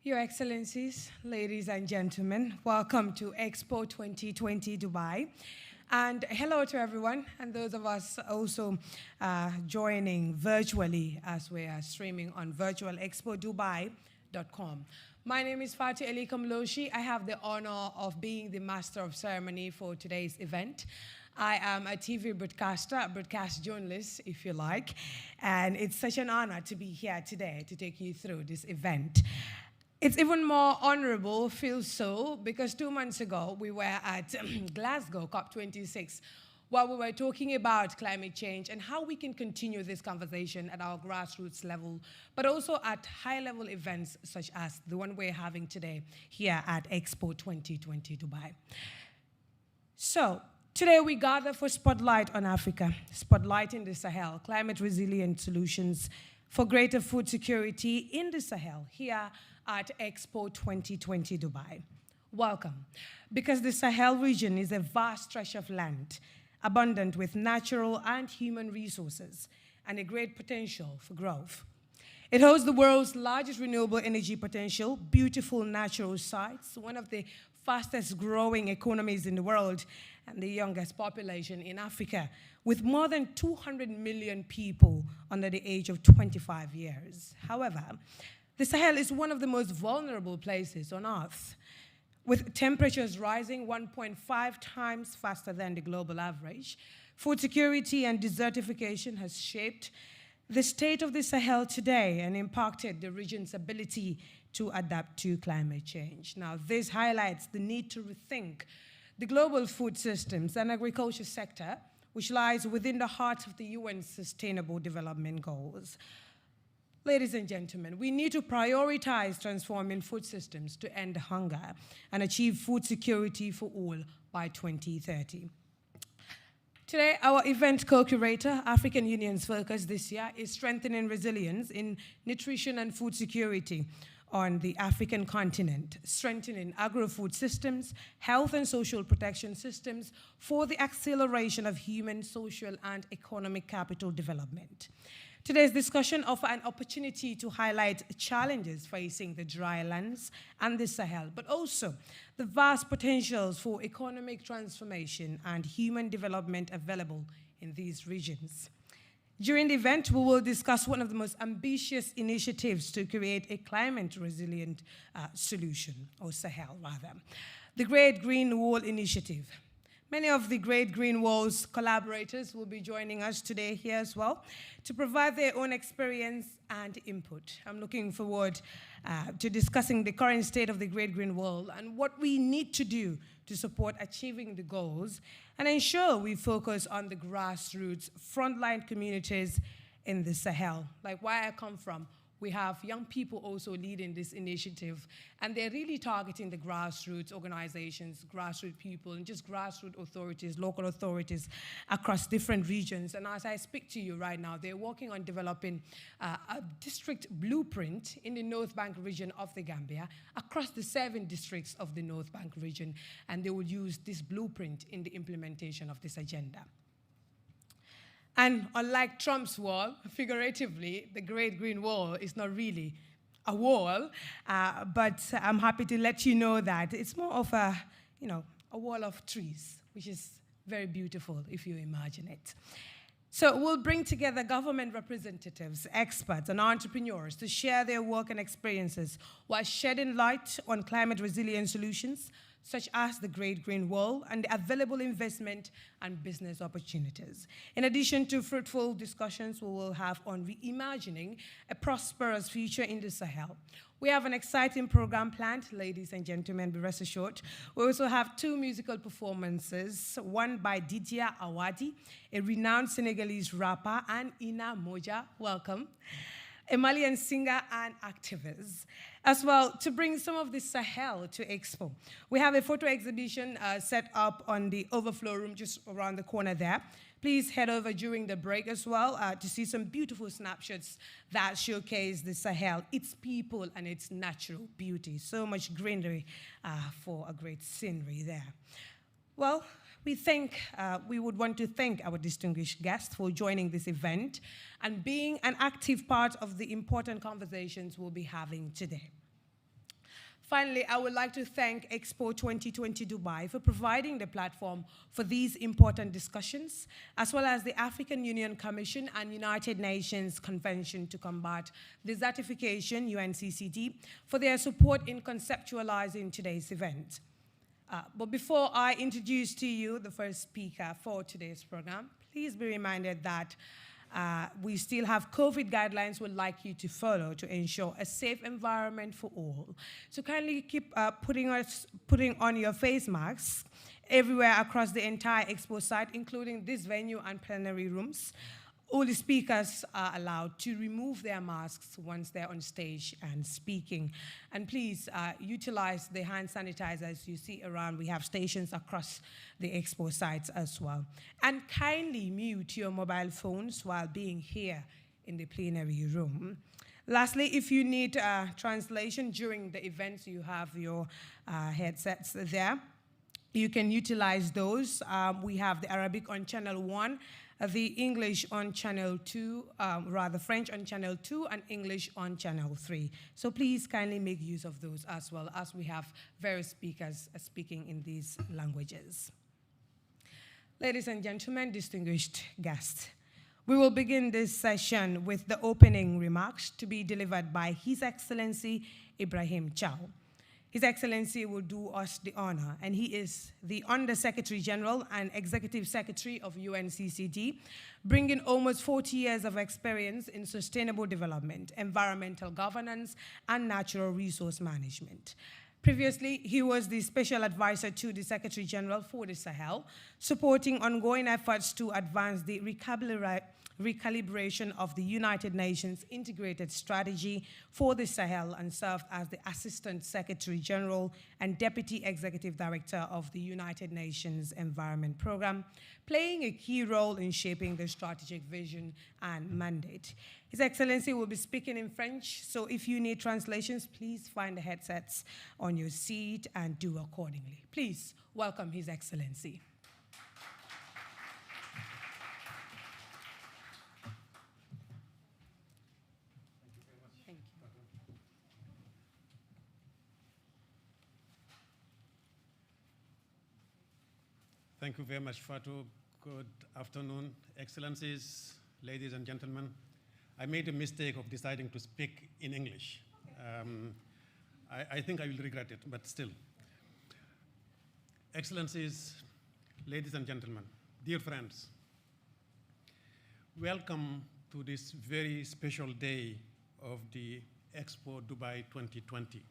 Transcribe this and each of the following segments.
Your Excellencies, ladies and gentlemen, welcome to Expo 2020 Dubai. And hello to everyone, and those of us also joining virtually as we are streaming on virtualexpodubai.com. My name is Fatih Ali Kamloshi. I have the honor of being the master of ceremony for today's event. I am a TV broadcaster, a broadcast journalist, if you like, and it's such an honor to be here today to take you through this event. It's even more honorable, feels so, because 2 months ago we were at Glasgow, COP26, while we were talking about climate change and how we can continue this conversation at our grassroots level, but also at high-level events such as the one we're having today here at Expo 2020 Dubai. So, today we gather for Spotlight on Africa, spotlighting the Sahel, climate-resilient solutions for greater food security in the Sahel here at Expo 2020 Dubai. Welcome, because the Sahel region is a vast stretch of land, abundant with natural and human resources, and a great potential for growth. It hosts the world's largest renewable energy potential, beautiful natural sites, one of the fastest growing economies in the world, and the youngest population in Africa, with more than 200 million people under the age of 25 years. However, the Sahel is one of the most vulnerable places on Earth, with temperatures rising 1.5 times faster than the global average. Food security and desertification has shaped the state of the Sahel today and impacted the region's ability to adapt to climate change. Now, this highlights the need to rethink the global food systems and agriculture sector, which lies within the heart of the UN's Sustainable Development Goals. Ladies and gentlemen, we need to prioritize transforming food systems to end hunger and achieve food security for all by 2030. Today, our event co-curator, African Union's focus this year is strengthening resilience in nutrition and food security on the African continent, strengthening agro-food systems, health and social protection systems for the acceleration of human, social, and economic capital development. Today's discussion offers an opportunity to highlight challenges facing the dry lands and the Sahel, but also the vast potentials for economic transformation and human development available in these regions. During the event, we will discuss one of the most ambitious initiatives to create a climate-resilient solution, or Sahel rather, the Great Green Wall Initiative. Many of the Great Green Wall's collaborators will be joining us today here as well to provide their own experience and input. I'm looking forward to discussing the current state of the Great Green Wall and what we need to do to support achieving the goals and ensure we focus on the grassroots frontline communities in the Sahel. Like where I come from, we have young people also leading this initiative, and they're really targeting the grassroots organizations, grassroots people, and just grassroots authorities, local authorities across different regions. And as I speak to you right now, they're working on developing a district blueprint in the North Bank region of the Gambia, across the 7 districts of the North Bank region, and they will use this blueprint in the implementation of this agenda. And unlike Trump's wall, figuratively, the Great Green Wall is not really a wall, but I'm happy to let you know that it's more of a wall of trees, which is very beautiful if you imagine it. So we'll bring together government representatives, experts, and entrepreneurs to share their work and experiences while shedding light on climate resilient solutions, such as the Great Green Wall and the available investment and business opportunities. In addition to fruitful discussions we will have on reimagining a prosperous future in the Sahel. We have an exciting program planned, ladies and gentlemen, be rest assured. We also have 2 musical performances, one by Didia Awadi, a renowned Senegalese rapper, and Ina Moja, welcome, a Malian singer and activist. As well, to bring some of the Sahel to Expo. We have a photo exhibition set up on the overflow room just around the corner there. Please head over during the break as well to see some beautiful snapshots that showcase the Sahel, its people, and its natural beauty. So much greenery for a great scenery there. Well, we would want to thank our distinguished guests for joining this event and being an active part of the important conversations we'll be having today. Finally, I would like to thank Expo 2020 Dubai for providing the platform for these important discussions, as well as the African Union Commission and United Nations Convention to Combat Desertification, UNCCD, for their support in conceptualizing today's event. But before I introduce to you the first speaker for today's program, please be reminded that we still have COVID guidelines we'd like you to follow to ensure a safe environment for all. So kindly keep putting on your face masks everywhere across the entire Expo site, including this venue and plenary rooms. All the speakers are allowed to remove their masks once they're on stage and speaking. And please utilize the hand sanitizers you see around. We have stations across the Expo sites as well. And kindly mute your mobile phones while being here in the plenary room. Lastly, if you need translation during the events, you have your headsets there. You can utilize those. We have the Arabic on channel 1, the English on channel 2, French on channel 2, and English on channel 3. So please kindly make use of those as well, as we have various speakers speaking in these languages. Ladies and gentlemen, distinguished guests, we will begin this session with the opening remarks to be delivered by His Excellency Ibrahim Chow. His Excellency will do us the honor, and he is the Under-Secretary General and Executive Secretary of UNCCD, bringing almost 40 years of experience in sustainable development, environmental governance, and natural resource management. Previously, he was the Special Advisor to the Secretary General for the Sahel, supporting ongoing efforts to advance the recalibration of the United Nations Integrated Strategy for the Sahel, and served as the Assistant Secretary General and Deputy Executive Director of the United Nations Environment Programme, playing a key role in shaping the strategic vision and mandate. His Excellency will be speaking in French, so if you need translations, please find the headsets on your seat and do accordingly. Please welcome His Excellency. Thank you very much, Fatou. Good afternoon, Excellencies, ladies and gentlemen. I made a mistake of deciding to speak in English. I think I will regret it, but still. Excellencies, ladies and gentlemen, dear friends, welcome to this very special day of the Expo Dubai 2020.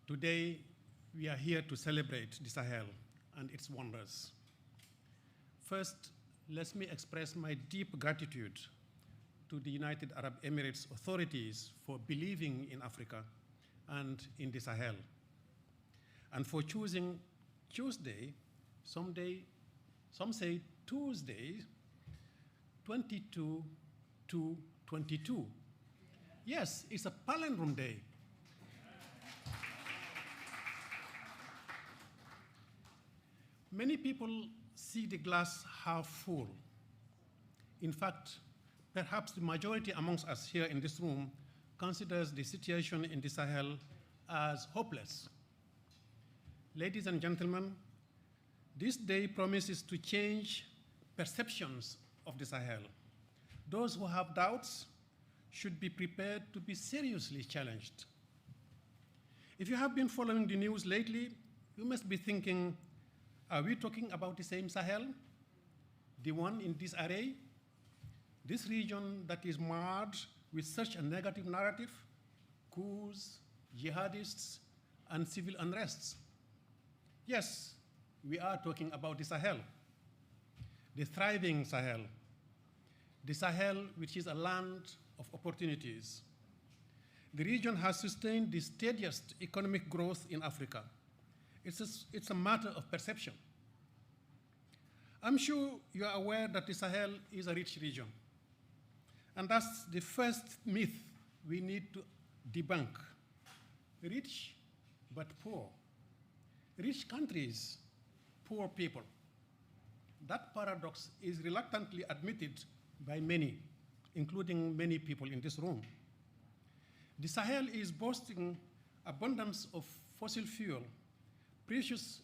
Today, we are here to celebrate the Sahel and its wonders. First, let me express my deep gratitude to the United Arab Emirates authorities for believing in Africa and in the Sahel, and for choosing Tuesday, some say Tuesday, 22 to 22. Yes, it's a palindrome day. Many people see the glass half full. In fact, perhaps the majority amongst us here in this room considers the situation in the Sahel as hopeless. Ladies and gentlemen, this day promises to change perceptions of the Sahel. Those who have doubts should be prepared to be seriously challenged. If you have been following the news lately, you must be thinking, are we talking about the same Sahel? The one in this array? This region that is marred with such a negative narrative, coups, jihadists, and civil unrests? Yes, we are talking about the Sahel, the thriving Sahel, the Sahel which is a land of opportunities. The region has sustained the steadiest economic growth in Africa. It's a matter of perception. I'm sure you are aware that the Sahel is a rich region. And that's the first myth we need to debunk. Rich, but poor. Rich countries, poor people. That paradox is reluctantly admitted by many, including many people in this room. The Sahel is boasting abundance of fossil fuel, precious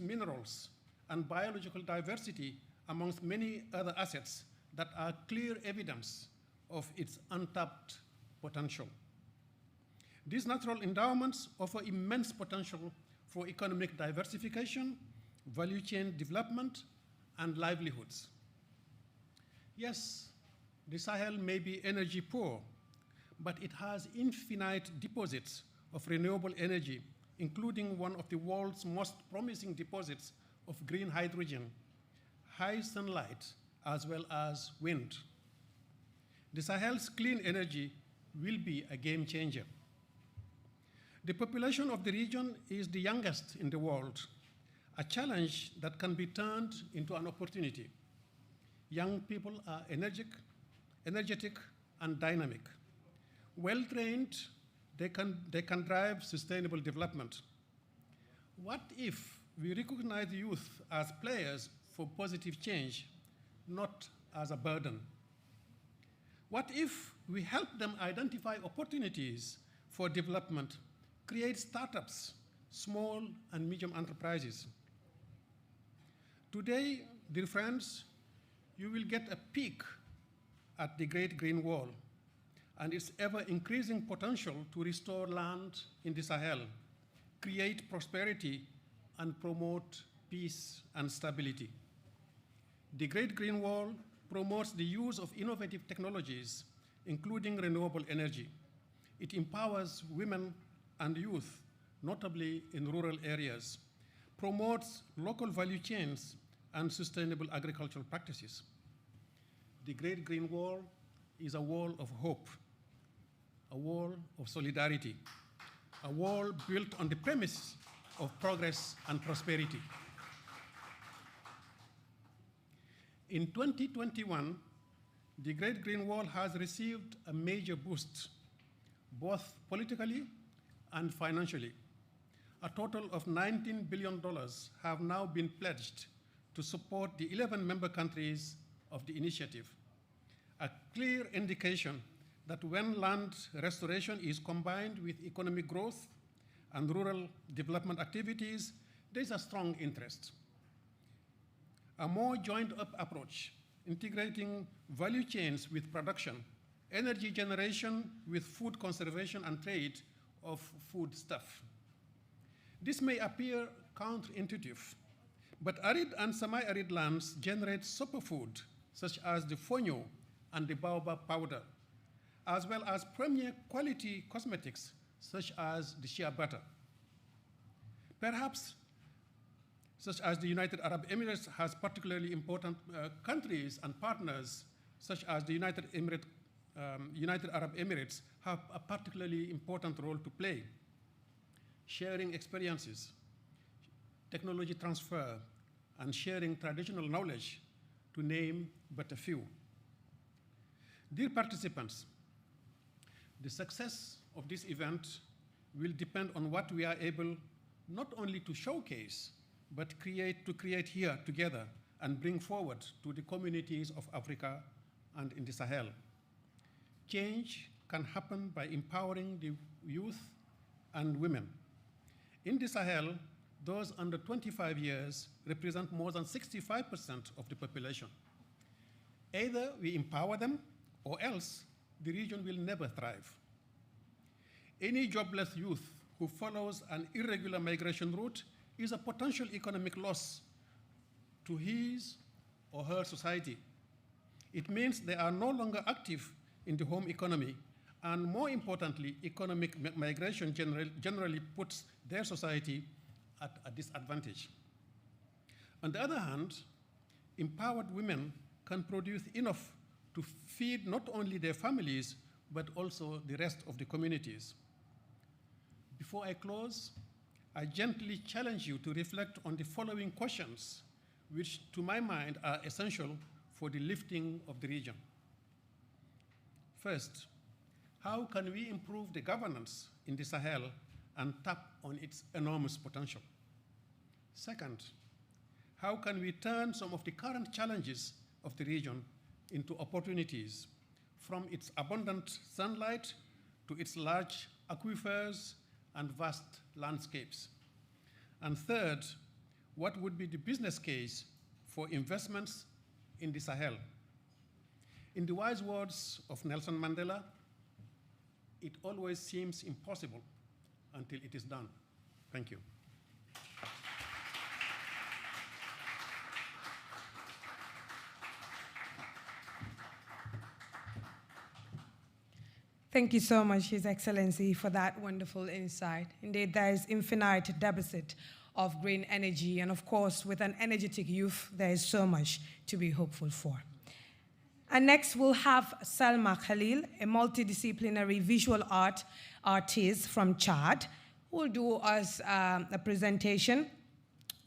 minerals, and biological diversity, amongst many other assets that are clear evidence of its untapped potential. These natural endowments offer immense potential for economic diversification, value chain development, and livelihoods. Yes, the Sahel may be energy poor, but it has infinite deposits of renewable energy, including one of the world's most promising deposits of green hydrogen, high sunlight, as well as wind. The Sahel's clean energy will be a game changer. The population of the region is the youngest in the world, a challenge that can be turned into an opportunity. Young people are energetic, and dynamic. Well-trained, they can drive sustainable development. What if we recognize youth as players for positive change, not as a burden? What if we help them identify opportunities for development, create startups, small and medium enterprises? Today, dear friends, you will get a peek at the Great Green Wall and its ever-increasing potential to restore land in the Sahel, create prosperity, and promote peace and stability. The Great Green Wall promotes the use of innovative technologies, including renewable energy. It empowers women and youth, notably in rural areas, promotes local value chains and sustainable agricultural practices. The Great Green Wall is a wall of hope, a wall of solidarity, a wall built on the premise of progress and prosperity. In 2021, the Great Green Wall has received a major boost, both politically and financially. A total of $19 billion have now been pledged to support the 11 member countries of the initiative, a clear indication that when land restoration is combined with economic growth and rural development activities, there is a strong interest. A more joined-up approach, integrating value chains with production, energy generation with food conservation and trade of foodstuff. This may appear counterintuitive, but arid and semi-arid lands generate superfood, such as the fonio and the baobab powder, as well as premier quality cosmetics, such as the shea butter. Perhaps, such as the United Arab Emirates has particularly important countries and partners, such as the United Arab Emirates have a particularly important role to play, sharing experiences, technology transfer, and sharing traditional knowledge, to name but a few. Dear participants, the success of this event will depend on what we are able not only to showcase, but to create here together and bring forward to the communities of Africa and in the Sahel. Change can happen by empowering the youth and women. In the Sahel, those under 25 years represent more than 65% of the population. Either we empower them, or else the region will never thrive. Any jobless youth who follows an irregular migration route is a potential economic loss to his or her society. It means they are no longer active in the home economy, and more importantly, economic migration generally puts their society at a disadvantage. On the other hand, empowered women can produce enough to feed not only their families, but also the rest of the communities. Before I close, I gently challenge you to reflect on the following questions, which to my mind are essential for the lifting of the region. First, how can we improve the governance in the Sahel and tap on its enormous potential? Second, how can we turn some of the current challenges of the region into opportunities, from its abundant sunlight to its large aquifers and vast landscapes? And third, what would be the business case for investments in the Sahel? In the wise words of Nelson Mandela, it always seems impossible until it is done. Thank you. Thank you so much, His Excellency, for that wonderful insight. Indeed, there is infinite deficit of green energy, and of course, with an energetic youth, there is so much to be hopeful for. And next, we'll have Salma Khalil, a multidisciplinary visual art artist from Chad, who will do us a presentation,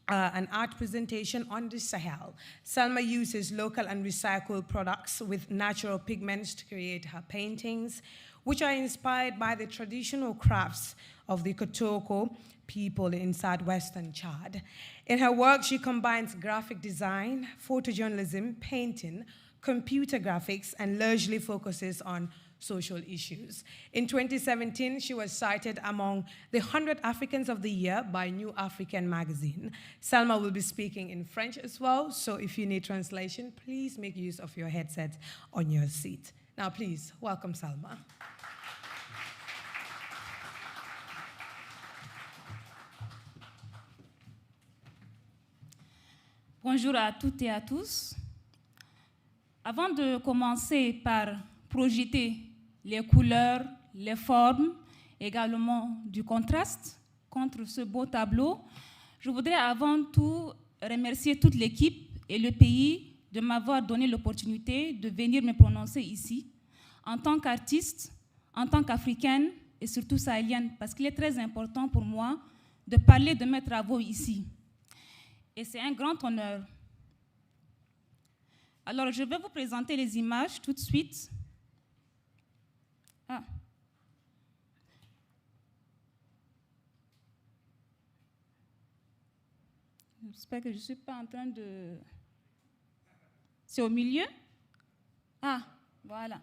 an art presentation on the Sahel. Salma uses local and recycled products with natural pigments to create her paintings, which are inspired by the traditional crafts of the Kotoko people in southwestern Chad. In her work, she combines graphic design, photojournalism, painting, computer graphics, and largely focuses on social issues. In 2017, she was cited among the 100 Africans of the Year by New African magazine. Salma will be speaking in French as well, so if you need translation, please make use of your headset on your seat. Now, please, welcome Salma. Bonjour à toutes et à tous. Avant de commencer par projeter les couleurs, les formes, également du contraste contre ce beau tableau, je voudrais avant tout remercier toute l'équipe et le pays de m'avoir donné l'opportunité de venir me prononcer ici, en tant qu'artiste, en tant qu'Africaine et surtout sahélienne, parce qu'il est très important pour moi de parler de mes travaux ici. Et c'est un grand honneur. Alors, je vais vous présenter les images tout de suite. J'espère que je ne suis pas en train de... C'est au milieu? Ah, voilà.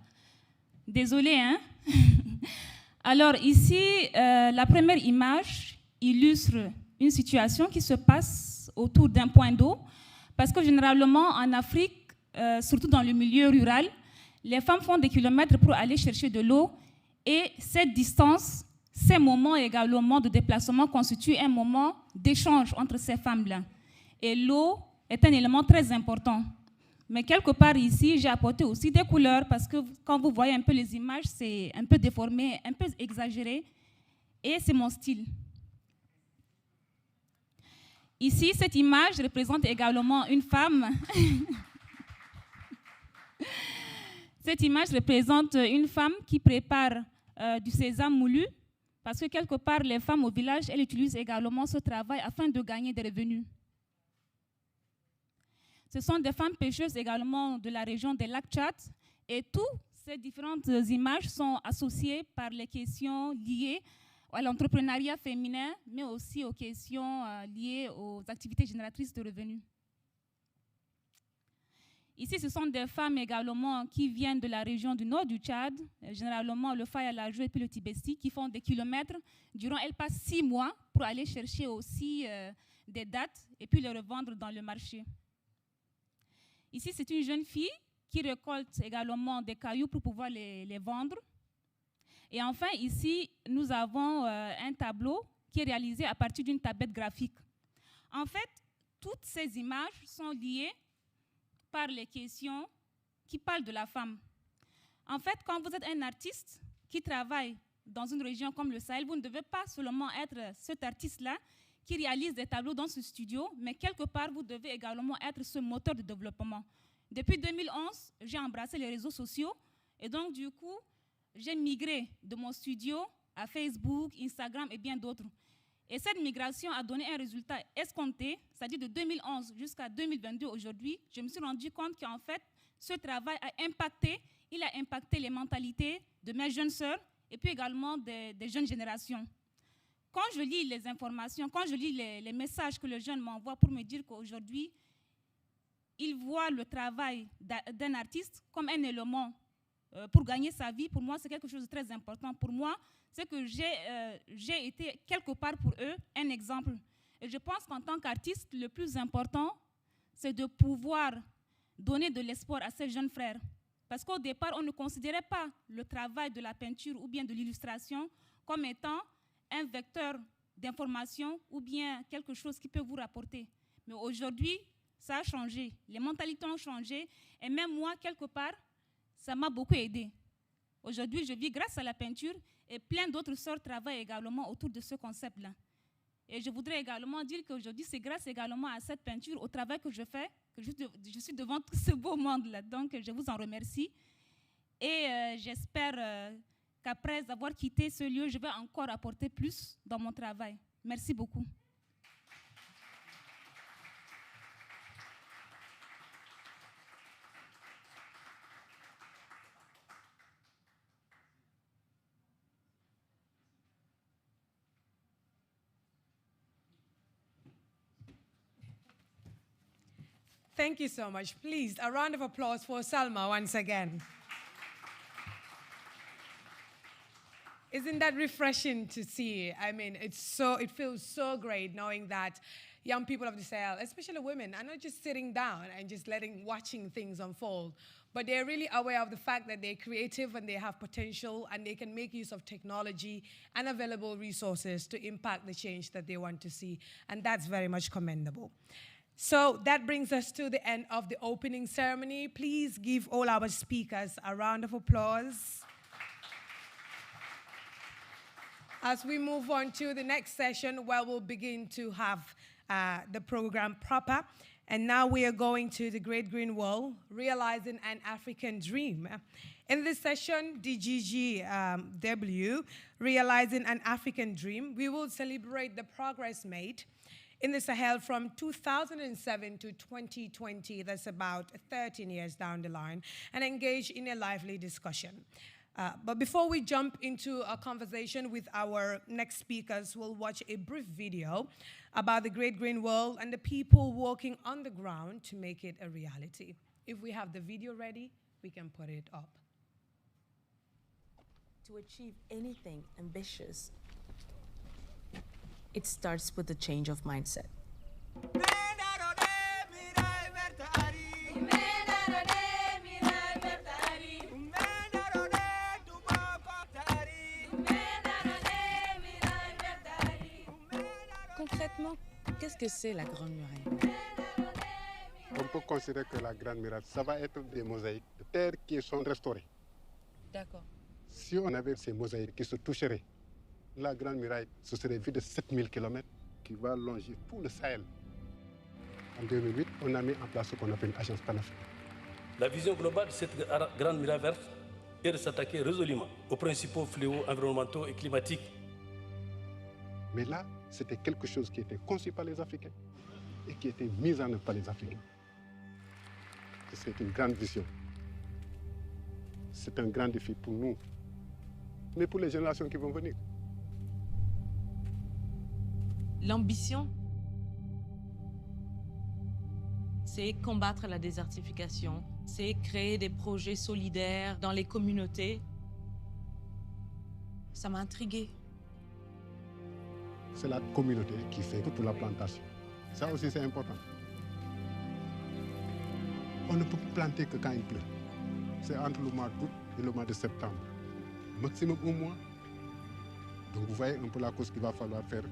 Désolée, hein? Alors, ici, la première image illustre une situation qui se passe autour d'un point d'eau, parce que généralement, en Afrique, surtout dans le milieu rural, les femmes font des kilomètres pour aller chercher de l'eau, et cette distance, ces moments également de déplacement constituent un moment d'échange entre ces femmes-là. Et l'eau est un élément très important. Mais quelque part ici, j'ai apporté aussi des couleurs, parce que quand vous voyez un peu les images, c'est un peu déformé, un peu exagéré, et c'est mon style. Ici, cette image représente également une femme. Cette image représente une femme qui prépare du sésame moulu, parce que quelque part, les femmes au village, elles utilisent également ce travail afin de gagner des revenus. Ce sont des femmes pêcheuses également de la région des lacs Tchad, et toutes ces différentes images sont associées par les questions liées à l'entrepreneuriat féminin, mais aussi aux questions liées aux activités génératrices de revenus. Ici, ce sont des femmes également qui viennent de la région du nord du Tchad, généralement le Faya Lajou et puis le Tibesti, qui font des kilomètres. Durant, elles passent 6 mois pour aller chercher aussi des dattes et puis les revendre dans le marché. Ici, c'est une jeune fille qui récolte également des cailloux pour pouvoir les vendre. Et enfin, ici, nous avons un tableau qui est réalisé à partir d'une tablette graphique. En fait, toutes ces images sont liées par les questions qui parlent de la femme. En fait, quand vous êtes un artiste qui travaille dans une région comme le Sahel, vous ne devez pas seulement être cet artiste-là qui réalise des tableaux dans ce studio, mais quelque part, vous devez également être ce moteur de développement. Depuis 2011, j'ai embrassé les réseaux sociaux et donc, du coup, j'ai migré de mon studio à Facebook, Instagram et bien d'autres. Et cette migration a donné un résultat escompté, c'est-à-dire de 2011 jusqu'à 2022 aujourd'hui. Je me suis rendu compte qu'en fait, ce travail a impacté, il a impacté les mentalités de mes jeunes sœurs et puis également des jeunes générations. Quand je lis les informations, quand je lis les messages que les jeunes m'envoient pour me dire qu'aujourd'hui, ils voient le travail d'un artiste comme un élément pour gagner sa vie, pour moi, c'est quelque chose de très important. Pour moi, c'est que j'ai été quelque part pour eux un exemple. Et je pense qu'en tant qu'artiste, le plus important, c'est de pouvoir donner de l'espoir à ces jeunes frères. Parce qu'au départ, on ne considérait pas le travail de la peinture ou bien de l'illustration comme étant un vecteur d'information ou bien quelque chose qui peut vous rapporter. Mais aujourd'hui, ça a changé. Les mentalités ont changé. Et même moi, quelque part, ça m'a beaucoup aidé. Aujourd'hui, je vis grâce à la peinture et plein d'autres sœurs travaillent également autour de ce concept-là. Et je voudrais également dire qu'aujourd'hui, c'est grâce également à cette peinture, au travail que je fais, que je suis devant tout ce beau monde-là. Donc, je vous en remercie. Et j'espère qu'après avoir quitté ce lieu, je vais encore apporter plus dans mon travail. Merci beaucoup. Thank you so much. Please, a round of applause for Salma once again. Isn't that refreshing to see? I mean, it feels so great knowing that young people of the Sahel, especially women, are not just sitting down and just watching things unfold, but they're really aware of the fact that they're creative and they have potential and they can make use of technology and available resources to impact the change that they want to see. And that's very much commendable. So that brings us to the end of the opening ceremony. Please give all our speakers a round of applause. As we move on to the next session, where we'll begin to have the program proper. And now we are going to the Great Green Wall, Realizing an African Dream. In this session, DGGW, Realizing an African Dream, we will celebrate the progress made in the Sahel from 2007 to 2020, that's about 13 years down the line, and engage in a lively discussion. But before we jump into a conversation with our next speakers, we'll watch a brief video about the Great Green Wall and the people working on the ground to make it a reality. If we have the video ready, we can put it up. To achieve anything ambitious, it starts with a change of mindset. Concrètement, qu'est-ce que c'est la Grande Muraille? On peut considérer que la Grande Muraille, ça va être des mosaïques de terre qui sont restaurées. D'accord. Si on avait ces mosaïques qui se toucheraient, la Grande Muraille, ce serait vue de 7000 km qui va longer tout le Sahel. En 2008, on a mis en place ce qu'on appelle une agence panafricaine. La vision globale de cette Grande Muraille verte est de s'attaquer résolument aux principaux fléaux environnementaux et climatiques. Mais là, c'était quelque chose qui était conçu par les Africains et qui était mis en œuvre par les Africains. C'est une grande vision. C'est un grand défi pour nous, mais pour les générations qui vont venir. L'ambition, c'est combattre la désertification, c'est créer des projets solidaires dans les communautés. Ça m'a intriguée. C'est la communauté qui fait toute la plantation. Ça aussi, c'est important. On ne peut planter que quand il pleut. C'est entre le mois d'août et le mois de septembre. Maximum un mois. Donc vous voyez un peu la cause qu'il va falloir faire.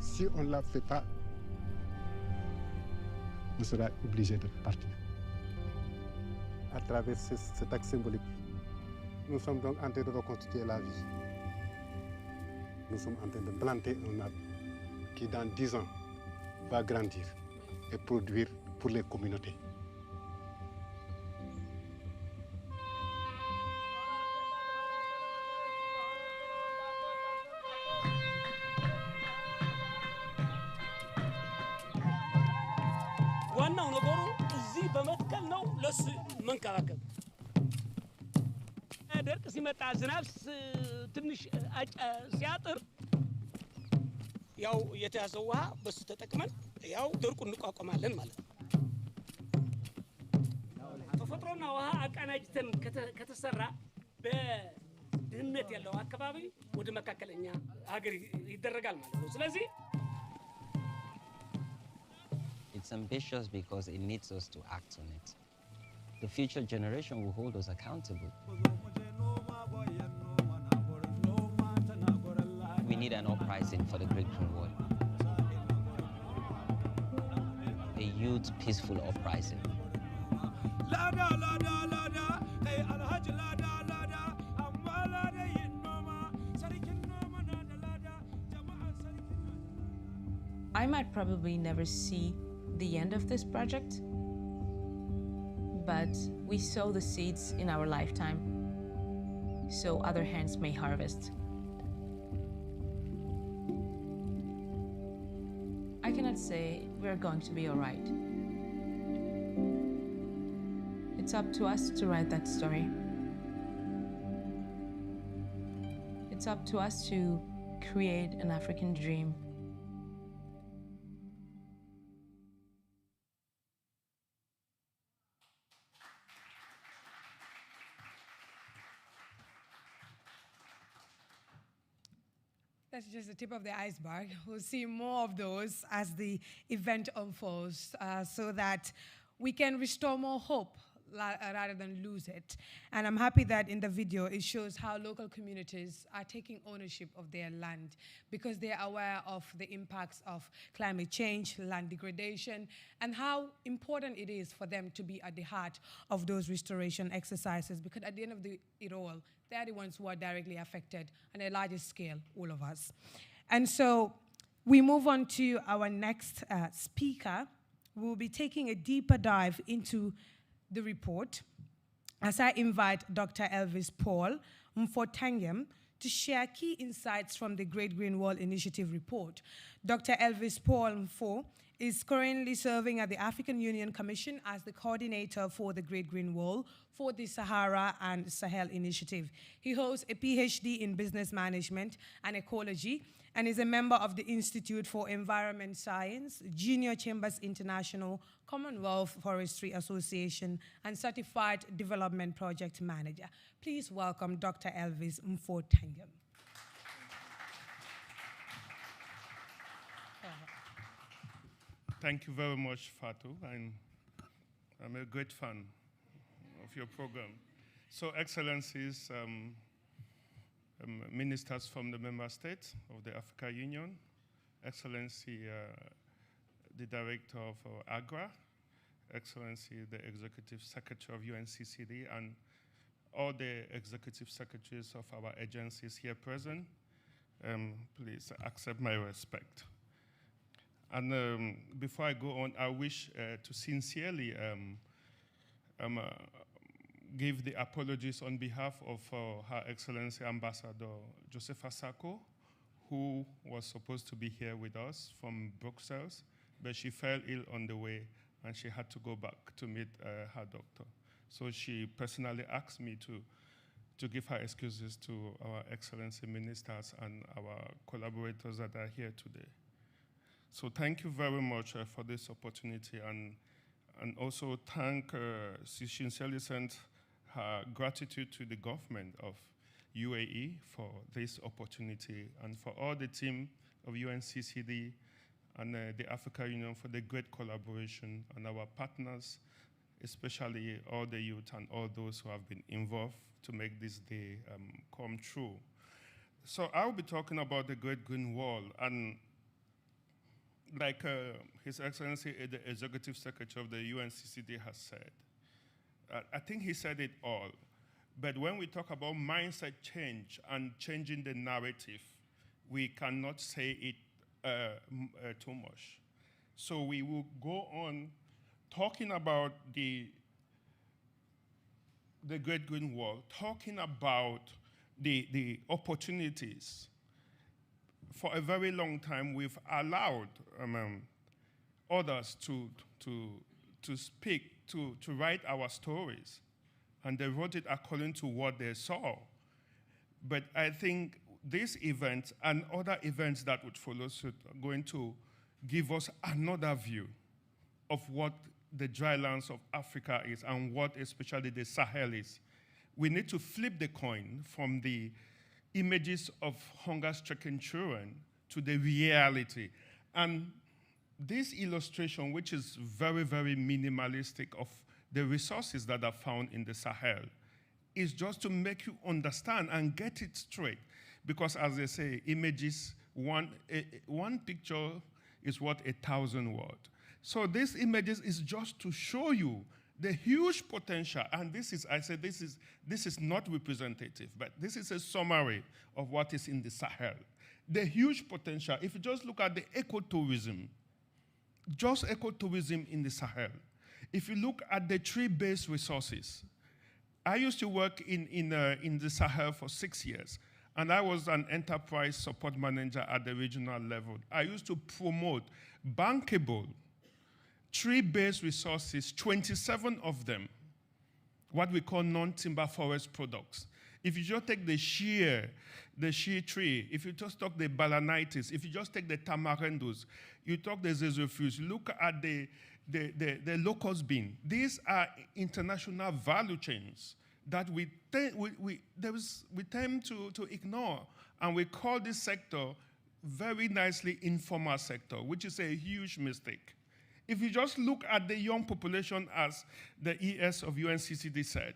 Si on ne la fait pas, on sera obligé de partir. À travers cet acte symbolique, nous sommes donc en train de reconstituer la vie. Nous sommes en train de planter un arbre qui, dans 10 ans, va grandir et produire pour les communautés. ዋናው ነገሩ እዚህ በመትከል ነው ለሱ መንከባከብ ደርቅ ሲመጣ ዝናብ ትንሽ ሲያጥር ያው የተያዘው ውሃ በሱ ተጠቅመን ያው ደርቁን እንቋቋማለን ማለት ነው ተፈጥሮ ተፈጥሮና ውሃ አቀናጅተን ከተሰራ በድህነት ያለው አካባቢ ወደ መካከለኛ ሀገር ይደረጋል ማለት ነው። ስለዚህ it's ambitious because it needs us to act on it. The future generation will hold us accountable. We need an uprising for the Great Green Wall. A youth peaceful uprising. I might probably never see the end of this project, but we sow the seeds in our lifetime, so other hands may harvest. I cannot say we're going to be all right. It's up to us to write that story. It's up to us to create an African dream. That's just the tip of the iceberg. We'll see more of those as the event unfolds so that we can restore more hope rather than lose it. And I'm happy that in the video it shows how local communities are taking ownership of their land because they are aware of the impacts of climate change, land degradation, and how important it is for them to be at the heart of those restoration exercises, because at the end of it all, they are the ones who are directly affected on a larger scale, all of us. And so we move on to our next speaker. We'll be taking a deeper dive into the report as I invite Dr. Elvis Paul Mfotangem to share key insights from the Great Green Wall Initiative report. Dr. Elvis Paul Mfo is currently serving at the African Union Commission as the coordinator for the Great Green Wall for the Sahara and Sahel Initiative. He holds a PhD in business management and ecology and is a member of the Institute for Environment Science, Junior Chambers International, Commonwealth Forestry Association, and Certified Development Project Manager. Please welcome Dr. Elvis Mfotangem. Thank you very much, Fatou. I'm a great fan of your program. So, Excellencies, ministers from the member states of the African Union, Excellency, the Director of AGRA, Excellency, the Executive Secretary of UNCCD, and all the Executive Secretaries of our agencies here present, please accept my respect. And before I go on, I wish to sincerely give the apologies on behalf of Her Excellency Ambassador Josepha Sako, who was supposed to be here with us from Brussels, but she fell ill on the way and she had to go back to meet her doctor. So she personally asked me to give her excuses to our Excellency ministers and our collaborators that are here today. So thank you very much for this opportunity, and also she sincerely sent her gratitude to the government of UAE for this opportunity, and for all the team of UNCCD and the African Union for the great collaboration, and our partners, especially all the youth and all those who have been involved to make this day come true. So I'll be talking about the Great Green Wall, and like His Excellency, the Executive Secretary of the UNCCD has said, I think he said it all. But when we talk about mindset change and changing the narrative, we cannot say it too much. So we will go on talking about the Great Green Wall, talking about the opportunities. For a very long time, we've allowed others to speak, to write our stories, and they wrote it according to what they saw. But I think this event and other events that would follow are going to give us another view of what the dry lands of Africa is and what especially the Sahel is. We need to flip the coin from the images of hunger-stricken children to the reality. And this illustration, which is very, very minimalistic of the resources that are found in the Sahel, is just to make you understand and get it straight. Because as they say, images, one picture is worth 1,000 words. So these images is just to show you the huge potential, and this is not representative, but this is a summary of what is in the Sahel. The huge potential, if you just look at the ecotourism, just ecotourism in the Sahel. If you look at the tree-based resources, I used to work in the Sahel for 6 years, and I was an enterprise support manager at the regional level. I used to promote bankable tree-based resources, 27 of them, what we call non-timber forest products. If you just take the shea tree, if you just talk the balanitis, if you just take the tamarindus, you talk the zezofus, look at the locust bean. These are international value chains that we tend to ignore, and we call this sector very nicely informal sector, which is a huge mistake. If you just look at the young population, as the ES of UNCCD said,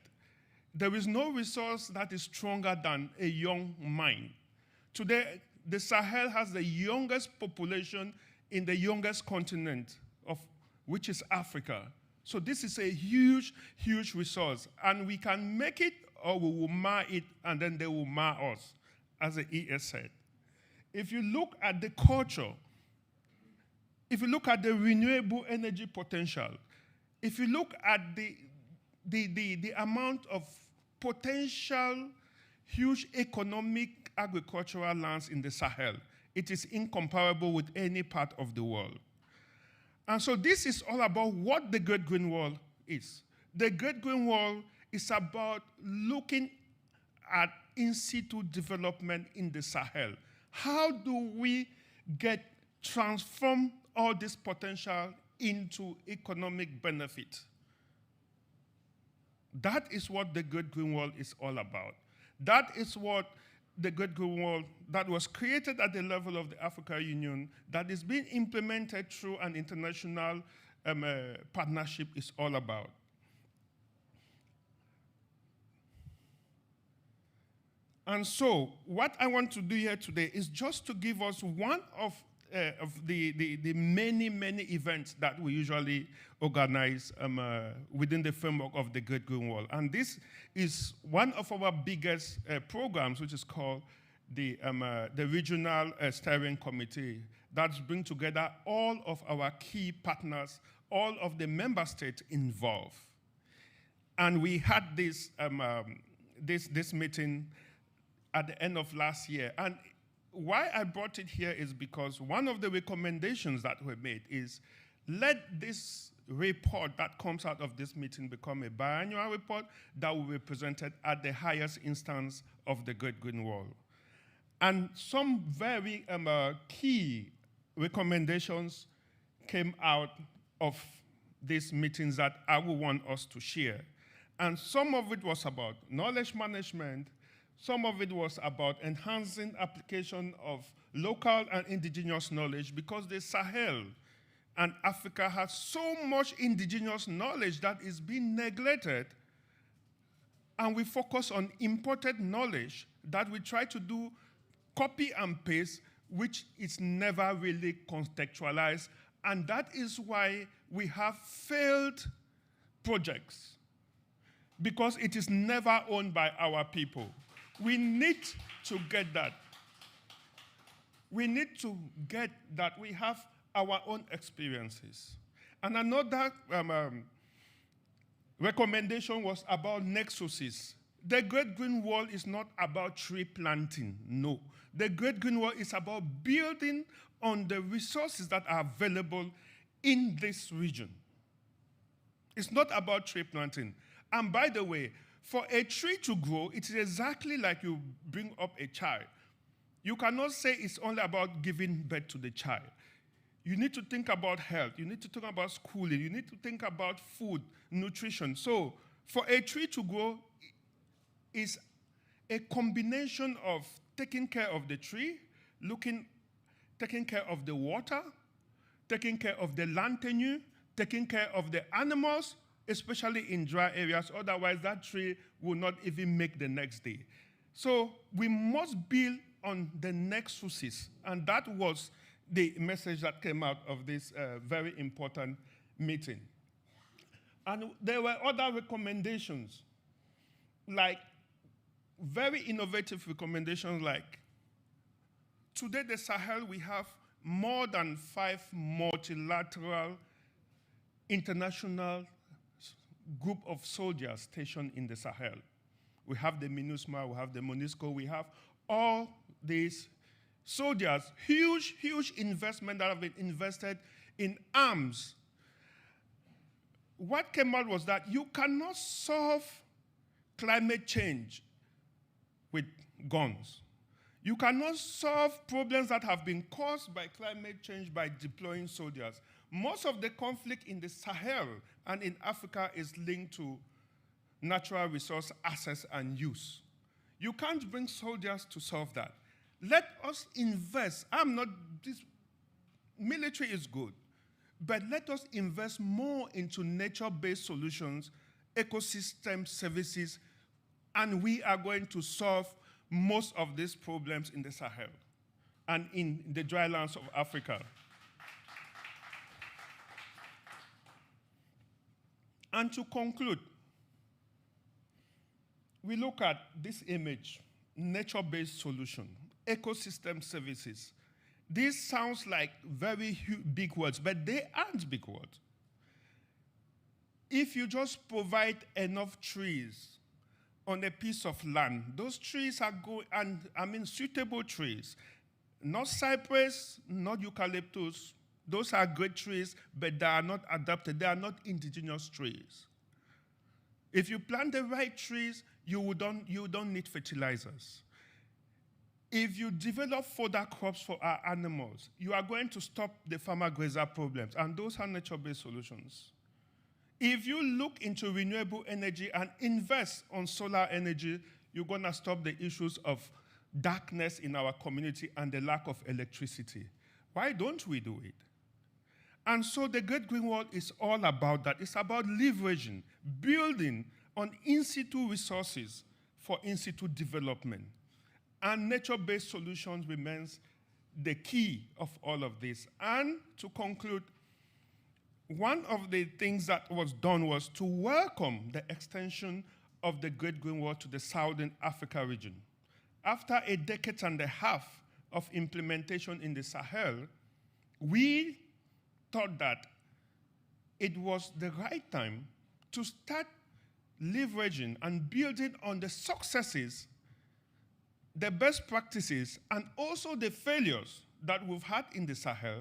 there is no resource that is stronger than a young mind. Today, the Sahel has the youngest population in the youngest continent, which is Africa. So this is a huge, huge resource. And we can make it, or we will mar it, and then they will mar us, as the ES said. If you look at the culture, if you look at the renewable energy potential, if you look at the amount of potential huge economic agricultural lands in the Sahel, it is incomparable with any part of the world. And so this is all about what the Great Green Wall is. The Great Green Wall is about looking at in situ development in the Sahel. How do we transform all this potential into economic benefit? That is what the Great Green Wall is all about. That is what the Great Green Wall that was created at the level of the African Union, that is being implemented through an international partnership, is all about. And so what I want to do here today is just to give us one of the many, many events that we usually organize within the framework of the Great Green Wall. And this is one of our biggest programs, which is called the Regional Steering Committee. That's bring together all of our key partners, all of the member states involved. And we had this meeting at the end of last year. And why I brought it here is because one of the recommendations that were made is let this report that comes out of this meeting become a biannual report that will be presented at the highest instance of the Great Green Wall. And some very key recommendations came out of these meetings that I would want us to share. And some of it was about knowledge management. Some of it was about enhancing application of local and indigenous knowledge, because the Sahel and Africa has so much indigenous knowledge that is being neglected, and we focus on imported knowledge that we try to do copy and paste, which is never really contextualized, and that is why we have failed projects, because it is never owned by our people. We need to get that. We need to get that we have our own experiences. And another recommendation was about nexuses. The Great Green Wall is not about tree planting, no. The Great Green Wall is about building on the resources that are available in this region. It's not about tree planting. And by the way, for a tree to grow, it is exactly like you bring up a child. You cannot say it's only about giving birth to the child. You need to think about health. You need to think about schooling. You need to think about food, nutrition. So for a tree to grow is a combination of taking care of the tree, taking care of the water, taking care of the land tenure, taking care of the animals, especially in dry areas. Otherwise, that tree will not even make the next day. So we must build on the nexuses, and that was the message that came out of this very important meeting. And there were other recommendations, like very innovative recommendations, like today the Sahel, we have more than 5 multilateral international group of soldiers stationed in the Sahel. We have the MINUSMA, we have the MONUSCO, we have all these soldiers, huge investment that have been invested in arms. What came out was that you cannot solve climate change with guns. You cannot solve problems that have been caused by climate change by deploying soldiers. Most of the conflict in the Sahel and in Africa is linked to natural resource access and use. You can't bring soldiers to solve that. Let us invest. This military is good, but let us invest more into nature-based solutions, ecosystem services, and we are going to solve most of these problems in the Sahel and in the dry lands of Africa. And to conclude, we look at this image, nature-based solution, ecosystem services. This sounds like very big words, but they aren't big words. If you just provide enough trees on a piece of land, those trees are suitable trees. Not cypress, not eucalyptus. Those are great trees, but they are not adapted. They are not indigenous trees. If you plant the right trees, you don't need fertilizers. If you develop fodder crops for our animals, you are going to stop the farmer-grazer problems, and those are nature-based solutions. If you look into renewable energy and invest on solar energy, you're going to stop the issues of darkness in our community and the lack of electricity. Why don't we do it? And so the Great Green Wall is all about that. It's about leveraging, building on in-situ resources for in-situ development. And nature-based solutions remains the key of all of this. And to conclude, one of the things that was done was to welcome the extension of the Great Green Wall to the Southern Africa region. After a decade and a half of implementation in the Sahel, we thought that it was the right time to start leveraging and building on the successes, the best practices, and also the failures that we've had in the Sahel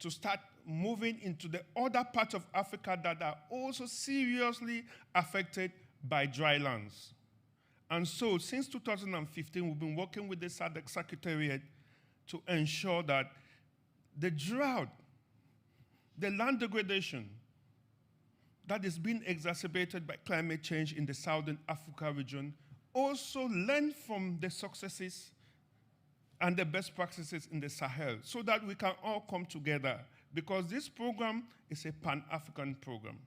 to start moving into the other parts of Africa that are also seriously affected by dry lands. And so since 2015, we've been working with the SADC Secretariat to ensure that the drought, the land degradation that is being exacerbated by climate change in the Southern Africa region also learn from the successes and the best practices in the Sahel so that we can all come together, because this program is a Pan-African program.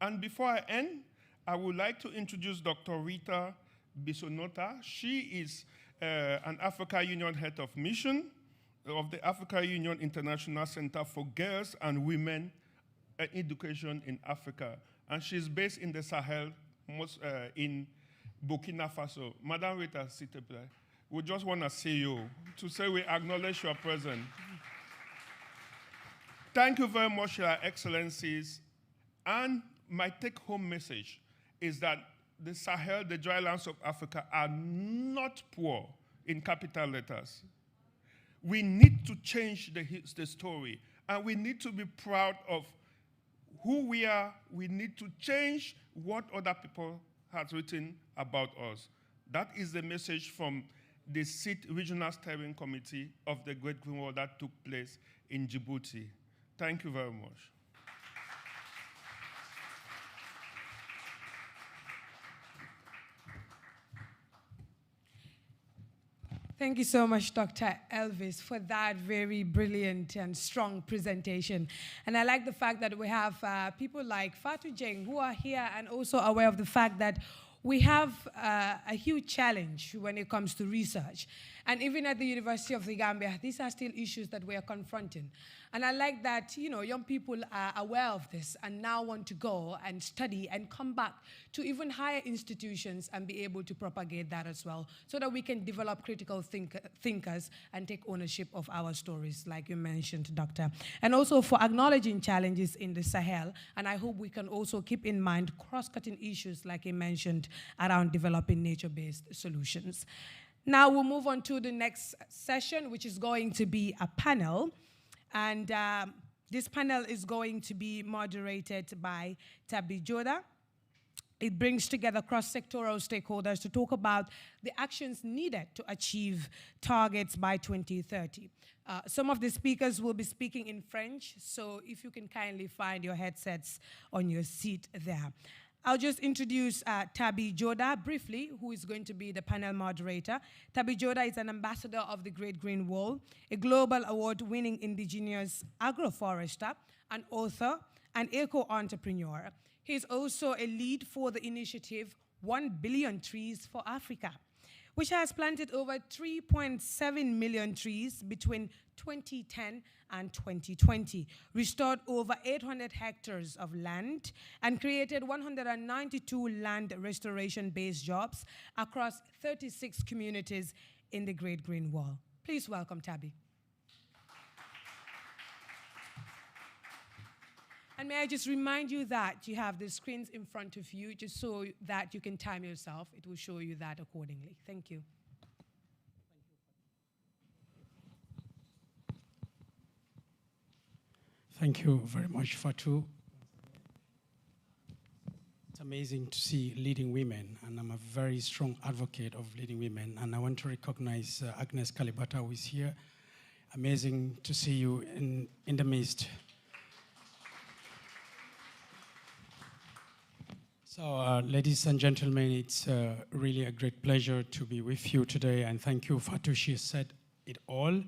And before I end, I would like to introduce Dr. Rita Bisonota. She is an Africa Union Head of Mission of the Africa Union International Center for Girls and Women Education in Africa. And she's based in the Sahel, in Burkina Faso. Madam Rita, s'il te plaît. We just want to see you, to say we acknowledge your presence. Thank you very much, Your Excellencies. And my take-home message is that the Sahel, the dry lands of Africa, are not poor in capital letters. We need to change the story, and we need to be proud of who we are. We need to change what other people have written about us. That is the message from the SIT Regional Steering Committee of the Great Green Wall that took place in Djibouti. Thank you very much. Thank you so much, Dr. Elvis, for that very brilliant and strong presentation. And I like the fact that we have people like Fatou Jeng who are here and also aware of the fact that we have a huge challenge when it comes to research. And even at the University of the Gambia, these are still issues that we are confronting. And I like that, you know, young people are aware of this and now want to go and study and come back to even higher institutions and be able to propagate that as well, so that we can develop critical thinkers and take ownership of our stories, like you mentioned, Doctor. And also for acknowledging challenges in the Sahel. And I hope we can also keep in mind cross-cutting issues, like you mentioned, around developing nature-based solutions. Now we'll move on to the next session, which is going to be a panel. And this panel is going to be moderated by Tabi Joda. It brings together cross-sectoral stakeholders to talk about the actions needed to achieve targets by 2030. Some of the speakers will be speaking in French, so if you can kindly find your headsets on your seat there. I'll just introduce Tabi Joda briefly, who is going to be the panel moderator. Tabi Joda is an ambassador of the Great Green Wall, a global award-winning indigenous agroforester, an author, an eco-entrepreneur. He is also a lead for the initiative 1 Billion Trees for Africa, which has planted over 3.7 million trees between 2010 and 2020, restored over 800 hectares of land, and created 192 land restoration-based jobs across 36 communities in the Great Green Wall. Please welcome Tabi. And may I just remind you that you have the screens in front of you, just so that you can time yourself. It will show you that accordingly. Thank you. Thank you very much, Fatou. It's amazing to see leading women, and I'm a very strong advocate of leading women. And I want to recognize Agnes Calibata, who is here. Amazing to see you in the midst. So, ladies and gentlemen, it's really a great pleasure to be with you today, and thank you, Fatou. She said it all.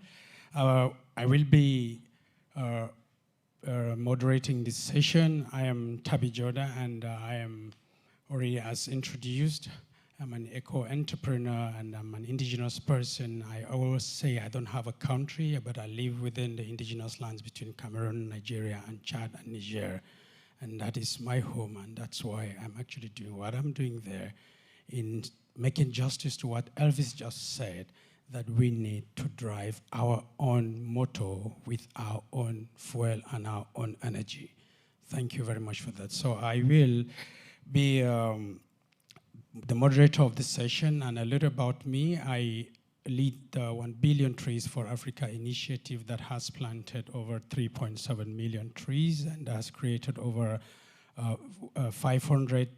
I will be moderating this session. I am Tabi Joda, and I am already as introduced. I'm an eco-entrepreneur, and I'm an indigenous person. I always say I don't have a country, but I live within the indigenous lands between Cameroon, Nigeria, and Chad and Niger. And that is my home, and that's why I'm actually doing what I'm doing there, in making justice to what Elvis just said, that we need to drive our own motor with our own fuel and our own energy. Thank you very much for that. So I will be the moderator of this session, and a little about me. I lead the 1 Billion Trees for Africa initiative that has planted over 3.7 million trees and has created over 500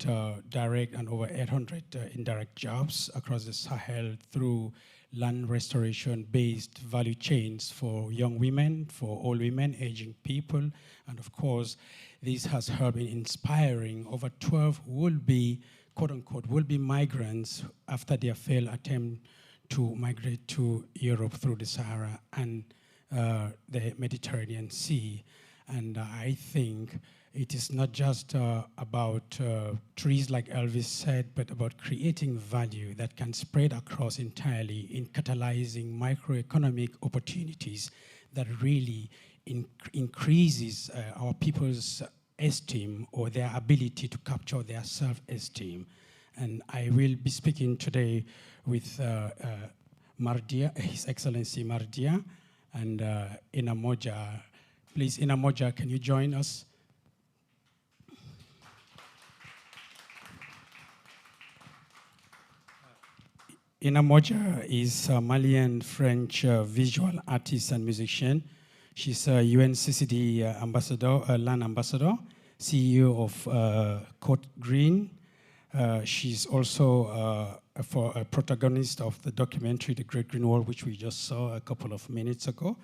direct and over 800 indirect jobs across the Sahel through land restoration-based value chains for young women, for old women, aging people, and of course, this has helped in inspiring over 12 will-be, quote-unquote, will-be migrants after their failed attempt to migrate to Europe through the Sahara and the Mediterranean Sea. And I think it is not just about trees, like Elvis said, but about creating value that can spread across entirely in catalyzing microeconomic opportunities that really increases our people's esteem or their ability to capture their self-esteem. And I will be speaking today with Mardia, His Excellency Mardia, and Inamoja. Please, Inamoja, can you join us? Inamoja is a Malian-French visual artist and musician. She's a UNCCD ambassador, land ambassador, CEO of Côte Green, She's also a protagonist of the documentary The Great Green Wall, which we just saw a couple of minutes ago.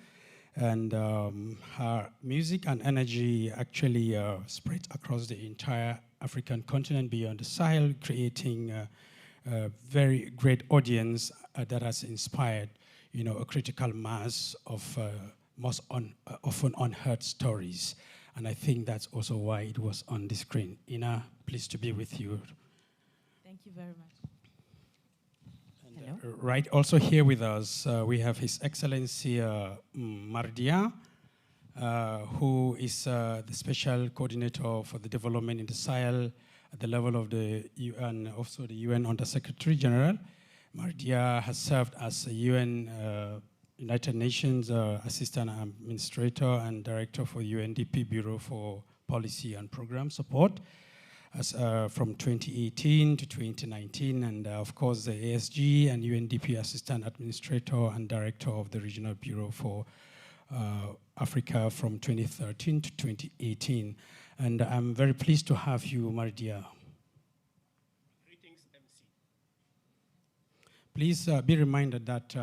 And her music and energy actually spread across the entire African continent beyond the Sahel, creating a very great audience that has inspired, a critical mass of often unheard stories. And I think that's also why it was on the screen. Ina, pleased to be with you. Thank you very much. And, right, also here with us, we have His Excellency Mardia, who is the Special Coordinator for the Development in the Sahel at the level of the UN, also the UN Under-Secretary General. Mardia has served as a UN United Nations Assistant Administrator and Director for UNDP Bureau for Policy and Program Support from 2018 to 2019, and of course the ASG and UNDP Assistant Administrator and Director of the Regional Bureau for Africa from 2013 to 2018. And I'm very pleased to have you, Mardia. Greetings, MC. Please be reminded that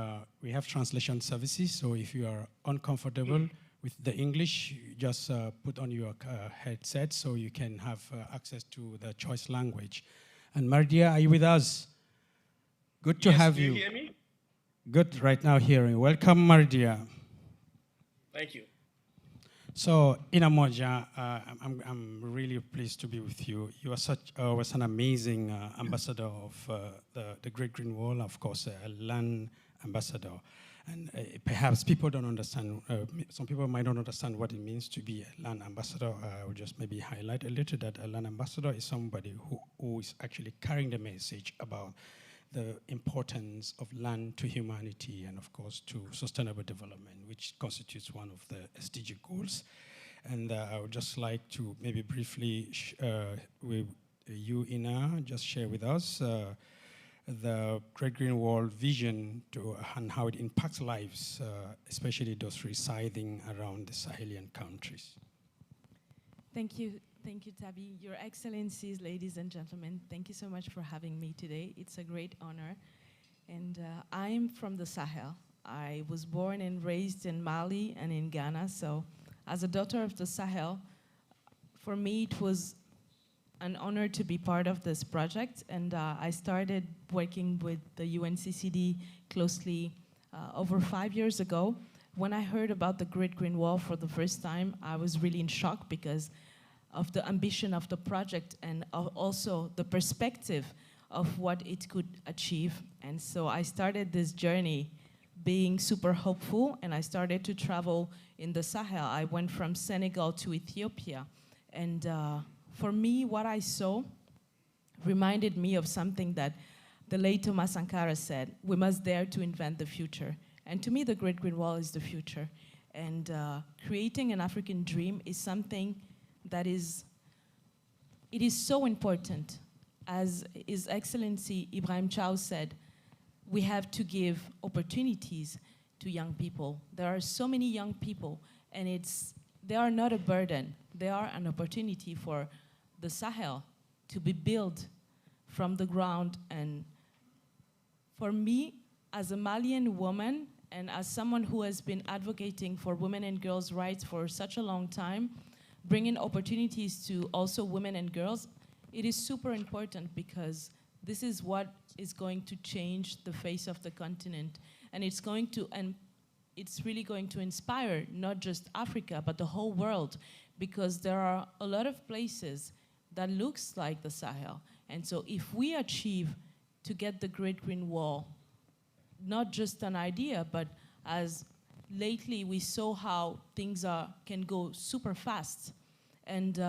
we have translation services, so if you are uncomfortable with the English, you just put on your headset so you can have access to the choice language. And Mardia, are you with us? Good to have you. Do you hear me? Good, right now hearing. Welcome, Mardia. Thank you. So, Inamoja, I'm really pleased to be with you. You are was an amazing ambassador of the Great Green Wall, of course, a land ambassador. And perhaps people don't understand, some people might not understand what it means to be a land ambassador. I will just maybe highlight a little that a land ambassador is somebody who is actually carrying the message about the importance of land to humanity and, of course, to sustainable development, which constitutes one of the SDG goals. And I would just like to maybe briefly, with you, Ina, just share with us the Great Green Wall vision and how it impacts lives, especially those residing around the Sahelian countries. Thank you, Tabi. Your Excellencies, ladies and gentlemen, thank you so much for having me today. It's a great honor. And I'm from the Sahel. I was born and raised in Mali and in Ghana. So as a daughter of the Sahel, for me it was an honor to be part of this project. And I started working with the UNCCD closely over 5 years ago. When I heard about the Great Green Wall for the first time, I was really in shock because of the ambition of the project and also the perspective of what it could achieve. And so I started this journey being super hopeful, and I started to travel in the Sahel. I went from Senegal to Ethiopia. And for me, what I saw reminded me of something that the late Thomas Sankara said: we must dare to invent the future. And to me, the Great Green Wall is the future. And creating an African dream is something that is so important. As His Excellency Ibrahim Chow said, we have to give opportunities to young people. There are so many young people, and they are not a burden. They are an opportunity for the Sahel to be built from the ground. And for me, as a Malian woman, and as someone who has been advocating for women and girls' rights for such a long time, bringing opportunities to also women and girls, it is super important because this is what is going to change the face of the continent. And it's really going to inspire not just Africa, but the whole world, because there are a lot of places that looks like the Sahel. And so if we achieve to get the Great Green Wall, not just an idea, but as lately we saw how things can go super fast. And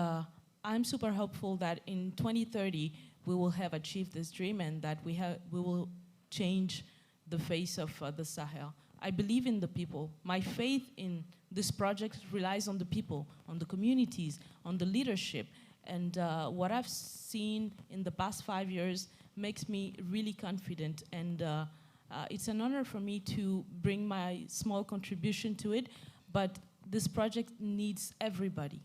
I'm super hopeful that in 2030, we will have achieved this dream and that we will change the face of the Sahel. I believe in the people. My faith in this project relies on the people, on the communities, on the leadership. And what I've seen in the past 5 years makes me really confident. And it's an honor for me to bring my small contribution to it, but this project needs everybody.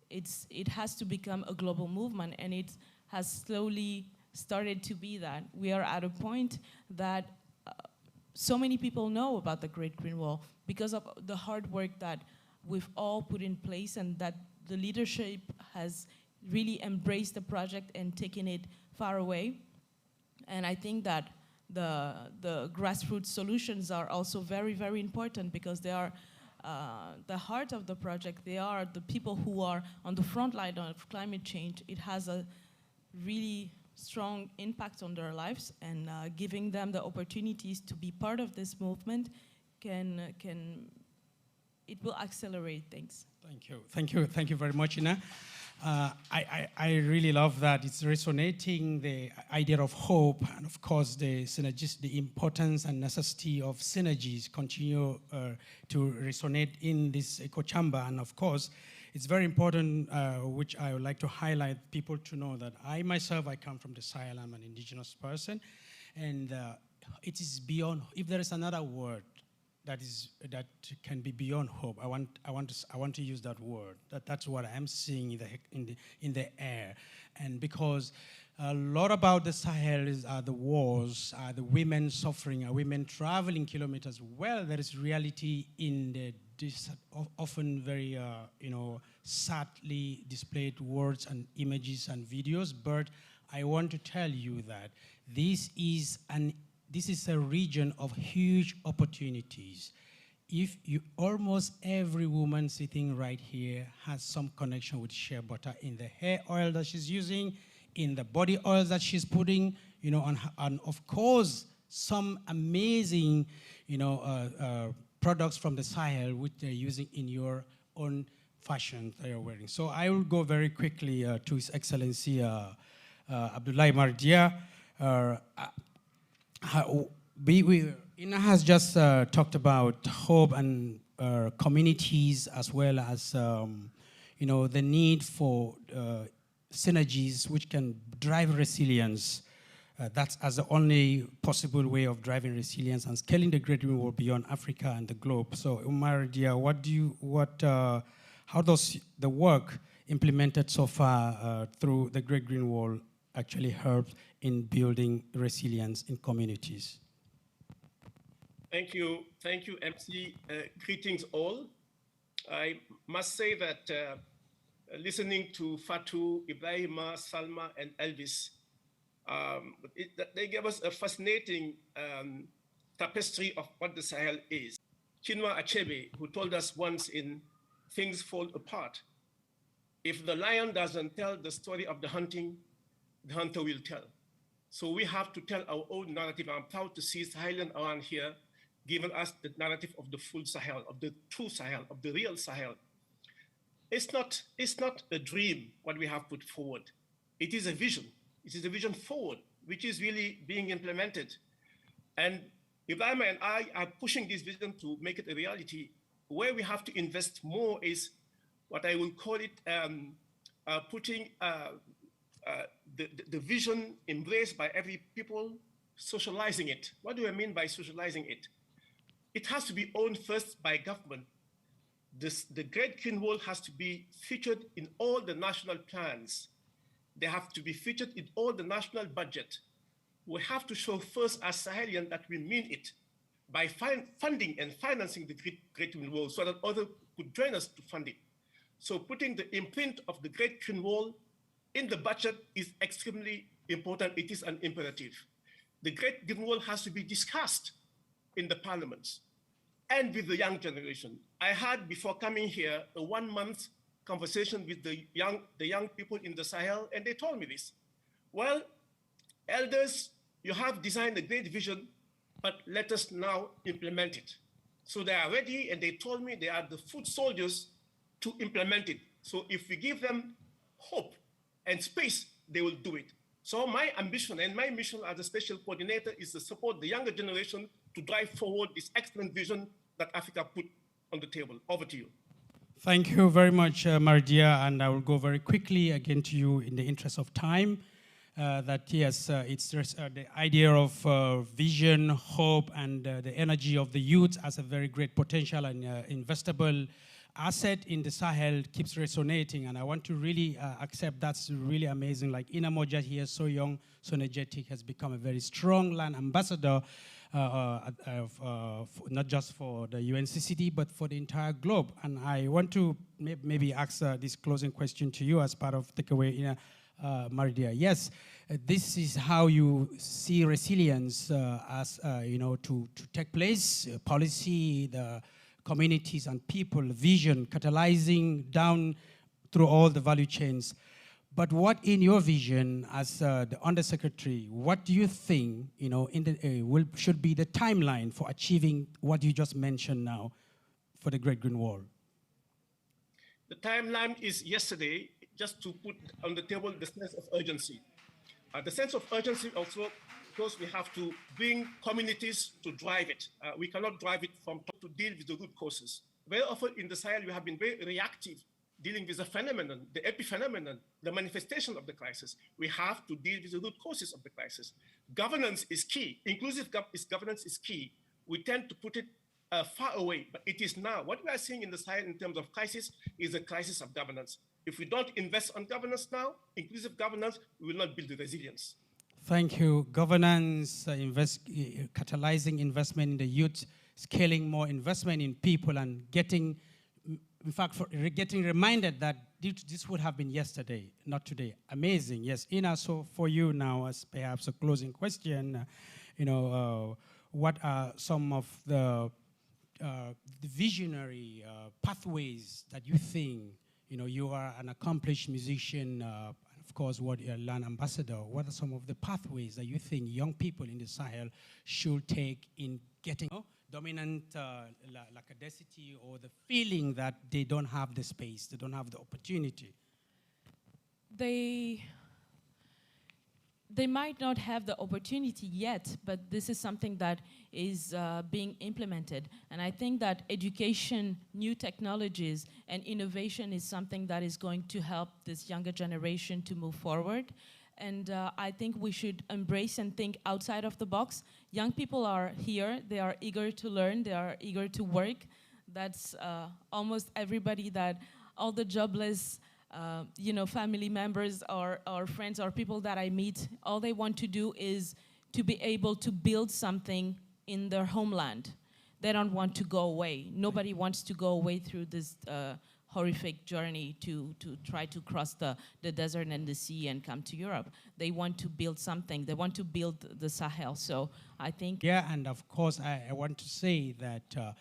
It has to become a global movement, and it's has slowly started to be that. We are at a point that so many people know about the Great Green Wall because of the hard work that we've all put in place, and that the leadership has really embraced the project and taken it far away. And I think that the grassroots solutions are also very, very important, because they are the heart of the project. They are the people who are on the front line of climate change. It has a really strong impact on their lives, and giving them the opportunities to be part of this movement it will accelerate things. Thank you very much, Ina. I really love that. It's resonating the idea of hope, and of course the synergies, the importance and necessity of synergies continue to resonate in this echo chamber. And of course, it's very important, which I would like to highlight people to know, that I myself, I come from the Sahel. I'm an indigenous person, and it is beyond. If there is another word that can be beyond hope, I want to use that word. That's what I'm seeing in the air, and because a lot about the Sahel are the wars, are the women suffering, are women traveling kilometers. Well, there is reality in the often very sadly displayed words and images and videos. But I want to tell you that this is a region of huge opportunities. Almost every woman sitting right here has some connection with shea butter in the hair oil that she's using, in the body oils that she's putting, and of course, some amazing, products from the Sahel which they're using in your own fashion that you're wearing. So I will go very quickly to His Excellency Abdoulaye Mardia. Ina has just talked about hope and communities, as well as the need for synergies which can drive resilience. That's as the only possible way of driving resilience and scaling the Great Green Wall beyond Africa and the globe. So, Umar Dia, how does the work implemented so far through the Great Green Wall actually help in building resilience in communities? Thank you, MC. Greetings all. I must say that listening to Fatou, Ibrahima, Salma, and Elvis, they gave us a fascinating tapestry of what the Sahel is. Chinua Achebe, who told us once in Things Fall Apart, if the lion doesn't tell the story of the hunter will tell. So we have to tell our own narrative. I'm proud to see Sahelian around here giving us the narrative of the full Sahel, of the true Sahel, of the real Sahel. It's not a dream what we have put forward. It is a vision. It is a vision forward, which is really being implemented. And Ibrahim and I are pushing this vision to make it a reality. Where we have to invest more is what I will call it putting the vision embraced by every people, socializing it. What do I mean by socializing it? It has to be owned first by government. The Great Green Wall has to be featured in all the national plans. They have to be featured in all the national budget. We have to show first as Sahelian that we mean it by funding and financing the Great Green Wall so that others could join us to fund it. So putting the imprint of the Great Green Wall in the budget is extremely important. It is an imperative. The Great Green Wall has to be discussed in the parliaments and with the young generation. I had, before coming here, a 1-month conversation with the young people in the Sahel, and they told me this. Well, elders, you have designed a great vision, but let us now implement it. So they are ready, and they told me they are the foot soldiers to implement it. So if we give them hope and space, they will do it. So my ambition and my mission as a special coordinator is to support the younger generation to drive forward this excellent vision that Africa put on the table. Over to you. Thank you very much, Mardia, and I will go very quickly again to you in the interest of time. That yes, it's the idea of vision, hope, and the energy of the youth as a very great potential and investable asset in the Sahel keeps resonating, and I want to really accept that's really amazing. Like Ina Moja here, so young, so energetic, has become a very strong land ambassador, not just for the UNCCD, but for the entire globe. And I want to maybe ask this closing question to you as part of takeaway, Ina Mardia. Yes, this is how you see resilience as, to take place, policy, the communities and people, vision, catalyzing down through all the value chains. But what in your vision as the Undersecretary, what do you think, should be the timeline for achieving what you just mentioned now for the Great Green Wall? The timeline is yesterday, just to put on the table the sense of urgency. The sense of urgency also, because we have to bring communities to drive it. We cannot drive it from top to deal with the root causes. Very often in the Sahel, we have been very reactive, dealing with the phenomenon, the epiphenomenon, the manifestation of the crisis. We have to deal with the root causes of the crisis. Governance is key. Inclusive governance is key. We tend to put it far away, but it is now. What we are seeing in the Sahel in terms of crisis is a crisis of governance. If we don't invest on governance now, inclusive governance, we will not build the resilience. Thank you. Governance, catalyzing investment in the youth, scaling more investment in people, and getting, in fact, getting reminded that this would have been yesterday, not today. Amazing. Yes, Ina, so for you now, as perhaps a closing question, what are some of the visionary pathways that you think, you are an accomplished musician, of course, what you're a land ambassador. What are some of the pathways that you think young people in the Sahel should take in getting dominant lackadaicity or the feeling that they don't have the space, they don't have the opportunity? They might not have the opportunity yet, but this is something that is being implemented. And I think that education, new technologies, and innovation is something that is going to help this younger generation to move forward. And I think we should embrace and think outside of the box. Young people are here, they are eager to learn, they are eager to work. That's almost everybody, that all the jobless family members or friends or people that I meet, all they want to do is to be able to build something in their homeland. They don't want to go away. Nobody wants to go away through this horrific journey to try to cross the desert and the sea and come to Europe. They want to build something. They want to build the Sahel. So I think... Yeah, and of course, I want to say that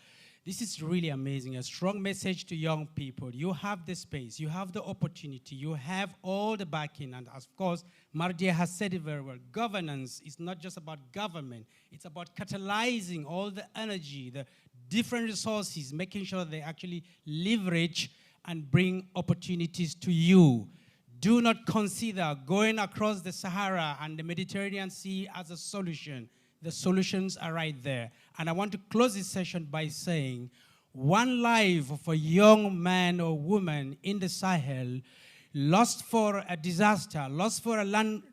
this is really amazing, a strong message to young people. You have the space, you have the opportunity, you have all the backing, and of course, Mardia has said it very well. Governance is not just about government, it's about catalyzing all the energy, the different resources, making sure they actually leverage and bring opportunities to you. Do not consider going across the Sahara and the Mediterranean Sea as a solution. The solutions are right there. And I want to close this session by saying, one life of a young man or woman in the Sahel lost for a disaster, lost for a land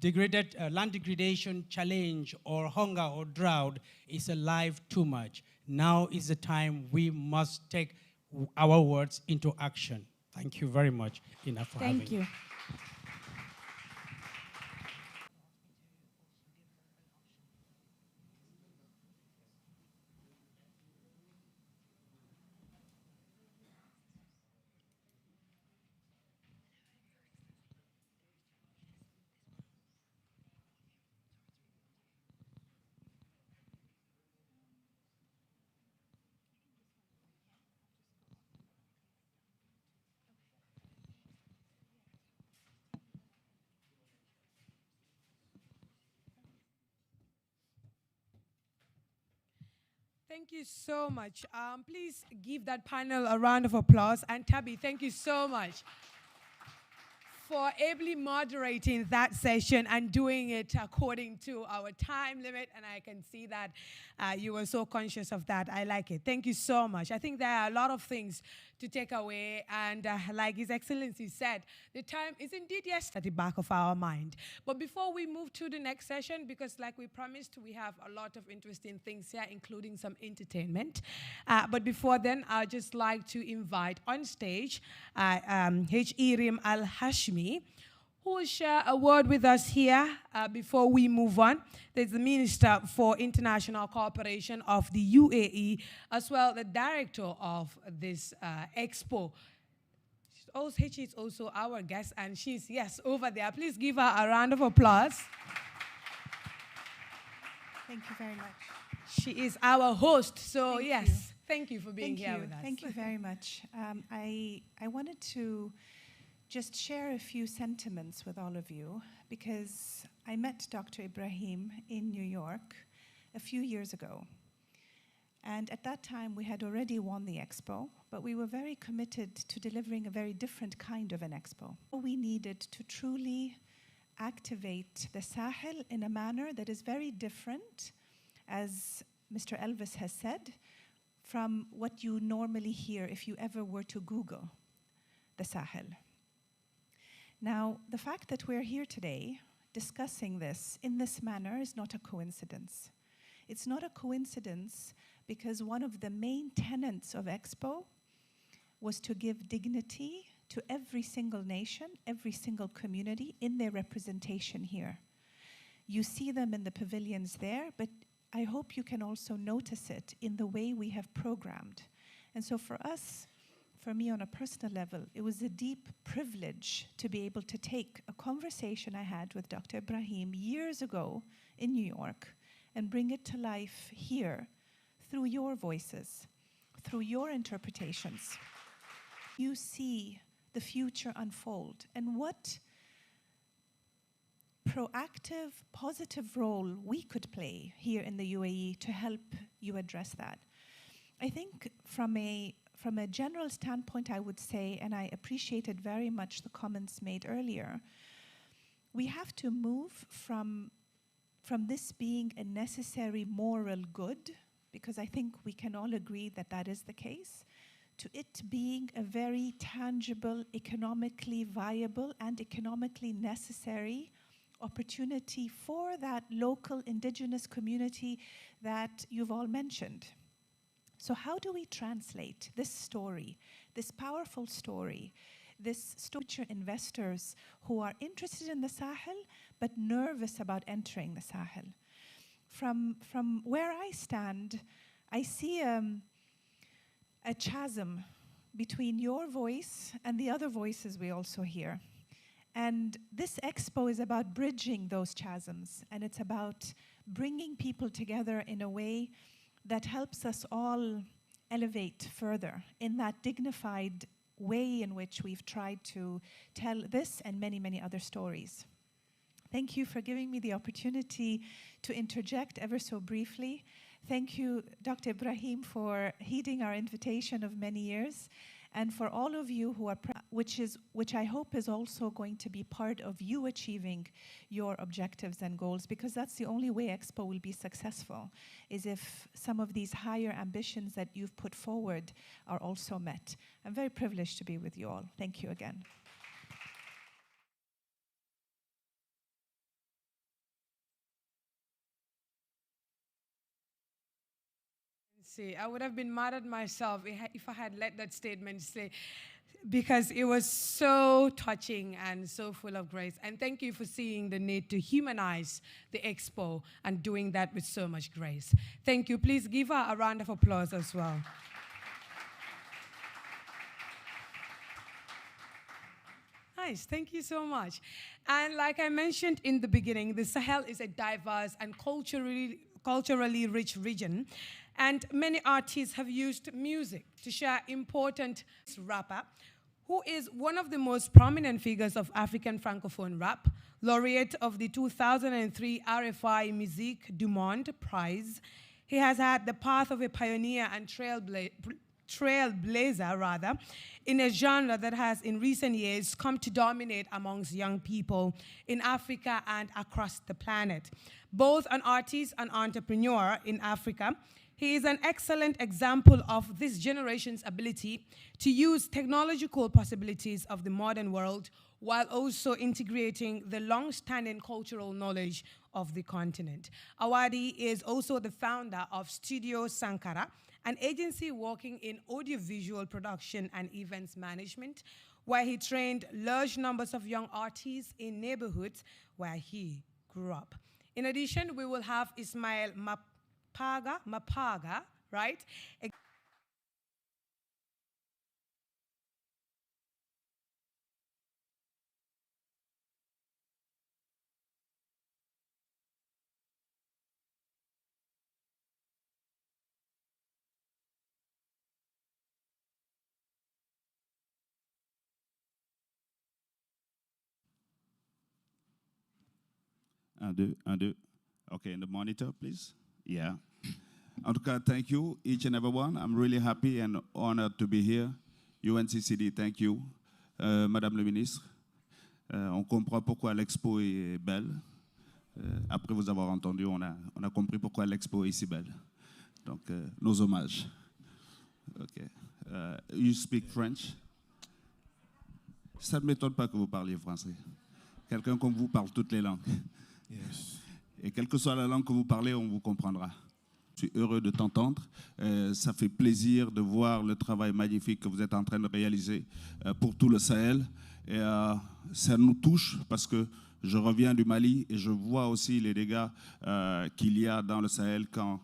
degradation challenge or hunger or drought is a life too much. Now is the time we must take our words into action. Thank you very much, Ina, for having me. Thank you. Thank you so much. Please give that panel a round of applause. And Tabi, thank you so much for ably moderating that session and doing it according to our time limit. And I can see that you were so conscious of that. I like it. Thank you so much. I think there are a lot of things to take away. And like His Excellency said, the time is indeed yes at the back of our mind. But before we move to the next session, because like we promised, we have a lot of interesting things here, including some entertainment. But before then, I'd just like to invite on stage H. Irim Al-Hashmi, who will share a word with us here before we move on. There's the Minister for International Cooperation of the UAE, as well the director of this Expo. H is also our guest, and she's, yes, over there. Please give her a round of applause. Thank you very much. She is our host, so yes, thank you for being here with us. Thank you very much. I wanted to just share a few sentiments with all of you, because I met Dr. Ibrahim in New York a few years ago. And at that time, we had already won the Expo, but we were very committed to delivering a very different kind of an Expo. We needed to truly activate the Sahel in a manner that is very different, as Mr. Elvis has said, from what you normally hear if you ever were to Google the Sahel. Now, the fact that we're here today discussing this in this manner is not a coincidence. It's not a coincidence because one of the main tenets of Expo was to give dignity to every single nation, every single community in their representation here. You see them in the pavilions there, but I hope you can also notice it in the way we have programmed. And so for us, for me on a personal level, it was a deep privilege to be able to take a conversation I had with Dr. Ibrahim years ago in New York and bring it to life here through your voices, through your interpretations. You see the future unfold and what proactive, positive role we could play here in the UAE to help you address that. I think from a general standpoint, I would say, and I appreciated very much the comments made earlier, we have to move from this being a necessary moral good, because I think we can all agree that that is the case, to it being a very tangible, economically viable, and economically necessary opportunity for that local indigenous community that you've all mentioned. So how do we translate this story, this powerful story, this future investors who are interested in the Sahel but nervous about entering the Sahel? From where I stand, I see a chasm between your voice and the other voices we also hear. And this Expo is about bridging those chasms, and it's about bringing people together in a way that helps us all elevate further in that dignified way in which we've tried to tell this and many, many other stories. Thank you for giving me the opportunity to interject ever so briefly. Thank you, Dr. Ibrahim, for heeding our invitation of many years, and for all of you who are, which I hope is also going to be part of you achieving your objectives and goals, because that's the only way Expo will be successful, is if some of these higher ambitions that you've put forward are also met. I'm very privileged to be with you all. Thank you again. See, I would have been mad at myself if I had let that statement stay, because it was so touching and so full of grace. And thank you for seeing the need to humanize the Expo and doing that with so much grace. Thank you. Please give her a round of applause as well. Nice, thank you so much. And like I mentioned in the beginning, the Sahel is a diverse and culturally rich region. And many artists have used music to share important rapper, who is one of the most prominent figures of African Francophone rap, laureate of the 2003 RFI Musique du Monde Prize. He has had the path of a pioneer and trailblazer, in a genre that has in recent years come to dominate amongst young people in Africa and across the planet. Both an artist and entrepreneur in Africa, He is an excellent example of this generation's ability to use technological possibilities of the modern world while also integrating the long-standing cultural knowledge of the continent. Awadi is also the founder of Studio Sankara, an agency working in audiovisual production and events management, where he trained large numbers of young artists in neighborhoods where he grew up. In addition, we will have Ismail Mapaga, right? Un, deux, un, deux. Okay, in the monitor, please. Yeah. En tout cas, thank you, each and everyone. I'm really happy and honored to be here. UNCCD, thank you. Madame le ministre, on comprend pourquoi l'Expo est belle. Après vous avoir entendu, on a compris pourquoi l'Expo est si belle. Donc, nos hommages. Okay. You speak French? Ça ne m'étonne pas que vous parliez français. Quelqu'un comme vous parle toutes les langues. Yes. Et quelle que soit la langue que vous parlez, on vous comprendra. Je suis heureux de t'entendre. Ça fait plaisir de voir le travail magnifique que vous êtes en train de réaliser pour tout le Sahel. Et ça nous touche parce que je reviens du Mali et je vois aussi les dégâts qu'il y a dans le Sahel quand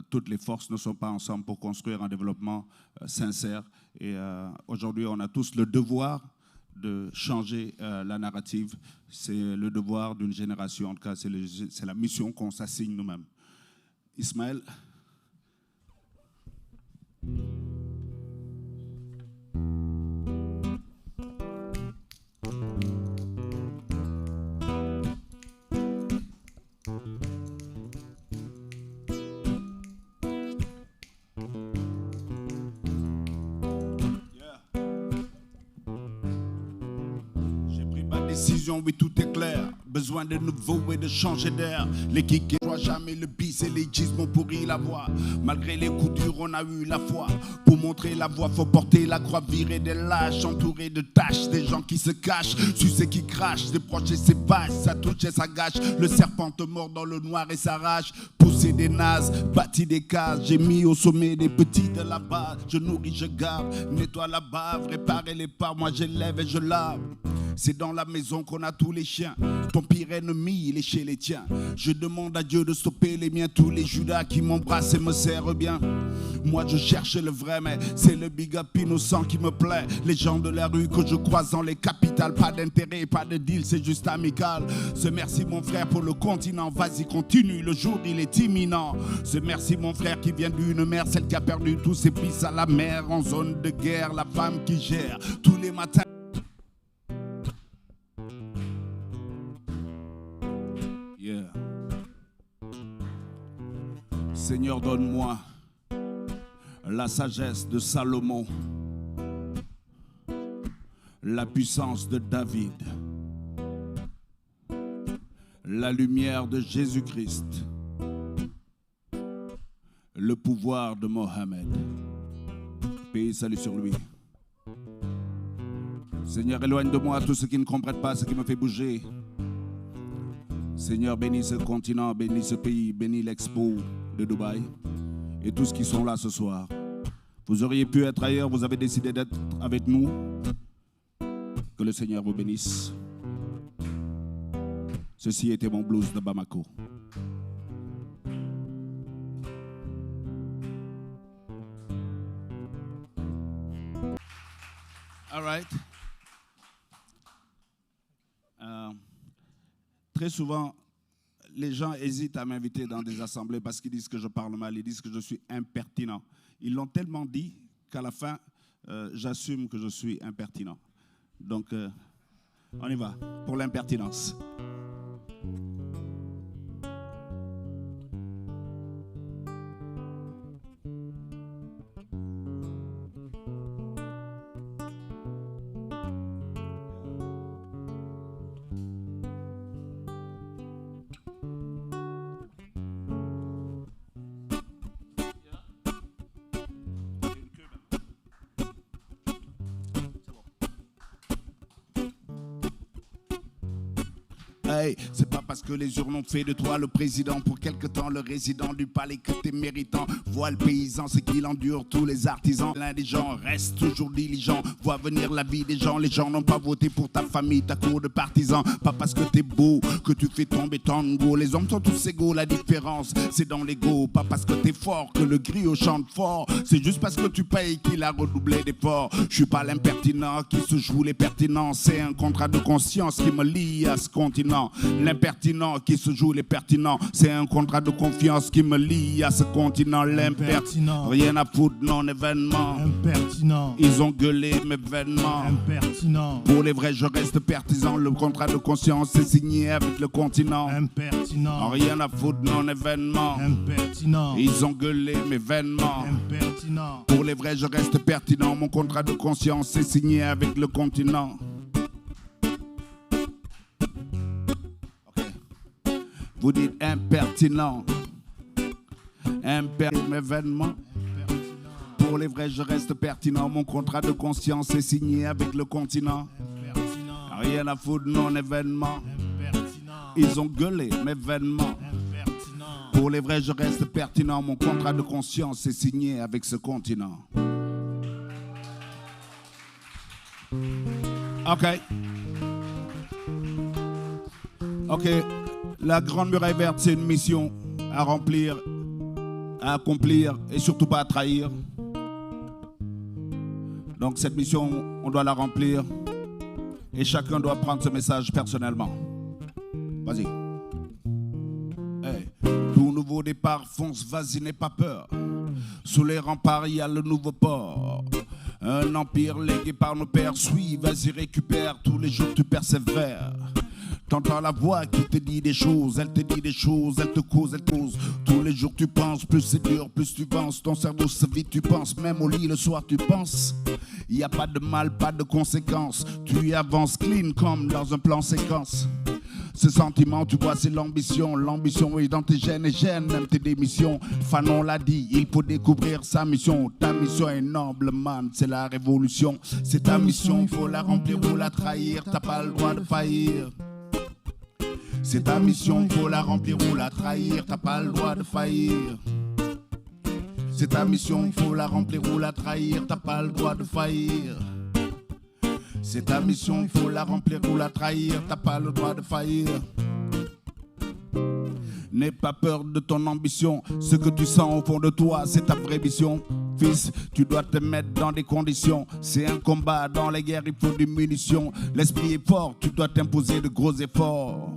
toutes les forces ne sont pas ensemble pour construire un développement sincère. Et aujourd'hui, on a tous le devoir de changer la narrative. C'est le devoir d'une génération. En tout cas, c'est la mission qu'on s'assigne nous-mêmes. Ismaël. Oui, tout est clair. Besoin de nouveau et de changer d'air. Les kicks ne voient jamais le bis et les gismes ont pourri la voie. Malgré les coups durs, on a eu la foi. Pour montrer la voie, faut porter la croix, virer des lâches, entouré de tâches, des gens qui se cachent, sucer qui crachent, des proches et ses vaches, ça touche et ça gâche. Le serpent te mord dans le noir et sa rage. Pousser des nazes, bâti des cases. J'ai mis au sommet des petits de la base. Je nourris, je garde, nettoie la bave, réparer les parts, moi j'élève et je lave. C'est dans la maison qu'on a tous les chiens. Ton pire ennemi, il est chez les tiens. Je demande à Dieu de stopper les miens. Tous les Judas qui m'embrassent et me serrent bien. Moi je cherche le vrai, mais c'est le big up innocent qui me plaît. Les gens de la rue que je croise dans les capitales. Pas d'intérêt, pas de deal, c'est juste amical. Ce merci mon frère pour le continent. Vas-y continue, le jour il est imminent. Ce merci mon frère qui vient d'une mère. Celle qui a perdu tous ses fils à la mer. En zone de guerre, la femme qui gère tous les matins. Yeah. Seigneur, donne-moi la sagesse de Salomon, la puissance de David, la lumière de Jésus-Christ, le pouvoir de Mohammed. Paix et salut sur lui. Seigneur, éloigne de moi tout ce qui ne comprennent pas, ce qui me fait bouger. Seigneur, bénis ce continent, bénis ce pays, bénis l'Expo de Dubaï et tous qui sont là ce soir. Vous auriez pu être ailleurs, vous avez décidé d'être avec nous. Que le Seigneur vous bénisse. Ceci était mon blues de Bamako. All right. Très souvent, les gens hésitent à m'inviter dans des assemblées parce qu'ils disent que je parle mal, ils disent que je suis impertinent. Ils l'ont tellement dit qu'à la fin, j'assume que je suis impertinent. Donc, on y va pour l'impertinence. Hey, c'est pas parce que les urnes ont fait de toi le président pour quelque temps le résident du palais que t'es méritant. Vois le paysan, c'est qu'il endure tous les artisans. L'un des gens reste toujours diligent, vois venir la vie des gens. Les gens n'ont pas voté pour ta famille, ta cour de partisans. Pas parce que t'es beau que tu fais tomber tango. Les hommes sont tous égaux, la différence c'est dans l'ego. Pas parce que t'es fort que le griot chante fort. C'est juste parce que tu payes qu'il a redoublé d'efforts. Je suis pas l'impertinent qui se joue les pertinents. C'est un contrat de conscience qui me lie à ce continent. L'impertinent qui se joue les pertinents. C'est un contrat de confiance qui me lie à ce continent. L'impertinent, rien à foutre, non-événement. Impertinent, ils ont gueulé mes vêtements. Impertinent, pour les vrais je reste partisan. Le contrat de conscience est signé avec le continent. Impertinent, rien à foutre, non-événement. Impertinent, ils ont gueulé mes vêtements. Impertinent, pour les vrais je reste pertinent. Mon contrat de conscience est signé avec le continent. Vous dites impertinent, impertinent événement. Pour les vrais, je reste pertinent. Mon contrat de conscience est signé avec le continent. Rien à foutre, non-événement. Ils ont gueulé mes vêtements. Pour les vrais, je reste pertinent. Mon contrat de conscience est signé avec ce continent. Ok. La Grande Muraille Verte, c'est une mission à remplir, à accomplir et surtout pas à trahir. Donc cette mission, on doit la remplir et chacun doit prendre ce message personnellement. Vas-y. Hey. Tout nouveau départ, fonce, vas-y, n'aie pas peur. Sous les remparts, il y a le nouveau port. Un empire légué par nos pères, suis, vas-y, récupère, tous les jours tu persévères. T'entends la voix qui te dit des choses, elle te dit des choses, elle te cause, elle te cause. Tous les jours tu penses, plus c'est dur, plus tu penses. Ton cerveau se vide, tu penses, même au lit le soir tu penses. Il n'y a pas de mal, pas de conséquences. Tu y avances clean comme dans un plan séquence. Ce sentiment, tu vois, c'est l'ambition. L'ambition est dans tes gènes et gènes, même tes démissions. Fanon l'a dit, il faut découvrir sa mission. Ta mission est noble, man, c'est la révolution. C'est ta mission, il faut la remplir ou la trahir. T'as pas le droit de faillir. C'est ta mission, faut la remplir ou la trahir, t'as pas le droit de faillir. C'est ta mission, faut la remplir ou la trahir, t'as pas le droit de faillir. C'est ta mission, il faut la remplir ou la trahir, t'as pas le droit de faillir. N'aie pas peur de ton ambition, ce que tu sens au fond de toi, c'est ta vraie mission. Fils, tu dois te mettre dans des conditions. C'est un combat, dans les guerres il faut des munitions. L'esprit est fort, tu dois t'imposer de gros efforts.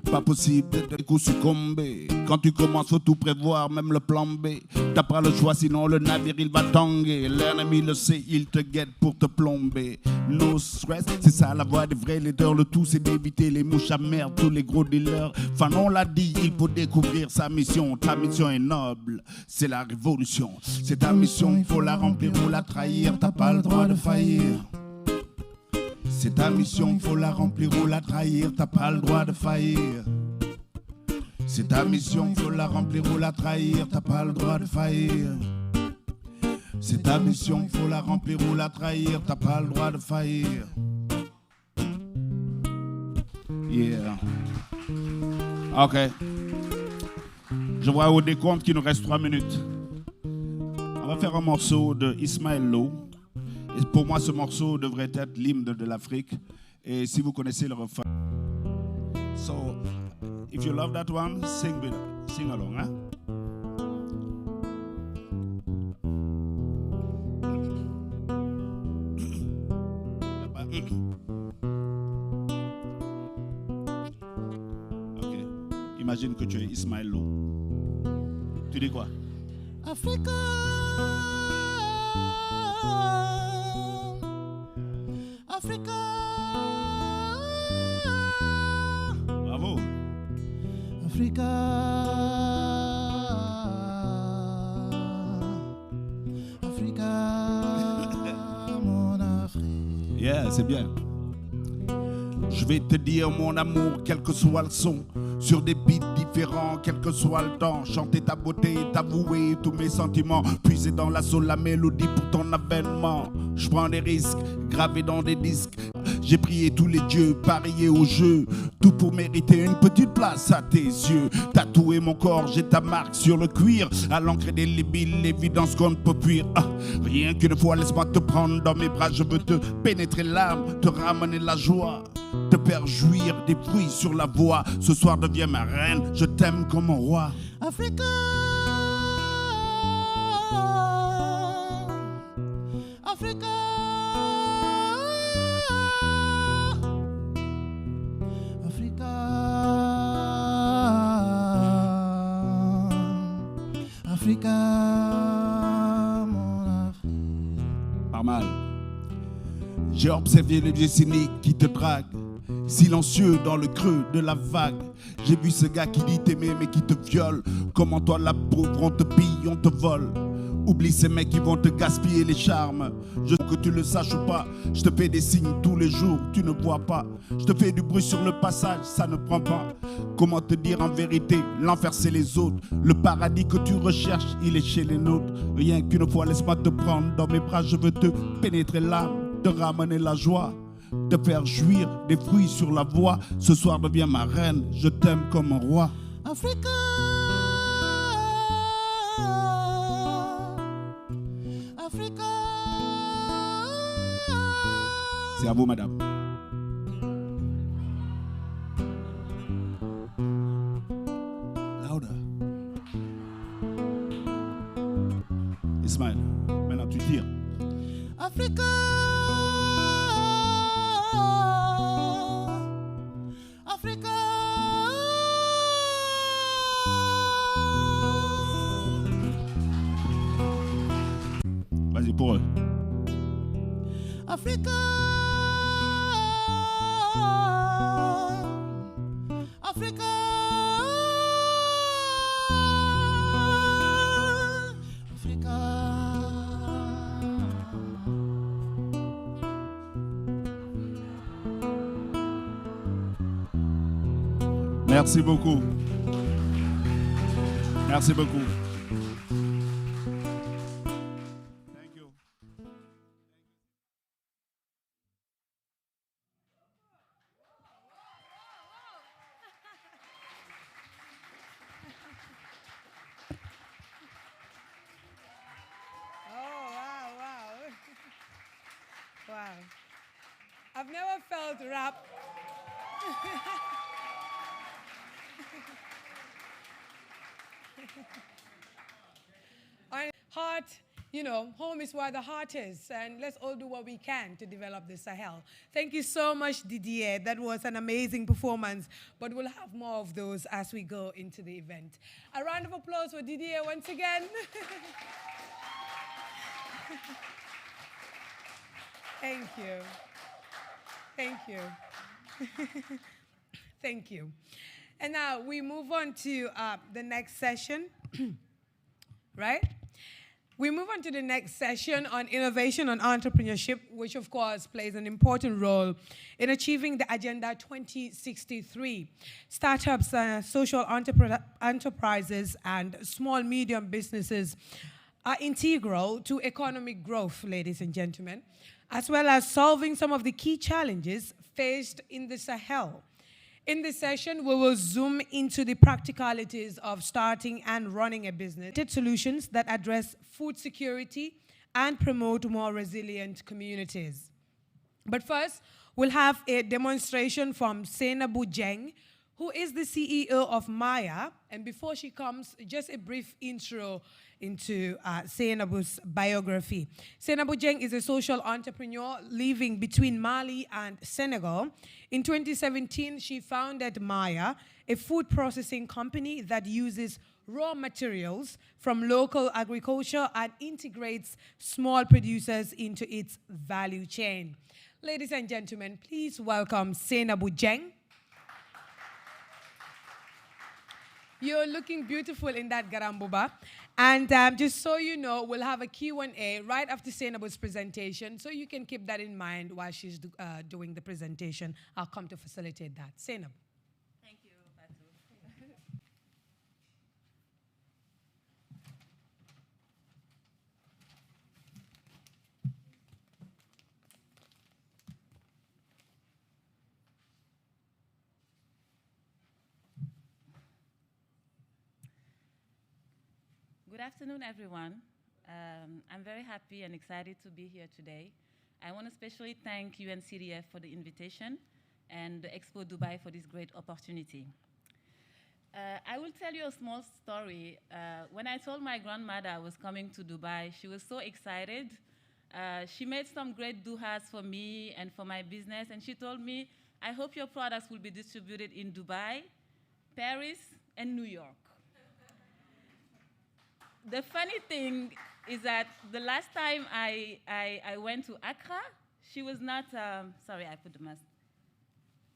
Pas possible de coup succomber. Quand tu commences, faut tout prévoir, même le plan B. T'as pas le choix, sinon le navire il va tanguer. L'ennemi le sait, il te guette pour te plomber. No stress, c'est ça la voix des vrais leaders. Le tout c'est d'éviter les mouches à merde, tous les gros dealers. Fanon l'a dit, il faut découvrir sa mission. Ta mission est noble, c'est la révolution. C'est ta mission, il faut la remplir ou la trahir. T'as pas le droit de faillir. C'est ta mission, il faut la remplir ou la trahir, t'as pas le droit de faillir. C'est ta mission, il faut la remplir ou la trahir, t'as pas le droit de faillir. C'est ta mission, il faut la remplir ou la trahir, t'as pas le droit de faillir. Yeah. Ok. Je vois au décompte qu'il nous reste 3 minutes. On va faire un morceau de Ismaël Lo. Et pour moi, ce morceau devrait être l'hymne de l'Afrique. Et si vous connaissez le refrain. So, if you love that one, sing along, hein? Ok. Imagine que tu es Ismaël Lo. Tu dis quoi? Africa. Africa. Bravo. Africa. Africa. Mon Afrique. Yeah, c'est bien. Je vais te dire mon amour, quel que soit le son. Sur des beats différents, quel que soit le temps. Chanter ta beauté, t'avouer tous mes sentiments. Puiser dans la soul, la mélodie pour ton avènement. Je prends des risques, gravés dans des disques. J'ai prié tous les dieux, parié au jeu, tout pour mériter une petite place à tes yeux. Tatoué mon corps, j'ai ta marque sur le cuir, à l'encre indélébile, l'évidence qu'on ne peut fuir. Ah, rien qu'une fois, laisse-moi te prendre dans mes bras, je veux te pénétrer l'âme, te ramener la joie, te faire jouir des fruits sur la voie. Ce soir deviens ma reine, je t'aime comme un roi. Africa, Africa, Africa, Africa, mon Afrique. Pas mal. J'ai observé le vieux cynique qui te drague, silencieux dans le creux de la vague. J'ai vu ce gars qui dit t'aimer mais qui te viole. Comment toi la pauvre, on te pille, on te vole. Oublie ces mecs qui vont te gaspiller les charmes. Je veux que tu le saches ou pas, je te fais des signes tous les jours, tu ne vois pas. Je te fais du bruit sur le passage, ça ne prend pas. Comment te dire en vérité, l'enfer c'est les autres. Le paradis que tu recherches, il est chez les nôtres. Rien qu'une fois, laisse-moi te prendre dans mes bras. Je veux te pénétrer l'âme, te ramener la joie, te faire jouir des fruits sur la voie. Ce soir deviens ma reine, je t'aime comme un roi. Africa, Africa. C'est à vous, madame. Louder. Ismaël, maintenant tu tires. Africa, Africa. Vas-y pour eux. Africa, Africa, Africa. Merci beaucoup. Merci beaucoup. Wow. I've never felt rap. Heart, you know, home is where the heart is, and let's all do what we can to develop the Sahel. Thank you so much, Didier. That was an amazing performance, but we'll have more of those as we go into the event. A round of applause for Didier once again. Thank you. Thank you. Thank you. And now we move on to the next session, right? We move on to the next session on innovation and entrepreneurship, which of course plays an important role in achieving the Agenda 2063. Startups, social enterprises, and small, medium businesses are integral to economic growth, ladies and gentlemen, as well as solving some of the key challenges faced in the Sahel. In this session, we will zoom into the practicalities of starting and running a business, solutions that address food security and promote more resilient communities. But first, we'll have a demonstration from Senabu Jeng, who is the CEO of Maya. And before she comes, just a brief intro into Senabu's biography. Senabu Jeng is a social entrepreneur living between Mali and Senegal. In 2017, she founded Maya, a food processing company that uses raw materials from local agriculture and integrates small producers into its value chain. Ladies and gentlemen, please welcome Senabu Jeng. You're looking beautiful in that garambuba. And just so you know, we'll have a Q&A right after Senabu's presentation, so you can keep that in mind while she's doing the presentation. I'll come to facilitate that. Senabu. Thank you, Batu. Good afternoon, everyone. I'm very happy and excited to be here today. I want to especially thank UNCDF for the invitation and the Expo Dubai for this great opportunity. I will tell you a small story. When I told my grandmother I was coming to Dubai, she was so excited. She made some great duhas for me and for my business, and she told me, I hope your products will be distributed in Dubai, Paris, and New York. The funny thing is that the last time I went to Accra, she was not, sorry, I put the mask.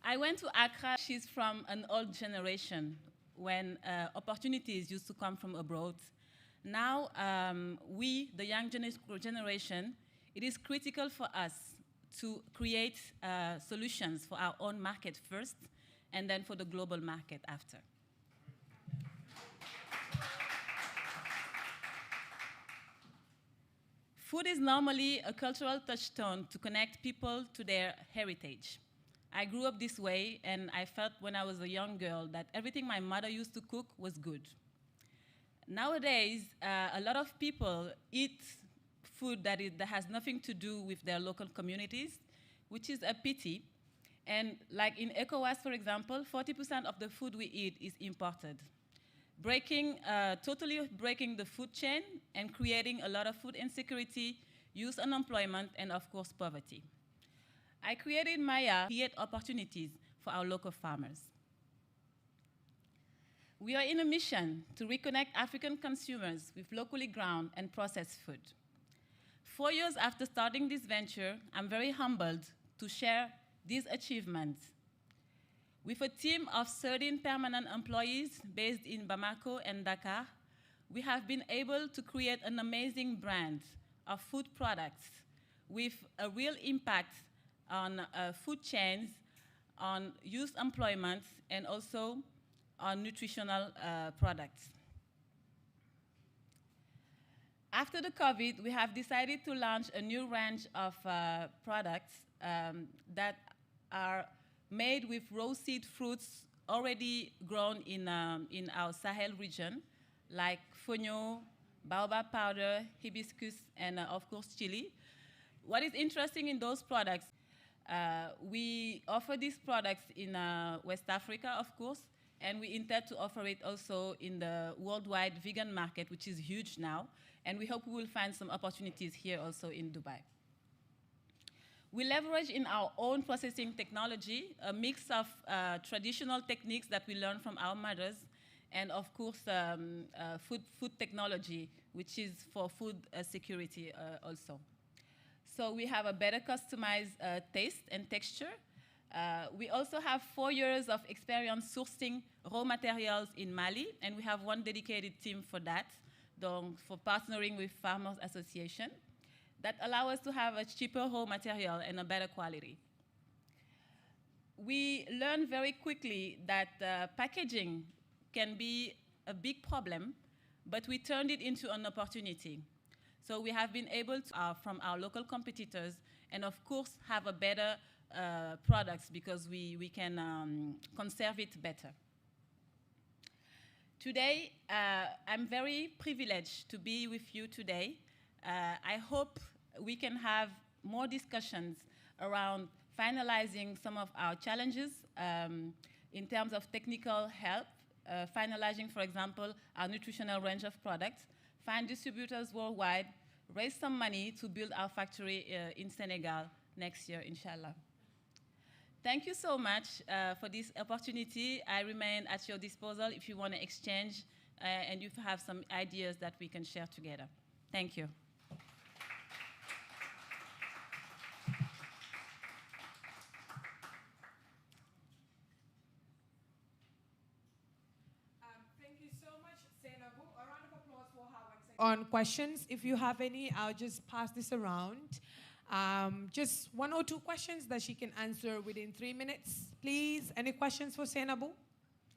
I went to Accra. She's from an old generation when opportunities used to come from abroad. Now, we, the young generation, it is critical for us to create solutions for our own market first, and then for the global market after. Food is normally a cultural touchstone to connect people to their heritage. I grew up this way, and I felt when I was a young girl that everything my mother used to cook was good. Nowadays, a lot of people eat food that has nothing to do with their local communities, which is a pity. And like in ECOWAS, for example, 40% of the food we eat is imported. Totally breaking the food chain and creating a lot of food insecurity, youth unemployment, and of course, poverty. I created Maya to create opportunities for our local farmers. We are in a mission to reconnect African consumers with locally grown and processed food. 4 years after starting this venture, I'm very humbled to share these achievements. With a team of 13 permanent employees based in Bamako and Dakar, we have been able to create an amazing brand of food products with a real impact on food chains, on youth employment, and also on nutritional products. After the COVID, we have decided to launch a new range of products that are made with raw seed fruits already grown in our Sahel region, like fonio, baobab powder, hibiscus, and of course, chili. What is interesting in those products, we offer these products in West Africa, of course, and we intend to offer it also in the worldwide vegan market, which is huge now, and we hope we will find some opportunities here also in Dubai. We leverage in our own processing technology a mix of traditional techniques that we learn from our mothers, and of course, food technology, which is for food security also. So we have a better customized taste and texture. We also have 4 years of experience sourcing raw materials in Mali, and we have one dedicated team for that, for partnering with Farmers Association, that allow us to have a cheaper raw material and a better quality. We learned very quickly that packaging can be a big problem, but we turned it into an opportunity. So we have been able to, from our local competitors, and of course have a better products because we can conserve it better. Today, I'm very privileged to be with you today. I hope we can have more discussions around finalizing some of our challenges in terms of technical help, finalizing, for example, our nutritional range of products, find distributors worldwide, raise some money to build our factory in Senegal next year, inshallah. Thank you so much for this opportunity. I remain at your disposal if you want to exchange and if you have some ideas that we can share together. Thank you. On questions. If you have any, I'll just pass this around. Just 1 or 2 questions that she can answer within 3 minutes, please. Any questions for Senabu?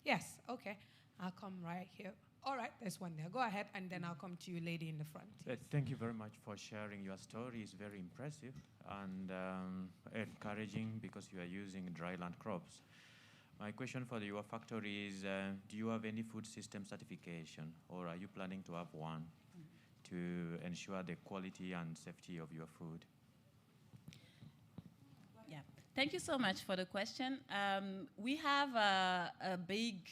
Yes, okay. I'll come right here. All right, there's one there. Go ahead, and then I'll come to you, lady in the front. Thank you very much for sharing your story. It's very impressive and encouraging because you are using dryland crops. My question for your factory is, do you have any food system certification, or are you planning to have one to ensure the quality and safety of your food? Yeah, thank you so much for the question. We have a big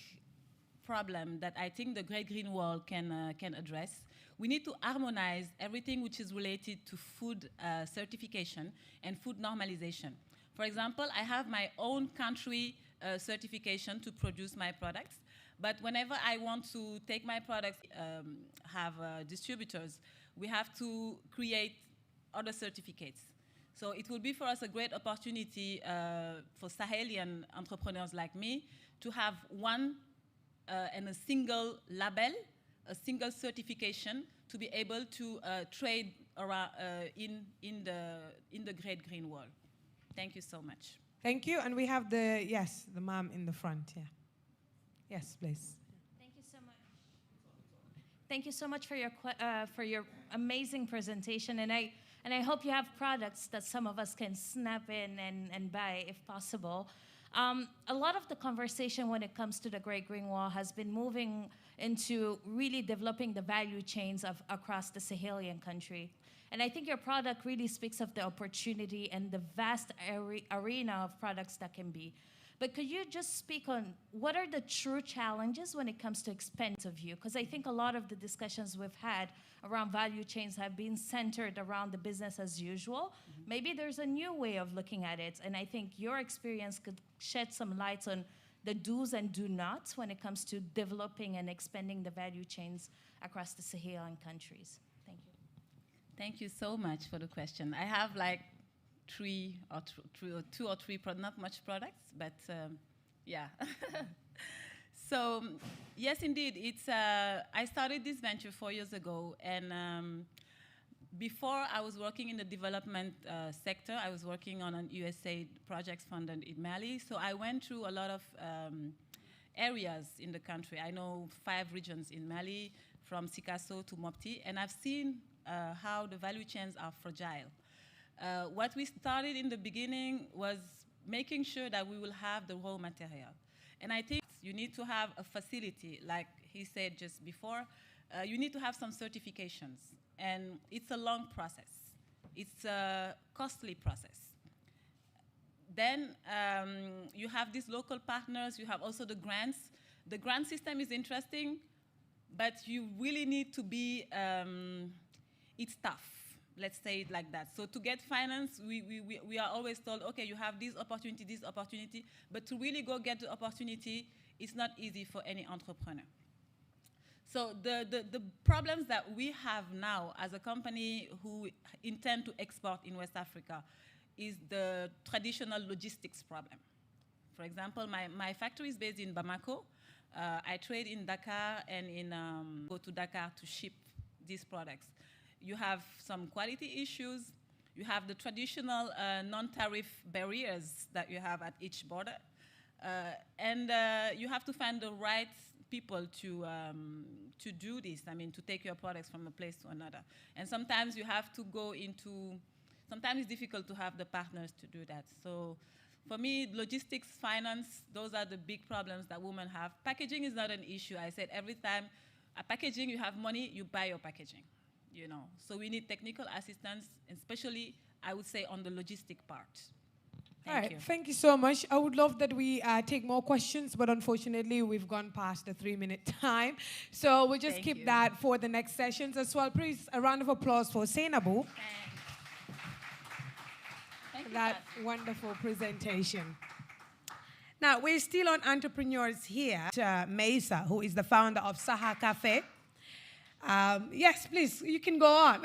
problem that I think the Great Green Wall can address. We need to harmonize everything which is related to food certification and food normalization. For example, I have my own country certification to produce my products, but whenever I want to take my products, have distributors, we have to create other certificates. So it will be for us a great opportunity for Sahelian entrepreneurs like me to have one and a single label, a single certification to be able to trade around, in the Great Green Wall. Thank you so much. Thank you. And we have the ma'am in the front, yeah. Yes, please. Thank you so much. Thank you so much for your amazing presentation. And I hope you have products that some of us can snap in and buy if possible. A lot of the conversation when it comes to the Great Green Wall has been moving into really developing the value chains across the Sahelian country. And I think your product really speaks of the opportunity and the vast arena of products that can be. But could you just speak on what are the true challenges when it comes to expense of you? Because I think a lot of the discussions we've had around value chains have been centered around the business as usual. Mm-hmm. Maybe there's a new way of looking at it. And I think your experience could shed some light on the do's and do nots when it comes to developing and expanding the value chains across the Sahelian countries. Thank you. Thank you so much for the question. I have like two or three, not much products, but yeah. So yes, indeed, it's. I started this venture 4 years ago, and before I was working in the development sector. I was working on an USAID projects funded in Mali. So I went through a lot of areas in the country. I know 5 regions in Mali, from Sikasso to Mopti, and I've seen how the value chains are fragile. What we started in the beginning was making sure that we will have the raw material. And I think you need to have a facility, like he said just before. You need to have some certifications. And it's a long process. It's a costly process. Then you have these local partners. You have also the grants. The grant system is interesting, but you really need to be, it's tough. Let's say it like that. So to get finance, we are always told, okay, you have this opportunity, but to really go get the opportunity, it's not easy for any entrepreneur. So the problems that we have now as a company who intend to export in West Africa is the traditional logistics problem. For example, my factory is based in Bamako. I trade in Dakar and go to Dakar to ship these products. You have some quality issues. You have the traditional non-tariff barriers that you have at each border. And you have to find the right people to do this, I mean, to take your products from a place to another. And sometimes you have to go into, sometimes it's difficult to have the partners to do that. So for me, logistics, finance, those are the big problems that women have. Packaging is not an issue. I said every time, packaging, you have money, you buy your packaging. You know, so we need technical assistance, especially, I would say, on the logistic part. Thank you. Thank you so much. I would love that we take more questions, but unfortunately, we've gone past the 3-minute time. So we'll just keep that for the next sessions as well. Please, a round of applause for Seinabu. Thank you, that wonderful presentation. Now, we're still on entrepreneurs here. Mesa, who is the founder of Sahel Cafe. Yes, please, you can go on.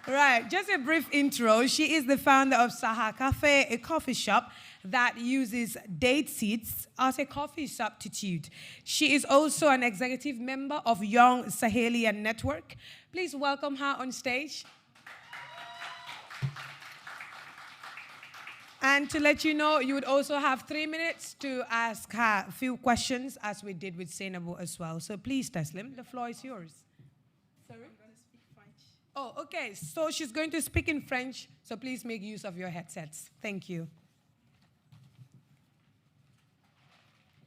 Right, just a brief intro. She is the founder of Sahel Cafe, a coffee shop that uses date seeds as a coffee substitute. She is also an executive member of Young Sahelian Network. Please welcome her on stage. And to let you know, you would also have 3 minutes to ask her a few questions, as we did with Seinabu as well. So please, Taslim, the floor is yours. Sorry? I'm going to speak French. Oh, okay. So she's going to speak in French, so please make use of your headsets. Thank you.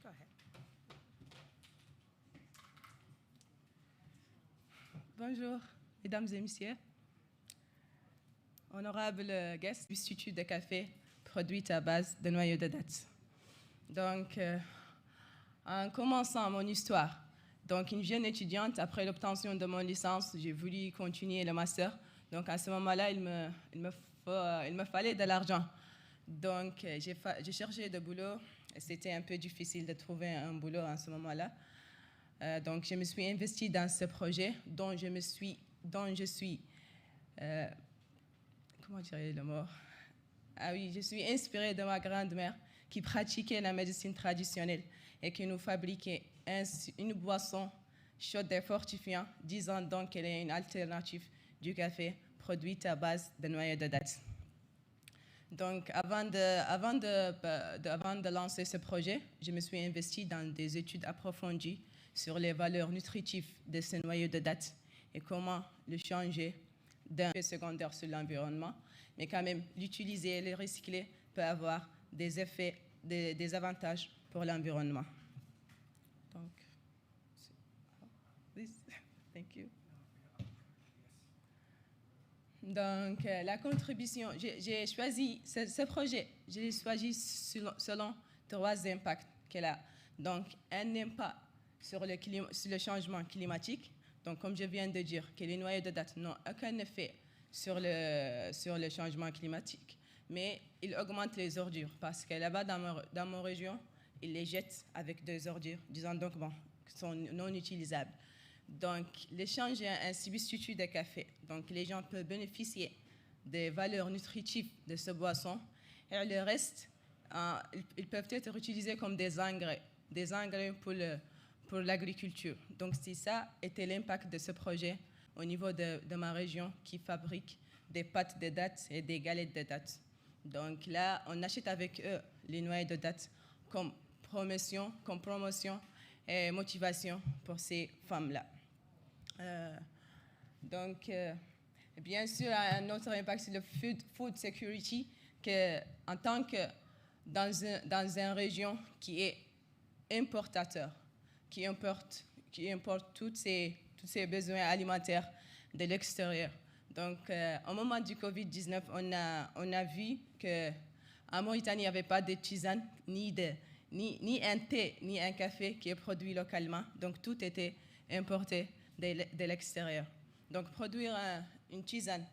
Go ahead. Bonjour, mesdames et messieurs. Honorable guest, substitut de café produit à base de noyaux de dattes. Donc, en commençant mon histoire, donc une jeune étudiante, après l'obtention de mon licence, j'ai voulu continuer le master. Donc, à ce moment-là, il me fallait de l'argent. Donc, j'ai cherché de boulot. C'était un peu difficile de trouver un boulot à ce moment-là. Donc, je me suis investie dans ce projet dont je suis comment dirais-je le mot? Ah oui, je suis inspirée de ma grand-mère qui pratiquait la médecine traditionnelle et qui nous fabriquait une boisson chaude et fortifiante, disant donc qu'elle est une alternative du café produite à base de noyaux de dattes. Donc, avant de lancer ce projet, je me suis investie dans des études approfondies sur les valeurs nutritives de ces noyaux de dattes et comment le changer d'un effet secondaire sur l'environnement, mais quand même l'utiliser et le recycler peut avoir des effets, des avantages pour l'environnement. Donc, thank you. Donc, la contribution, j'ai choisi ce projet, je l'ai choisi selon 3 impacts qu'elle a. Donc, un impact sur le changement climatique. Donc, comme je viens de dire, que les noyaux de dattes n'ont aucun effet sur le changement climatique, mais ils augmentent les ordures parce que là-bas, dans mon région, ils les jettent avec des ordures, disant donc, bon, qu'ils sont non utilisables. Donc, l'échange est un substitut de café. Donc, les gens peuvent bénéficier des valeurs nutritives de ce boisson et le reste, ils peuvent être utilisés comme des engrais pour l'agriculture. Donc, c'est ça était l'impact de ce projet au niveau de ma région qui fabrique des pâtes de dattes et des galettes de dattes. Donc là, on achète avec eux les noyaux de dattes comme promotion et motivation pour ces femmes-là. Donc, bien sûr, un autre impact, c'est le food security, que, en tant que dans une région qui est importateur, qui importe tous ses besoins alimentaires de l'extérieur. Donc, au moment du Covid-19, on a vu qu'en Mauritanie, il n'y avait pas de tisane, ni un thé, ni un café qui est produit localement. Donc, tout était importé de l'extérieur. Donc, produire une tisane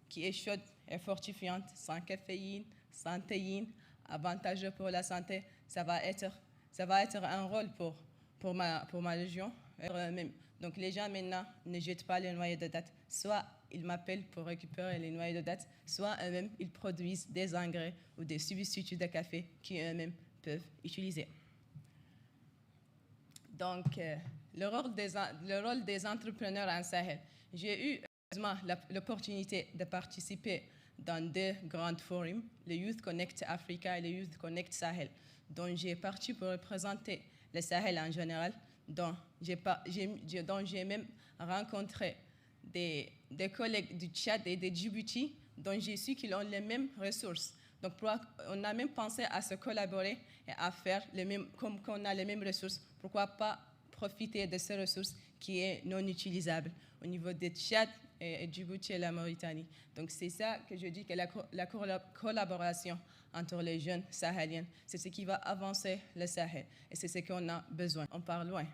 qui est chaude et fortifiante, sans caféine, sans théine, avantageux pour la santé, ça va être un rôle pour ma région. Donc, les gens maintenant ne jettent pas les noyaux de dattes. Soit ils m'appellent pour récupérer les noyaux de dattes, soit eux-mêmes, ils produisent des engrais ou des substituts de café qui eux-mêmes peuvent utiliser. Donc, le rôle des entrepreneurs en Sahel. J'ai eu l'opportunité de participer dans 2 grands forums, le Youth Connect Africa et le Youth Connect Sahel, dont j'ai parti pour représenter le Sahel en général, dont j'ai même rencontré des collègues du Tchad et de Djibouti, dont j'ai su qu'ils ont les mêmes ressources. Donc, on a même pensé à se collaborer et à faire comme qu'on a les mêmes ressources. Pourquoi pas profiter de ces ressources qui est non utilisable au niveau des Tchad et Djibouti et la Mauritanie. Donc, c'est ça que je dis que la collaboration entre les jeunes sahéliens, c'est ce qui va avancer le Sahel. Et c'est ce qu'on a besoin. On part loin.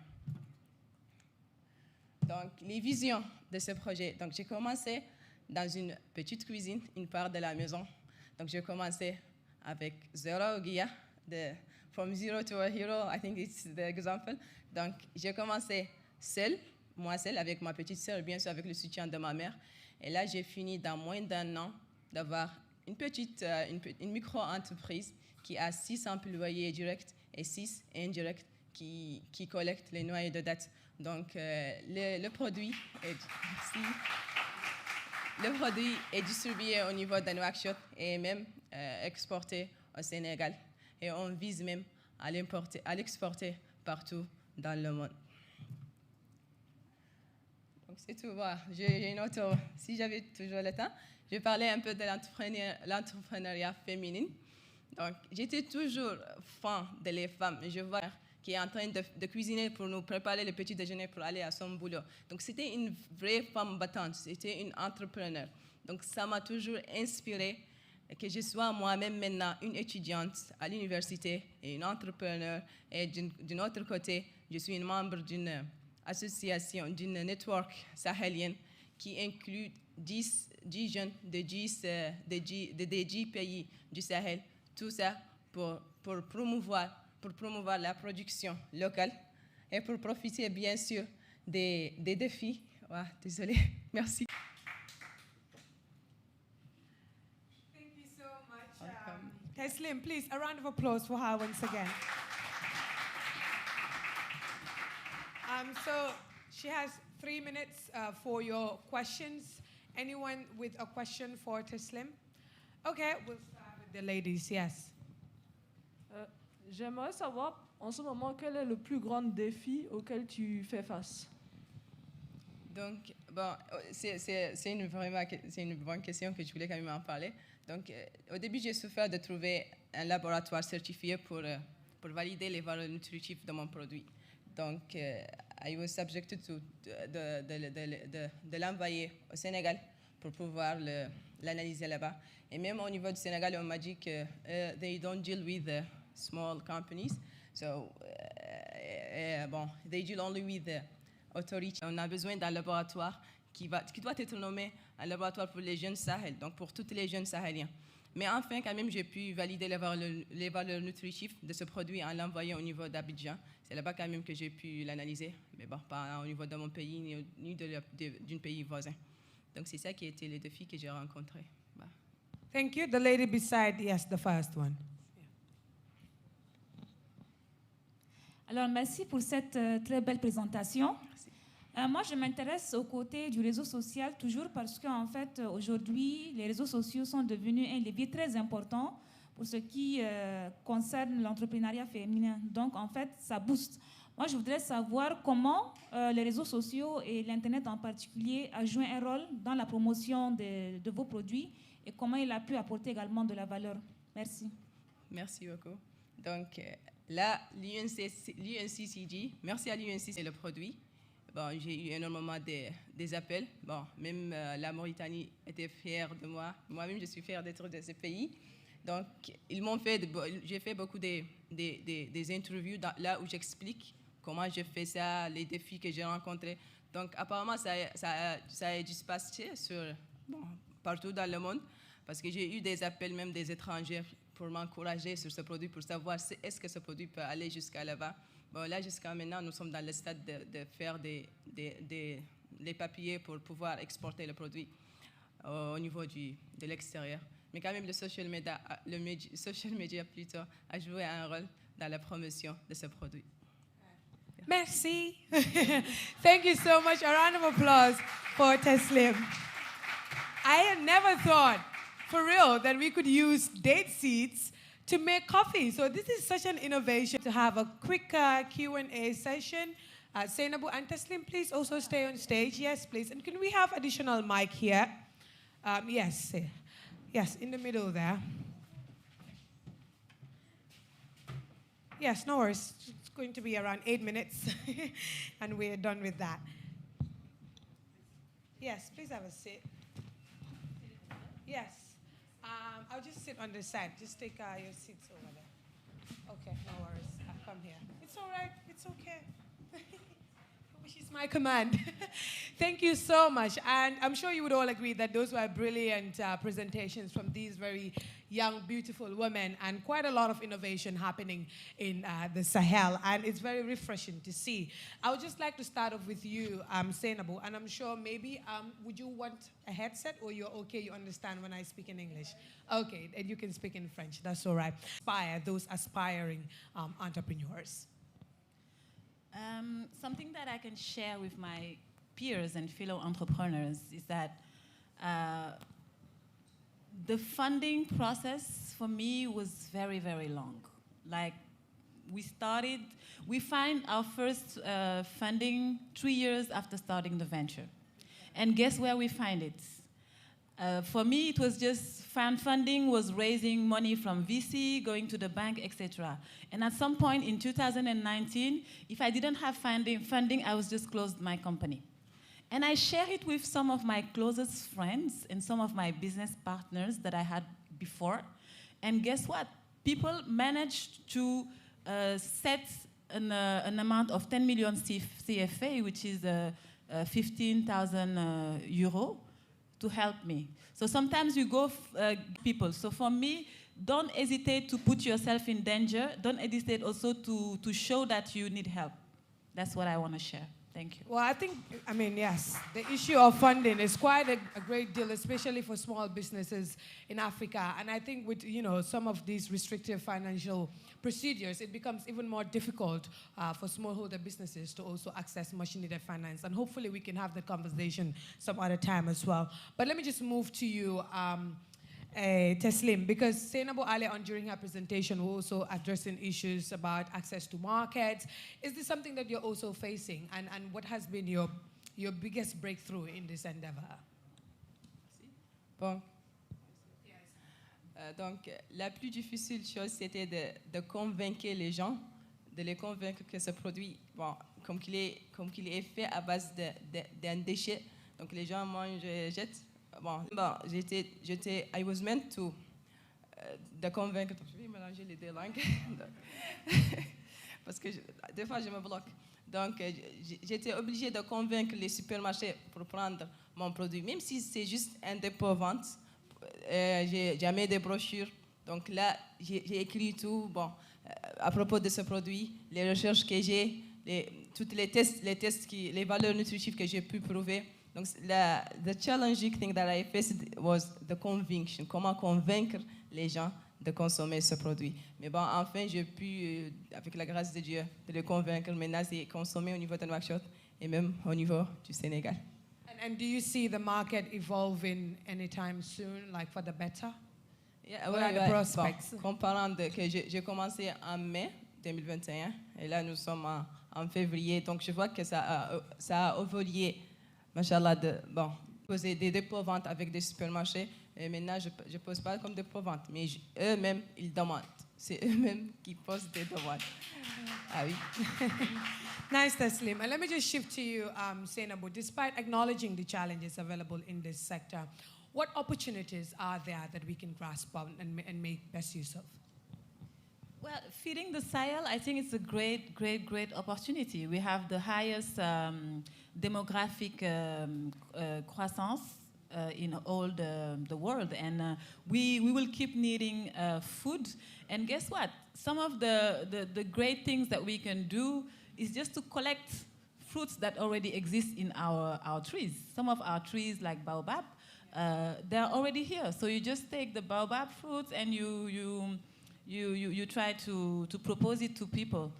Donc, les visions de ce projet. Donc, j'ai commencé dans une petite cuisine, une part de la maison. Donc, j'ai commencé avec zero guia, from zero to a hero, I think it's the example. Donc, j'ai commencé moi seule, avec ma petite sœur, bien sûr, avec le soutien de ma mère. Et là, j'ai fini dans moins d'1 an d'avoir une micro-entreprise qui a 6 employés directs et 6 indirects qui collectent les noyaux de dattes. Donc, le produit est distribué au niveau de Nouakchott et même exporté au Sénégal. Et on vise même à l'exporter partout dans le monde. Donc c'est tout. Voilà. J'ai une autre. Si j'avais toujours le temps, je vais parler un peu de l'entrepreneuriat féminin. Donc j'étais toujours fan de les femmes. Je vois qui est en train de cuisiner pour nous préparer le petit déjeuner pour aller à son boulot. Donc c'était une vraie femme battante. C'était une entrepreneur. Donc ça m'a toujours inspirée que je sois moi-même maintenant une étudiante à l'université et une entrepreneur. Et d'un autre côté, je suis une membre d'une association, d'une network sahélienne qui inclut 10 jeunes de 10 pays du Sahel. Tout ça pour promouvoir la production locale et pour profiter bien sûr des défis. Ouais, désolée, merci. Teslim, please, a round of applause for her once again. So she has 3 minutes for your questions. Anyone with a question for Teslim? Okay, we'll start with the ladies, yes. J'aimerais savoir, en ce moment, quel est le plus grand défi auquel tu fais face? Donc, bon, c'est une bonne question que je voulais quand même en parler. Donc, au début, j'ai souffert de trouver un laboratoire certifié pour valider les valeurs nutritives de mon produit. Donc, I was subjected de l'envoyer au Sénégal pour pouvoir l'analyser là-bas. Et même au niveau du Sénégal, on m'a dit que they don't deal with small companies. So, bon, they deal only with the authority. On a besoin d'un laboratoire qui doit être nommé un laboratoire pour les jeunes Sahel, donc pour tous les jeunes Sahéliens. Mais enfin, quand même, j'ai pu valider les valeurs nutritives de ce produit en l'envoyant au niveau d'Abidjan. C'est là-bas quand même que j'ai pu l'analyser, mais bon, pas au niveau de mon pays ni d'un pays voisin. Donc c'est ça qui a été le défi que j'ai rencontré. Bah. Thank you. The lady beside, yes, the first one. Alors, merci pour cette très belle présentation. Moi, je m'intéresse au côté du réseau social toujours parce qu'en fait, aujourd'hui, les réseaux sociaux sont devenus un levier très important pour ce qui concerne l'entrepreneuriat féminin. Donc, en fait, ça booste. Moi, je voudrais savoir comment les réseaux sociaux et l'Internet en particulier a joué un rôle dans la promotion de vos produits et comment il a pu apporter également de la valeur. Merci. Merci beaucoup. Donc, là, l'UNCCG, merci à l'UNCCG et le produit. Bon, j'ai eu énormément des appels. Bon, même la Mauritanie était fière de moi. Moi-même, je suis fière d'être de ce pays. Donc, j'ai fait beaucoup des interviews là où j'explique comment je fais ça, les défis que j'ai rencontrés. Donc, apparemment, ça a dû se passer partout dans le monde parce que j'ai eu des appels, même des étrangers, pour m'encourager sur ce produit, pour savoir est-ce que ce produit peut aller jusqu'à là-bas. Bon, là, jusqu'à maintenant, nous sommes dans le stade de faire les papiers pour pouvoir exporter le produit au niveau de l'extérieur. Mais quand même, le social media plutôt a joué un rôle dans la promotion de ce produit. Merci. Thank you so much. A round of applause for Teslim. I had never thought, for real, that we could use date seeds to make coffee. So this is such an innovation to have a quick Q&A session. Zainabu and Teslim, please also stay on stage. Yes, please. And can we have additional mic here? Yes. Yes, in the middle there. Yes, no worries. It's going to be around 8 minutes, and we're done with that. Yes, please have a seat. Yes. I'll just sit on the side. Just take your seats over there. Okay, no worries. I'll come here. It's all right. It's okay. Which is my command. Thank you so much. And I'm sure you would all agree that those were brilliant presentations from these very young, beautiful women, and quite a lot of innovation happening in the Sahel. And it's very refreshing to see. I would just like to start off with you, Zainabu, and I'm sure maybe, would you want a headset, or you're okay, you understand when I speak in English? Okay, and you can speak in French, that's all right. Inspire those aspiring entrepreneurs. Something that I can share with my peers and fellow entrepreneurs is that the funding process for me was very, very long. Like, we find our first funding 3 years after starting the venture. And guess where we find it? For me, it was just funding was raising money from VC, going to the bank, etc. And at some point in 2019, if I didn't have funding, I was just closed my company. And I share it with some of my closest friends and some of my business partners that I had before. And guess what? People managed to set an amount of 10 million CFA, which is 15,000 euro, to help me. So sometimes you go people. So for me, don't hesitate to put yourself in danger. Don't hesitate also to show that you need help. That's what I want to share. Thank you. Well, I mean, yes, the issue of funding is quite a great deal, especially for small businesses in Africa. And I think with, some of these restrictive financial procedures, it becomes even more difficult for smallholder businesses to also access much needed finance. And hopefully we can have that conversation some other time as well. But let me just move to you, Teslim, because Seynabou earlier on during her presentation was also addressing issues about access to markets. Is this something that you're also facing? And what has been your biggest breakthrough in this endeavor? Bon. Donc, la plus difficile chose, c'était de convaincre les gens, de les convaincre que ce produit, bon, comme qu'il est fait à base d'un déchet, donc les gens mangent, jettent. Bon, I was meant to de convaincre. Je vais mélanger les deux langues parce que des fois je me bloque. Donc j'étais obligée de convaincre les supermarchés pour prendre mon produit, même si c'est juste un dépôt-vente. J'ai mis des brochures. Donc là, j'ai écrit tout. Bon, à propos de ce produit, les recherches que j'ai, tous les tests, les valeurs nutritives que j'ai pu prouver. Donc, the challenging thing that I faced was the conviction. Comment convaincre les gens de consommer ce produit. Mais bon, enfin, j'ai pu, avec la grâce de Dieu, de les convaincre. Maintenant, c'est consommé au niveau de Nouakchott et même au niveau du Sénégal. And do you see the market evolving anytime soon, like for the better? Yeah, What are the prospects? Bon, comparant que j'ai commencé en mai 2021 et là, nous sommes en février. Donc, je vois que ça a évolué. Machallah, poser des dépôts-ventes avec des supermarchés. Et maintenant, je ne pose pas comme dépôts-ventes, mais eux-mêmes, ils demandent. C'est eux-mêmes qui posent des demandes. Ah oui. Nice, Teslim. And let me just shift to you, Seynabou. Despite acknowledging the challenges available in this sector, what opportunities are there that we can grasp on and make best use of? Well, feeding the Sahel, I think it's a great, great, great opportunity. We have the highest demographic croissance in all the world, and we will keep needing food. And guess what? Some of the great things that we can do is just to collect fruits that already exist in our trees. Some of our trees, like baobab, they're already here. So you just take the baobab fruits and you try to propose it to people.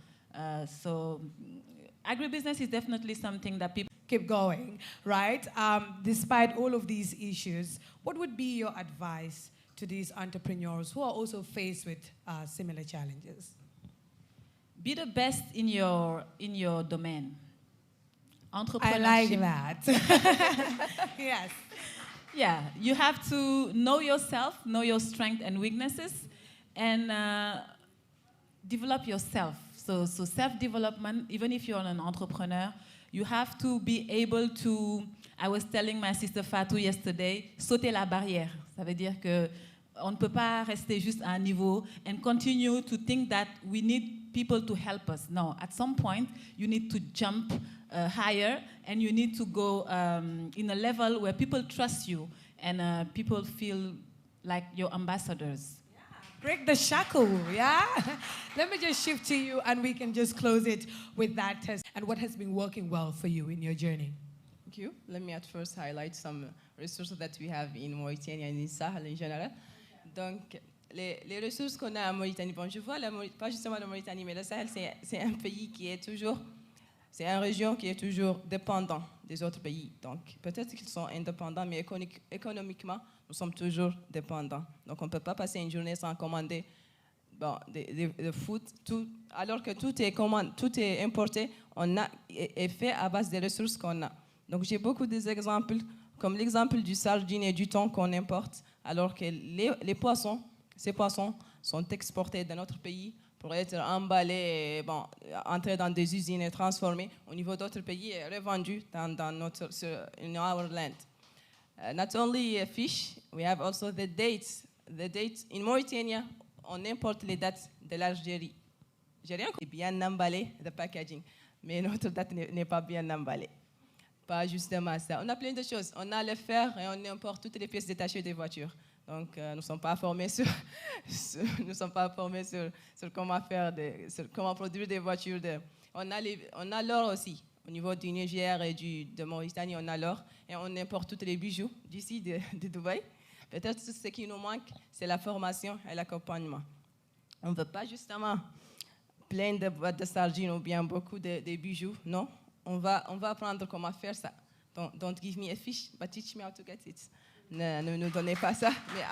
So agribusiness is definitely something that people keep going, right? Despite all of these issues, what would be your advice to these entrepreneurs who are also faced with similar challenges? Be the best in your domain. Entrepreneurship. I like that. Yes. Yeah, you have to know yourself, know your strengths and weaknesses, and develop yourself. So self-development, even if you're an entrepreneur, you have to be able to, I was telling my sister Fatou yesterday, sauter la barrière. Ça veut dire que on ne peut pas rester juste à un niveau and continue to think that we need people to help us. No, at some point, you need to jump higher and you need to go in a level where people trust you and people feel like your ambassadors. Break the shackle, yeah? Let me just shift to you and we can just close it with that test. And what has been working well for you in your journey? Thank you. Let me at first highlight some resources that we have in Mauritanie and in Sahel in general. Donc, les ressources qu'on a en Mauritanie, bon, je vois pas justement la Mauritanie, mais le Sahel, c'est un pays qui est toujours, c'est une région qui est toujours dépendant des autres pays. Donc, peut-être qu'ils sont indépendants, mais économiquement, nous sommes toujours dépendants. Donc, on ne peut pas passer une journée sans commander de food, alors que tout est importé, est fait à base des ressources qu'on a. Donc j'ai beaucoup d'exemples, comme l'exemple du sardine et du thon qu'on importe, alors que ces poissons sont exportés dans notre pays pour être emballés, et, entrer dans des usines et transformés au niveau d'autres pays et revendus in our land. Not only fish, we have also the dates. The dates in Mauritania, on importe les dates de l'Algérie. J'ai rien compris, bien emballé, the packaging, mais notre date n'est pas bien emballée. Pas justement ça. On a plein de choses. On a le fer et on importe toutes les pièces détachées des voitures. Donc, nous ne sommes pas formés sur comment produire des voitures. On a l'or aussi. Au niveau du Niger et de Mauritanie, on a l'or et on importe tous les bijoux d'ici, de Dubaï. Peut-être ce qui nous manque, c'est la formation et l'accompagnement. On ne veut pas justement plein de boîtes de sardines ou bien beaucoup de bijoux. Non, on va apprendre comment faire ça. Don't give me a fish, but teach me how to get it. Ne nous donnez pas ça, mais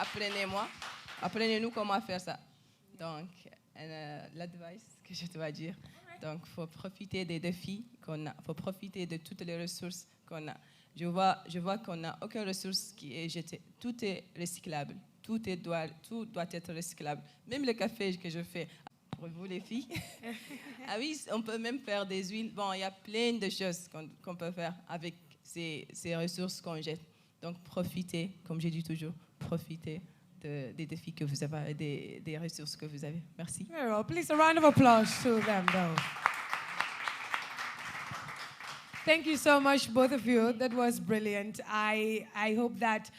apprenez-nous comment faire ça. Donc, l'advice que je dois dire. Donc, il faut profiter des défis qu'on a. Il faut profiter de toutes les ressources qu'on a. Je vois qu'on n'a aucune ressource qui est jetée. Tout est recyclable. Tout doit être recyclable. Même le café que je fais. Pour vous, les filles. Ah oui, on peut même faire des huiles. Bon, il y a plein de choses qu'on peut faire avec ces ressources qu'on jette. Donc, profitez, comme j'ai dit toujours, profitez des défis que vous avez, des ressources que vous avez. Merci. Very well. Please, a round of applause to them, though. Thank you so much, both of you. That was brilliant. I hope that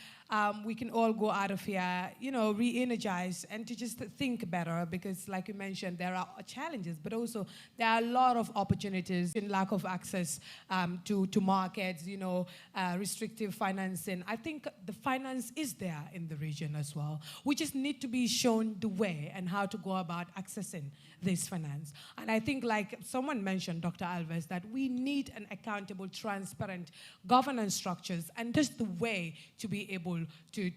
we can all go out of here, re-energized and to just think better because, like you mentioned, there are challenges, but also there are a lot of opportunities in lack of access to markets, restrictive financing. I think the finance is there in the region as well. We just need to be shown the way and how to go about accessing this finance. And I think, like someone mentioned, Dr. Alves, that we need an accountable, transparent governance structures and just the way to be able to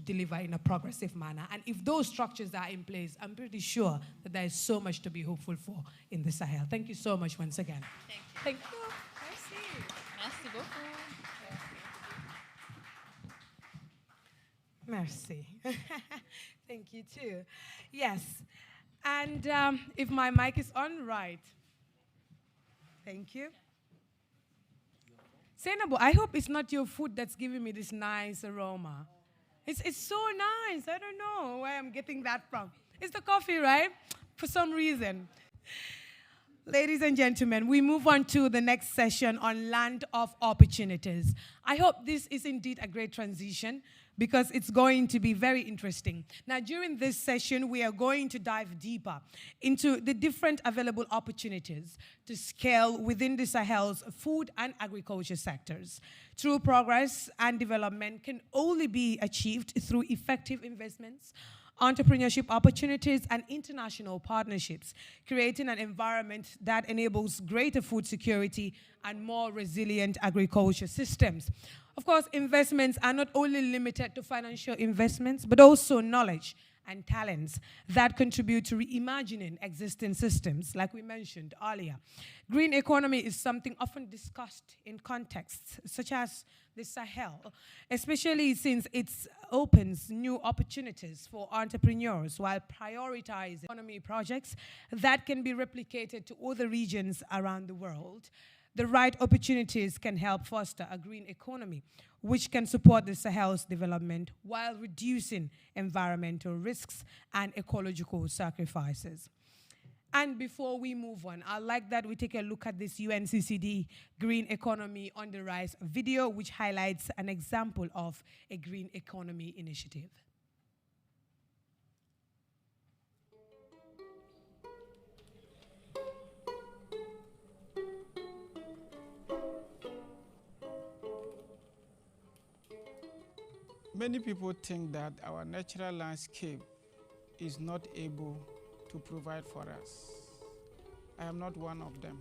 deliver in a progressive manner. And if those structures are in place, I'm pretty sure that there is so much to be hopeful for in the Sahel. Thank you so much once again. Thank you. Merci. Merci beaucoup. Merci. Thank you too. Yes. And if my mic is on, right. Thank you. Senabo, I hope it's not your food that's giving me this nice aroma. It's so nice. I don't know where I'm getting that from. It's the coffee, right? For some reason. Ladies and gentlemen, we move on to the next session on land of opportunities. I hope this is indeed a great transition because it's going to be very interesting. Now, during this session, we are going to dive deeper into the different available opportunities to scale within the Sahel's food and agriculture sectors. True progress and development can only be achieved through effective investments, entrepreneurship opportunities, and international partnerships, creating an environment that enables greater food security and more resilient agriculture systems. Of course, investments are not only limited to financial investments, but also knowledge and talents that contribute to reimagining existing systems, like we mentioned earlier. Green economy is something often discussed in contexts such as the Sahel, especially since it opens new opportunities for entrepreneurs while prioritizing economy projects that can be replicated to other regions around the world. The right opportunities can help foster a green economy, which can support the Sahel's development while reducing environmental risks and ecological sacrifices. And before we move on, I'd like that we take a look at this UNCCD Green Economy on the Rise video, which highlights an example of a green economy initiative. Many people think that our natural landscape is not able to provide for us. I am not one of them.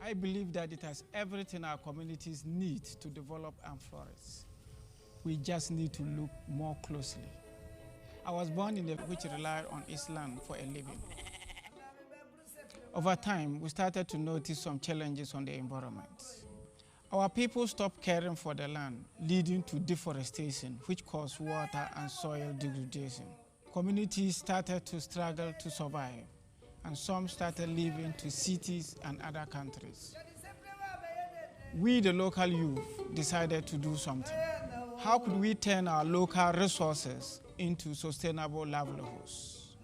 I believe that it has everything our communities need to develop and flourish. We just need to look more closely. I was born in a which relied on Islam for a living. Over time, we started to notice some challenges on the environment. Our people stopped caring for the land, leading to deforestation, which caused water and soil degradation. Communities started to struggle to survive, and some started leaving to cities and other countries. We, the local youth, decided to do something. How could we turn our local resources into sustainable livelihoods?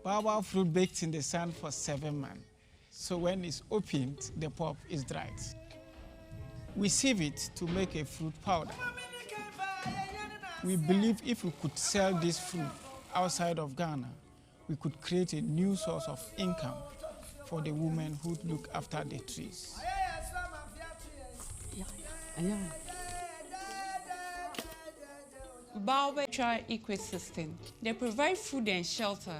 Baobab fruit baked in the sun for 7 months. So when it's opened, the pulp is dried. We sieve it to make a fruit powder. We believe if we could sell this fruit outside of Ghana, we could create a new source of income for the women who look after the trees. Baobab ecosystem. They provide food and shelter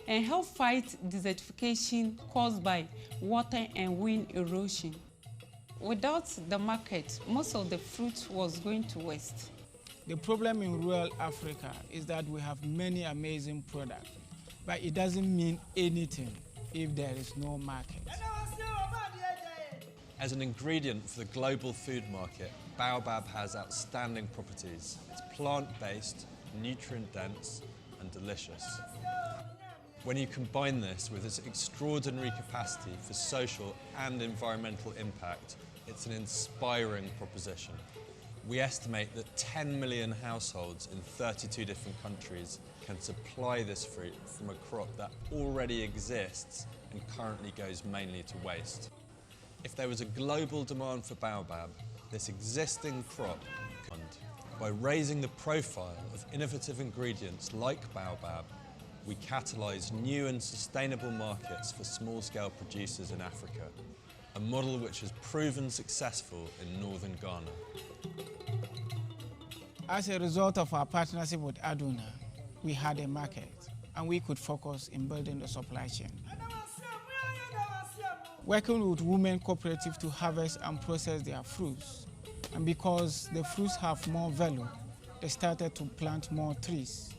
and help fight desertification caused by water and wind erosion. Without the market, most of the fruit was going to waste. The problem in rural Africa is that we have many amazing products, but it doesn't mean anything if there is no market. As an ingredient for the global food market, baobab has outstanding properties. It's plant-based, nutrient-dense, and delicious. When you combine this with its extraordinary capacity for social and environmental impact, it's an inspiring proposition. We estimate that 10 million households in 32 different countries can supply this fruit from a crop that already exists and currently goes mainly to waste. If there was a global demand for baobab, this existing crop could. By raising the profile of innovative ingredients like baobab, we catalyse new and sustainable markets for small-scale producers in Africa, a model which has proven successful in northern Ghana. As a result of our partnership with Aduna, we had a market and we could focus in building the supply chain. Working with women cooperatives to harvest and process their fruits, and because the fruits have more value, they started to plant more trees.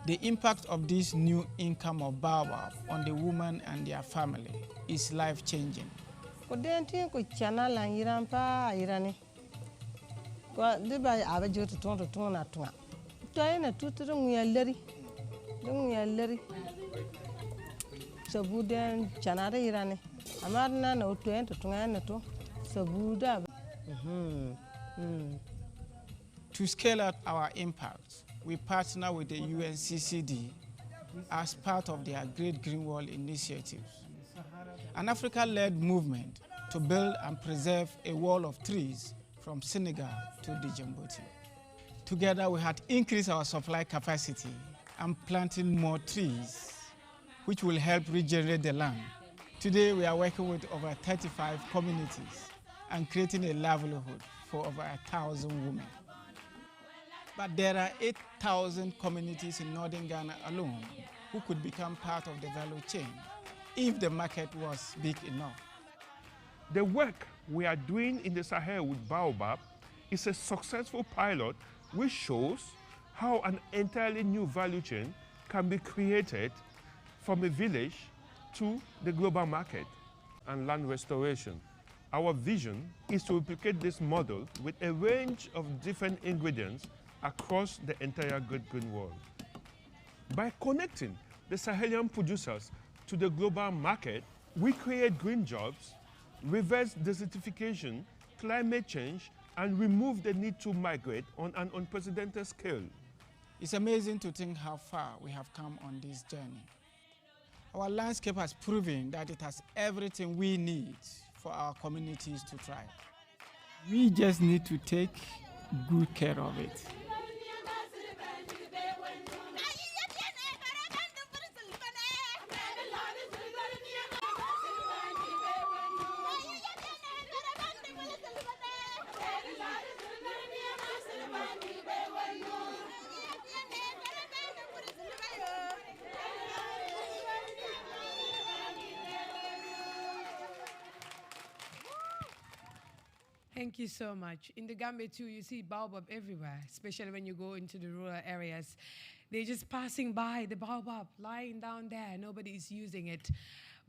The impact of this new income of baobab on the woman and their family is life-changing. To scale up our impact, we partner with the UNCCD as part of their Great Green Wall initiatives, an Africa-led movement to build and preserve a wall of trees from Senegal to Djibouti. Together, we had increased our supply capacity and planting more trees, which will help regenerate the land. Today, we are working with over 35 communities and creating a livelihood for over 1,000 women. But there are 8,000 communities in northern Ghana alone who could become part of the value chain if the market was big enough. The work we are doing in the Sahel with baobab is a successful pilot which shows how an entirely new value chain can be created from a village to the global market. And land restoration. Our vision is to replicate this model with a range of different ingredients across the entire Great Green Wall. By connecting the Sahelian producers to the global market, we create green jobs, reverse desertification, climate change, and remove the need to migrate on an unprecedented scale. It's amazing to think how far we have come on this journey. Our landscape has proven that it has everything we need for our communities to thrive. We just need to take good care of it. Thank you so much. In the Gambia too, you see baobab everywhere, especially when you go into the rural areas. They're just passing by the baobab, lying down there. Nobody is using it.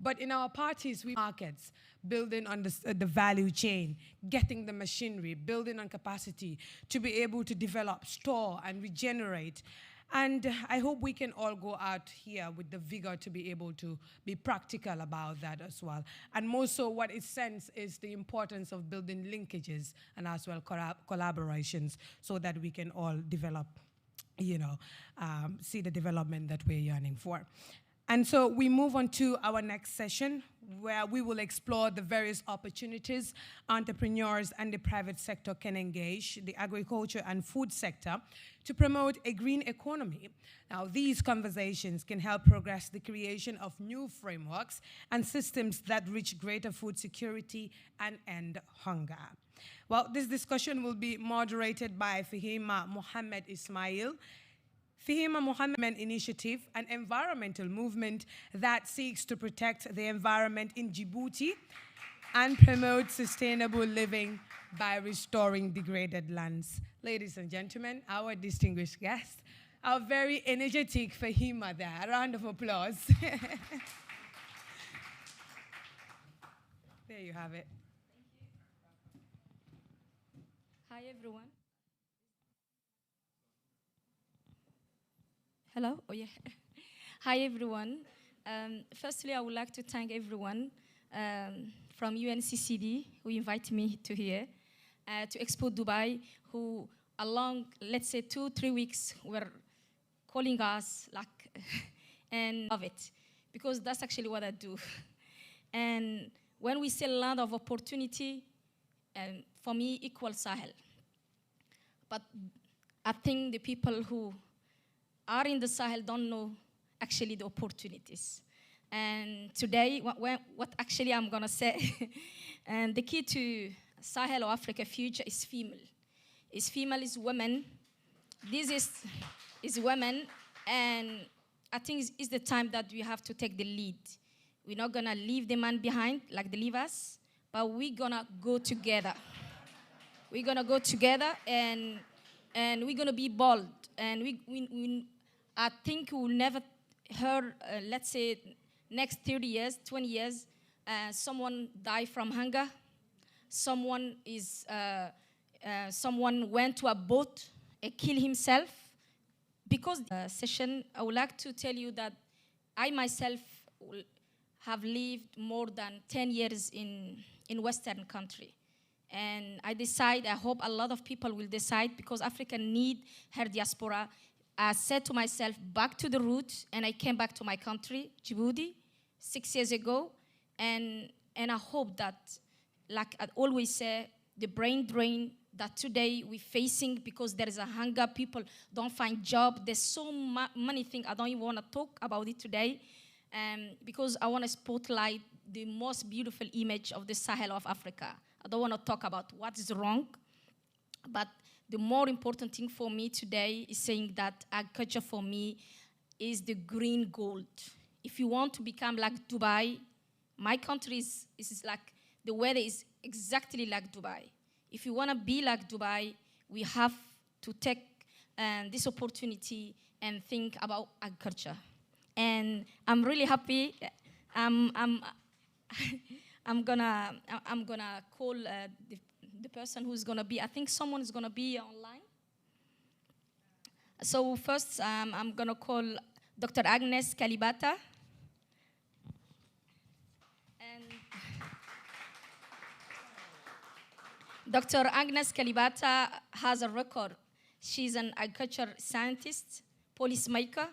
But in our parties, we markets, building on the value chain, getting the machinery, building on capacity to be able to develop, store, and regenerate. And I hope we can all go out here with the vigor to be able to be practical about that as well. And more so, what it sends is the importance of building linkages and as well collaborations so that we can all develop, see the development that we're yearning for. And so we move on to our next session, where we will explore the various opportunities entrepreneurs and the private sector can engage, the agriculture and food sector, to promote a green economy. Now, these conversations can help progress the creation of new frameworks and systems that reach greater food security and end hunger. Well, this discussion will be moderated by Fahima Mohammed Ismail. Fahima Mohammed Initiative, an environmental movement that seeks to protect the environment in Djibouti and promote sustainable living by restoring degraded lands. Ladies and gentlemen, our distinguished guest, our very energetic Fahima there. A round of applause. There you have it. Hi, everyone. Hello? Oh, yeah. Hi, everyone. Firstly, I would like to thank everyone from UNCCD who invited me to here, to Expo Dubai, who along, let's say, 2-3 weeks, were calling us, and love it, because that's actually what I do. And when we say land of opportunity, for me, equals Sahel. But I think the people who are in the Sahel don't know actually the opportunities. And today, what actually I'm gonna say, and the key to Sahel or Africa future is female. Is women. This is women, and I think it's the time that we have to take the lead. We're not gonna leave the man behind like they leave us, but we're gonna go together. We're gonna go together, and we're gonna be bold. And I think we'll never hear, let's say, next 30 years, 20 years, someone die from hunger. Someone went to a boat and killed himself. Because session, I would like to tell you that I myself have lived more than 10 years in Western country. And I hope a lot of people will decide, because Africa need her diaspora. I said to myself, back to the roots, and I came back to my country, Djibouti, 6 years ago. And I hope that, like I always say, the brain drain that today we're facing because there is a hunger, people don't find job. There's so many things. I don't even want to talk about it today, because I want to spotlight the most beautiful image of the Sahel of Africa. I don't want to talk about what is wrong, but the more important thing for me today is saying that agriculture for me is the green gold. If you want to become like Dubai, my country is like, the weather is exactly like Dubai. If you want to be like Dubai, we have to take this opportunity and think about agriculture. And I'm really happy. I'm gonna call the person who's gonna be. I think someone is gonna be online. So first, I'm gonna call Dr. Agnes Calibata. And Dr. Agnes Calibata has a record. She's an agriculture scientist, policymaker,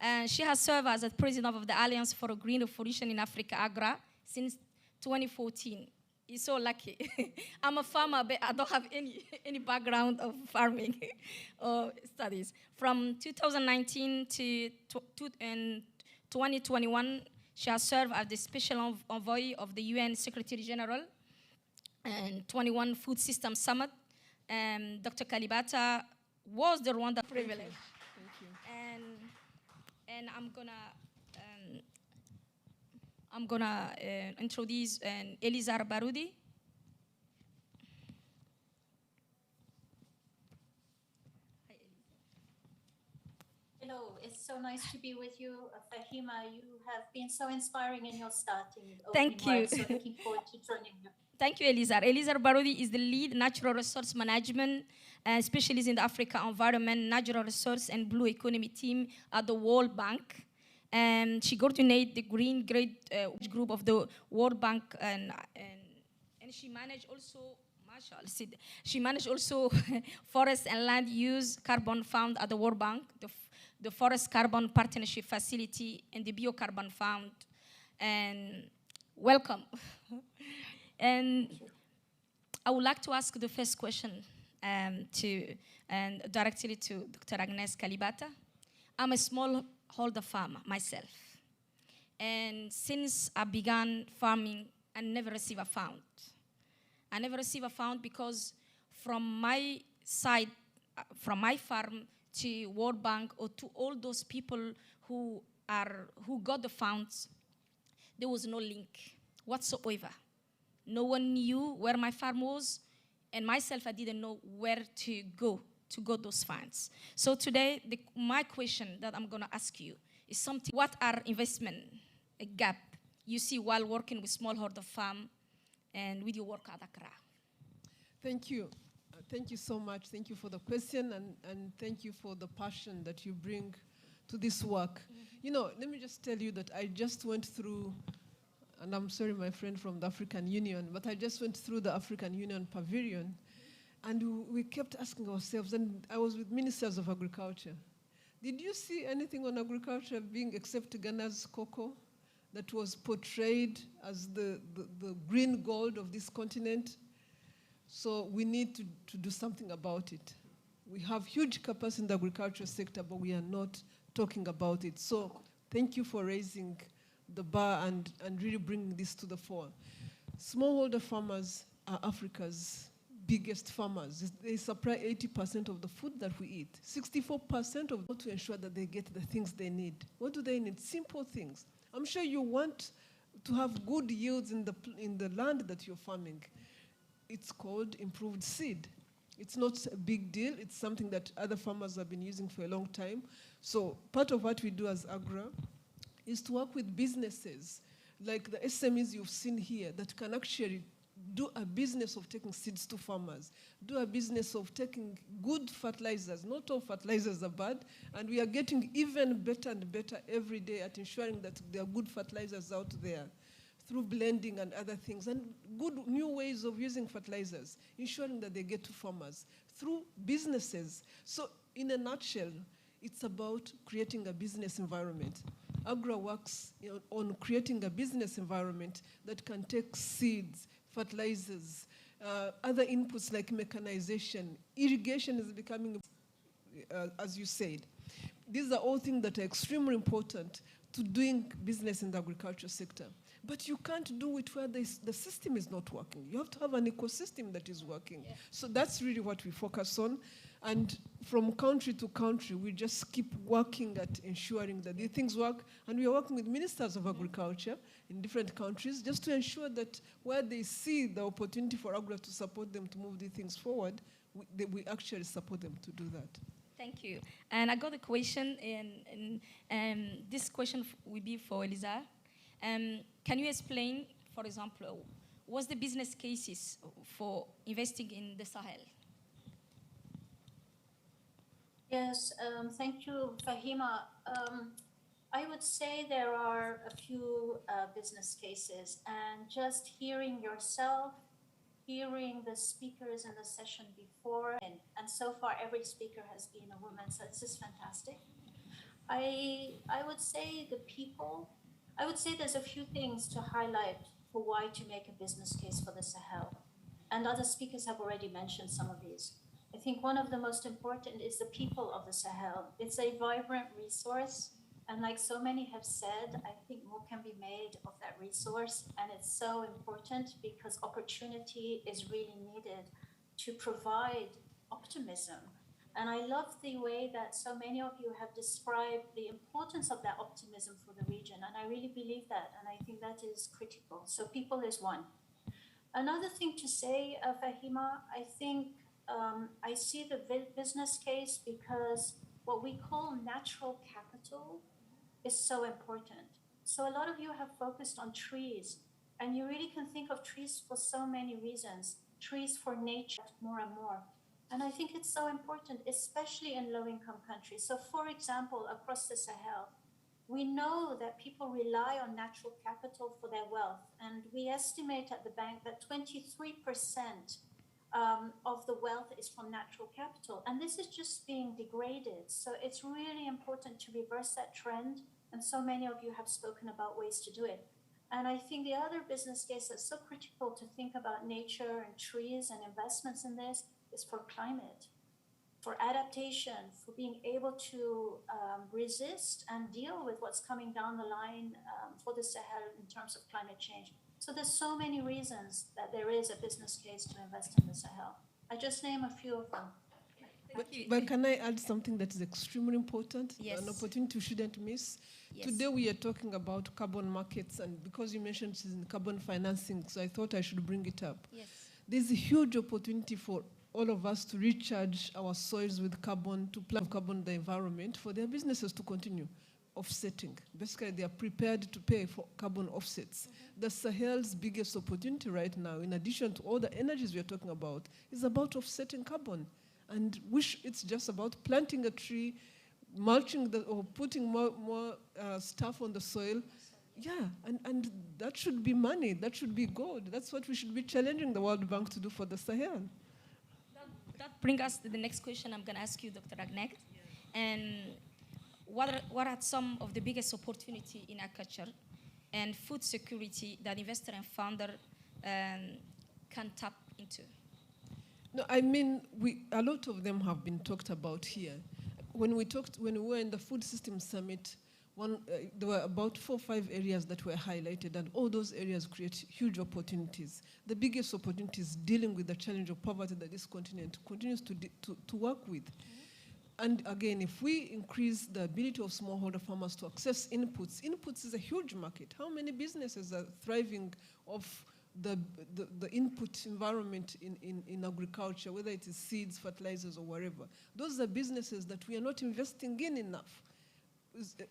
and she has served as the president of the Alliance for a Green Revolution in Africa, AGRA, since 2014. You're so lucky. I'm a farmer, but I don't have any background of farming or studies. From 2019 to 2021, she has served as the special envoy of the UN Secretary General and 21 Food System Summit. Dr. Calibata was the Rwanda privilege. Thank you. And I'm gonna introduce Elizar Barudi. Hello, it's It's so nice to be with you. Fahima, you have been so inspiring in your starting Thank opening you. words, so looking forward to joining you. Thank you, Elizar. Elizar Barodi is the lead natural resource management specialist in the Africa Environment, Natural Resource and Blue Economy team at the World Bank. And she coordinates the Green Grade group of the World Bank, and she managed also, she managed also forest and land use carbon fund at the World Bank, the Forest Carbon Partnership Facility, and the Biocarbon Fund. And welcome. And I would like to ask the first question directly to Dr. Agnes Calibata. I'm a smallholder farmer myself. And since I began farming, I never received a fund. I never received a fund because from my side, from my farm to World Bank or to all those people who got the funds, there was no link whatsoever. No one knew where my farm was, and myself, I didn't know where to go those funds. So today, my question that I'm going to ask you is something: what are investment gap you see while working with smallholder farm and with your work at Accra? Thank you. Thank you so much. Thank you for the question, and thank you for the passion that you bring to this work. You know, let me just tell you that I just went through, and I'm sorry, my friend from the African Union, but I just went through the African Union Pavilion, and we kept asking ourselves, and I was with ministers of agriculture. Did you see anything on agriculture being except Ghana's cocoa that was portrayed as the green gold of this continent? So we need to do something about it. We have huge capacity in the agriculture sector, but we are not talking about it. So thank you for raising the bar and really bringing this to the fore. Smallholder farmers are Africa's biggest farmers. They supply 80% of the food that we eat. 64% of them to ensure that they get the things they need. What do they need? Simple things. I'm sure you want to have good yields in the land that you're farming. It's called improved seed. It's not a big deal. It's something that other farmers have been using for a long time. So part of what we do as AGRA is to work with businesses like the SMEs you've seen here that can actually do a business of taking seeds to farmers, do a business of taking good fertilizers. Not all fertilizers are bad, and we are getting even better and better every day at ensuring that there are good fertilizers out there through blending and other things, and good new ways of using fertilizers, ensuring that they get to farmers through businesses. So in a nutshell, it's about creating a business environment. AGRA works on creating a business environment that can take seeds, fertilizers, other inputs like mechanization. Irrigation is becoming, as you said. These are all things that are extremely important to doing business in the agriculture sector. But you can't do it where the system is not working. You have to have an ecosystem that is working. Yeah. So that's really what we focus on. And from country to country, we just keep working at ensuring that these things work. And we are working with ministers of agriculture in different countries just to ensure that where they see the opportunity for AGRA to support them to move these things forward, we actually support them to do that. Thank you. And I got a question, and this question will be for Elisa. Can you explain, for example, what's the business cases for investing in the Sahel? Yes, thank you, Fahima. I would say there are a few business cases, and just hearing yourself, hearing the speakers in the session before, and so far every speaker has been a woman, so this is fantastic. I would say the people, I would say there's a few things to highlight for why to make a business case for the Sahel. And other speakers have already mentioned some of these. I think one of the most important is the people of the Sahel. It's a vibrant resource. And like so many have said, I think more can be made of that resource. And it's so important because opportunity is really needed to provide optimism. And I love the way that so many of you have described the importance of that optimism for the region. And I really believe that. And I think that is critical. So people is one. Another thing to say, Fahima, I think I see the business case because what we call natural capital capital is so important. So a lot of you have focused on trees, and you really can think of trees for so many reasons. Trees for nature more and more. And I think it's so important, especially in low-income countries. So for example, across the Sahel, we know that people rely on natural capital for their wealth. And we estimate at the bank that 23% of the wealth is from natural capital. And this is just being degraded. So it's really important to reverse that trend. And so many of you have spoken about ways to do it. And I think the other business case that's so critical to think about nature and trees and investments in this is for climate, for adaptation, for being able to resist and deal with what's coming down the line for the Sahel in terms of climate change. So there's so many reasons that there is a business case to invest in the Sahel. I just name a few of them. But can I add something that is extremely important? Yes. An opportunity we shouldn't miss. Yes. Today we are talking about carbon markets, and because you mentioned it's in carbon financing, so I thought I should bring it up. Yes. There's a huge opportunity for all of us to recharge our soils with carbon, to plant carbon the environment, for their businesses to continue offsetting. Basically, they are prepared to pay for carbon offsets. The Sahel's biggest opportunity right now, in addition to all the energies we are talking about, is about offsetting carbon. And it's just about planting a tree, mulching or putting more stuff on the soil. Yeah, and that should be money. That should be gold. That's what we should be challenging the World Bank to do for the Sahel. That brings us to the next question I'm going to ask you, Dr. Agnes. And what are some of the biggest opportunity in agriculture and food security that investor and founder can tap into? No, I mean, a lot of them have been talked about here. When we were in the Food System Summit, there were about 4 or 5 areas that were highlighted, and all those areas create huge opportunities. The biggest opportunity is dealing with the challenge of poverty that this continent continues to work with. And again, if we increase the ability of smallholder farmers to access inputs is a huge market. How many businesses are thriving off the input environment in agriculture, whether it is seeds, fertilizers, or whatever? Those are businesses that we are not investing in enough.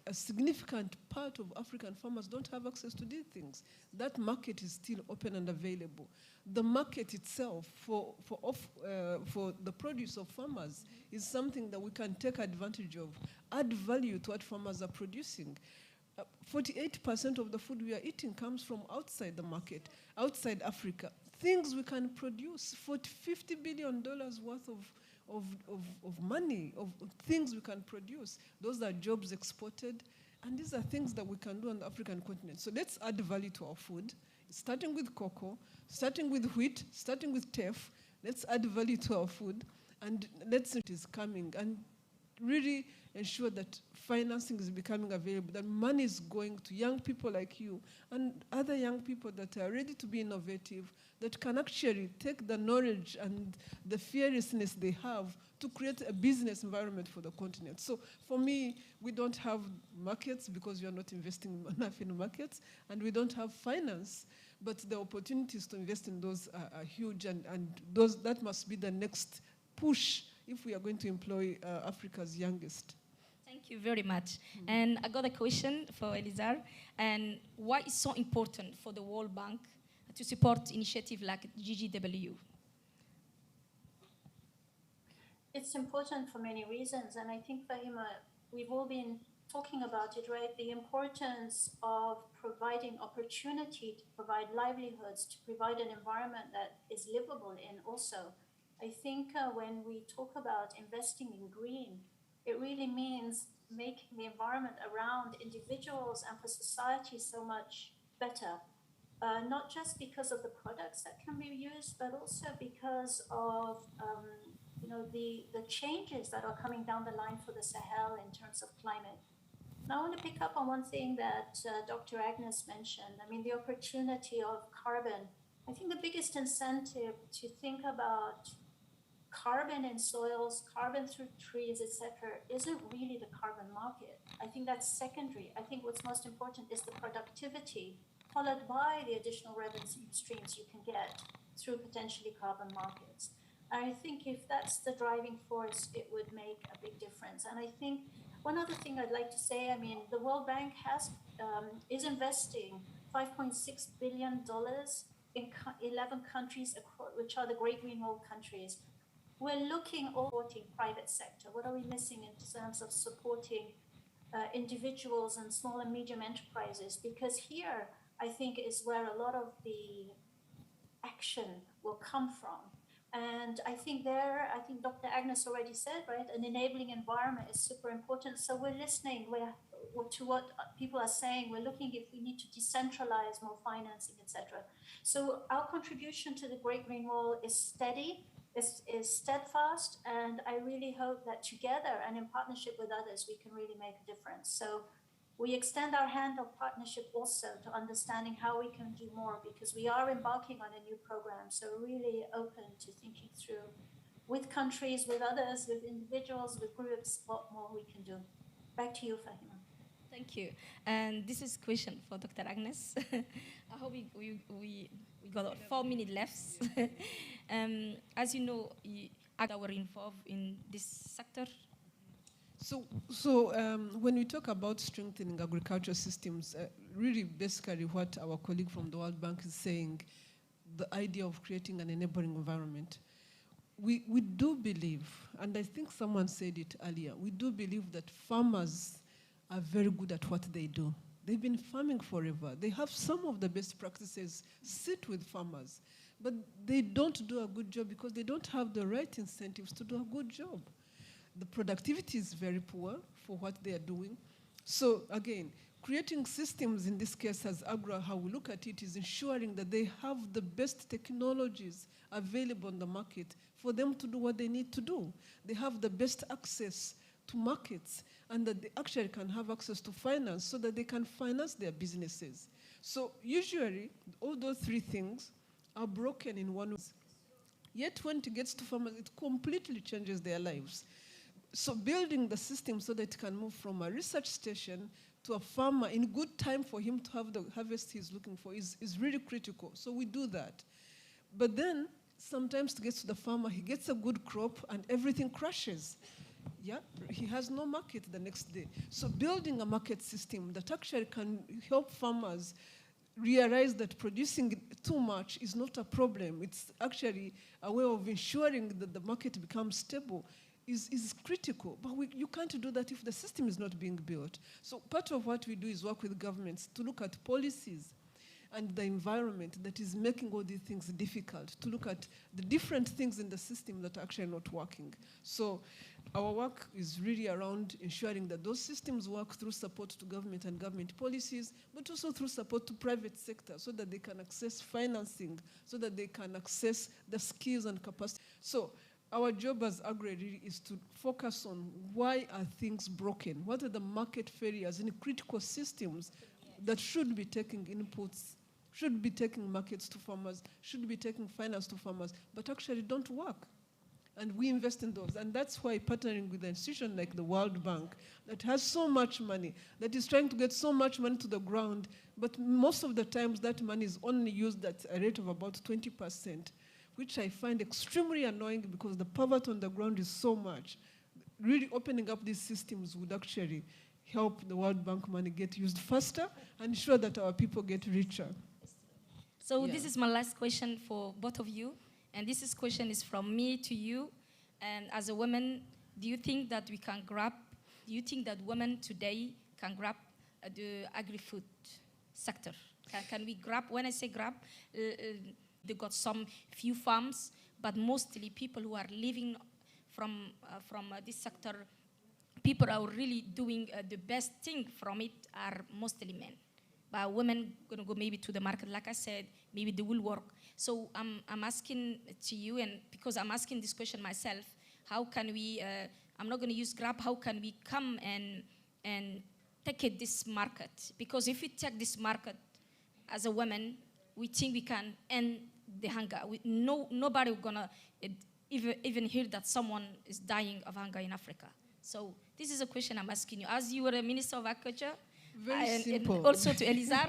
A significant part of African farmers don't have access to these things. That market is still open and available. The market itself for the produce of farmers is something that we can take advantage of, add value to what farmers are producing. 48% of the food we are eating comes from outside the market, outside Africa. Things we can produce, $50 billion worth of money, of things we can produce. Those are jobs exported, and these are things that we can do on the African continent. So let's add value to our food, starting with cocoa, starting with wheat, starting with teff. Let's add value to our food, and let's see it is coming, and really ensure that financing is becoming available, that money is going to young people like you and other young people that are ready to be innovative, that can actually take the knowledge and the fearlessness they have to create a business environment for the continent. So for me, we don't have markets because we are not investing enough in markets, and we don't have finance, but the opportunities to invest in those are huge, and that must be the next push if we are going to employ Africa's youngest. Thank you very much. And I got a question for Elizar. And why is so important for the World Bank to support initiatives like GGW? It's important for many reasons, and I think, Fahima, we've all been talking about it, right? The importance of providing opportunity to provide livelihoods, to provide an environment that is livable in also. I think when we talk about investing in green, it really means making the environment around individuals and for society so much better. Not just because of the products that can be used, but also because of the changes that are coming down the line for the Sahel in terms of climate. Now, I want to pick up on one thing that Dr. Agnes mentioned. I mean, the opportunity of carbon. I think the biggest incentive to think about carbon in soils, carbon through trees, etc., isn't really the carbon market. I think that's secondary. I think what's most important is the productivity, followed by the additional revenue streams you can get through potentially carbon markets. And I think if that's the driving force, it would make a big difference. And I think One other thing I'd like to say, I mean, the World Bank is investing $5.6 billion in 11 countries, which are the Great Green Wall countries. We're looking at supporting private sector. What are we missing in terms of supporting individuals and small and medium enterprises? Because here, I think, is where a lot of the action will come from. And I think Dr. Agnes already said, right, an enabling environment is super important. So we're listening to what people are saying. We're looking if we need to decentralize more financing, etc. So our contribution to the Great Green Wall is steady, is steadfast, and I really hope that together and in partnership with others, we can really make a difference. So we extend our hand of partnership also to understanding how we can do more, because we are embarking on a new program. So really open to thinking through with countries, with others, with individuals, with groups, what more we can do. Back to you, Fahima. Thank you. And this is a question for Dr. Agnes. I hope we got 4 minutes left. As you know, we're involved in this sector. So when we talk about strengthening agricultural systems, really basically what our colleague from the World Bank is saying, the idea of creating an enabling environment. We do believe, and I think someone said it earlier, we do believe that farmers are very good at what they do. They've been farming forever. They have some of the best practices sit with farmers, but they don't do a good job because they don't have the right incentives to do a good job. The productivity is very poor for what they are doing. So again, creating systems in this case as AGRA, how we look at it is ensuring that they have the best technologies available on the market for them to do what they need to do. They have the best access to markets and that they actually can have access to finance so that they can finance their businesses. So usually, all those three things are broken in one way. Yet when it gets to farmers, it completely changes their lives. So building the system so that it can move from a research station to a farmer in good time for him to have the harvest he's looking for is really critical. So we do that. But then sometimes it gets to the farmer, he gets a good crop and everything crashes. Yeah, he has no market the next day. So building a market system that actually can help farmers realize that producing too much is not a problem. It's actually a way of ensuring that the market becomes stable is critical. But you can't do that if the system is not being built. So part of what we do is work with governments to look at policies and the environment that is making all these things difficult, to look at the different things in the system that are actually not working. So our work is really around ensuring that those systems work through support to government and government policies, but also through support to private sector so that they can access financing, so that they can access the skills and capacity. So our job as AGRA really is to focus on why are things broken? What are the market failures in critical systems that should be taking inputs, should be taking markets to farmers, should be taking finance to farmers, but actually don't work. And we invest in those. And that's why partnering with an institution like the World Bank that has so much money, that is trying to get so much money to the ground, but most of the times that money is only used at a rate of about 20%, which I find extremely annoying because the poverty on the ground is so much. Really opening up these systems would actually help the World Bank money get used faster and ensure that our people get richer. So this is my last question for both of you. And this question is from me to you. And as a woman, do you think that women today can grab the agri-food sector? Can we grab, when I say grab, they got some few farms, but mostly people who are living from this sector, people are really doing the best thing from it are mostly men. But women gonna go maybe to the market, like I said, maybe they will work. So I'm asking to you, and because I'm asking this question myself, how can we, I'm not gonna use Grab, how can we come and take this market? Because if we take this market as a woman, we think we can end the hunger. Nobody gonna even hear that someone is dying of hunger in Africa. So this is a question I'm asking you. As you were a Minister of Agriculture, Very simple. And also to Elizar.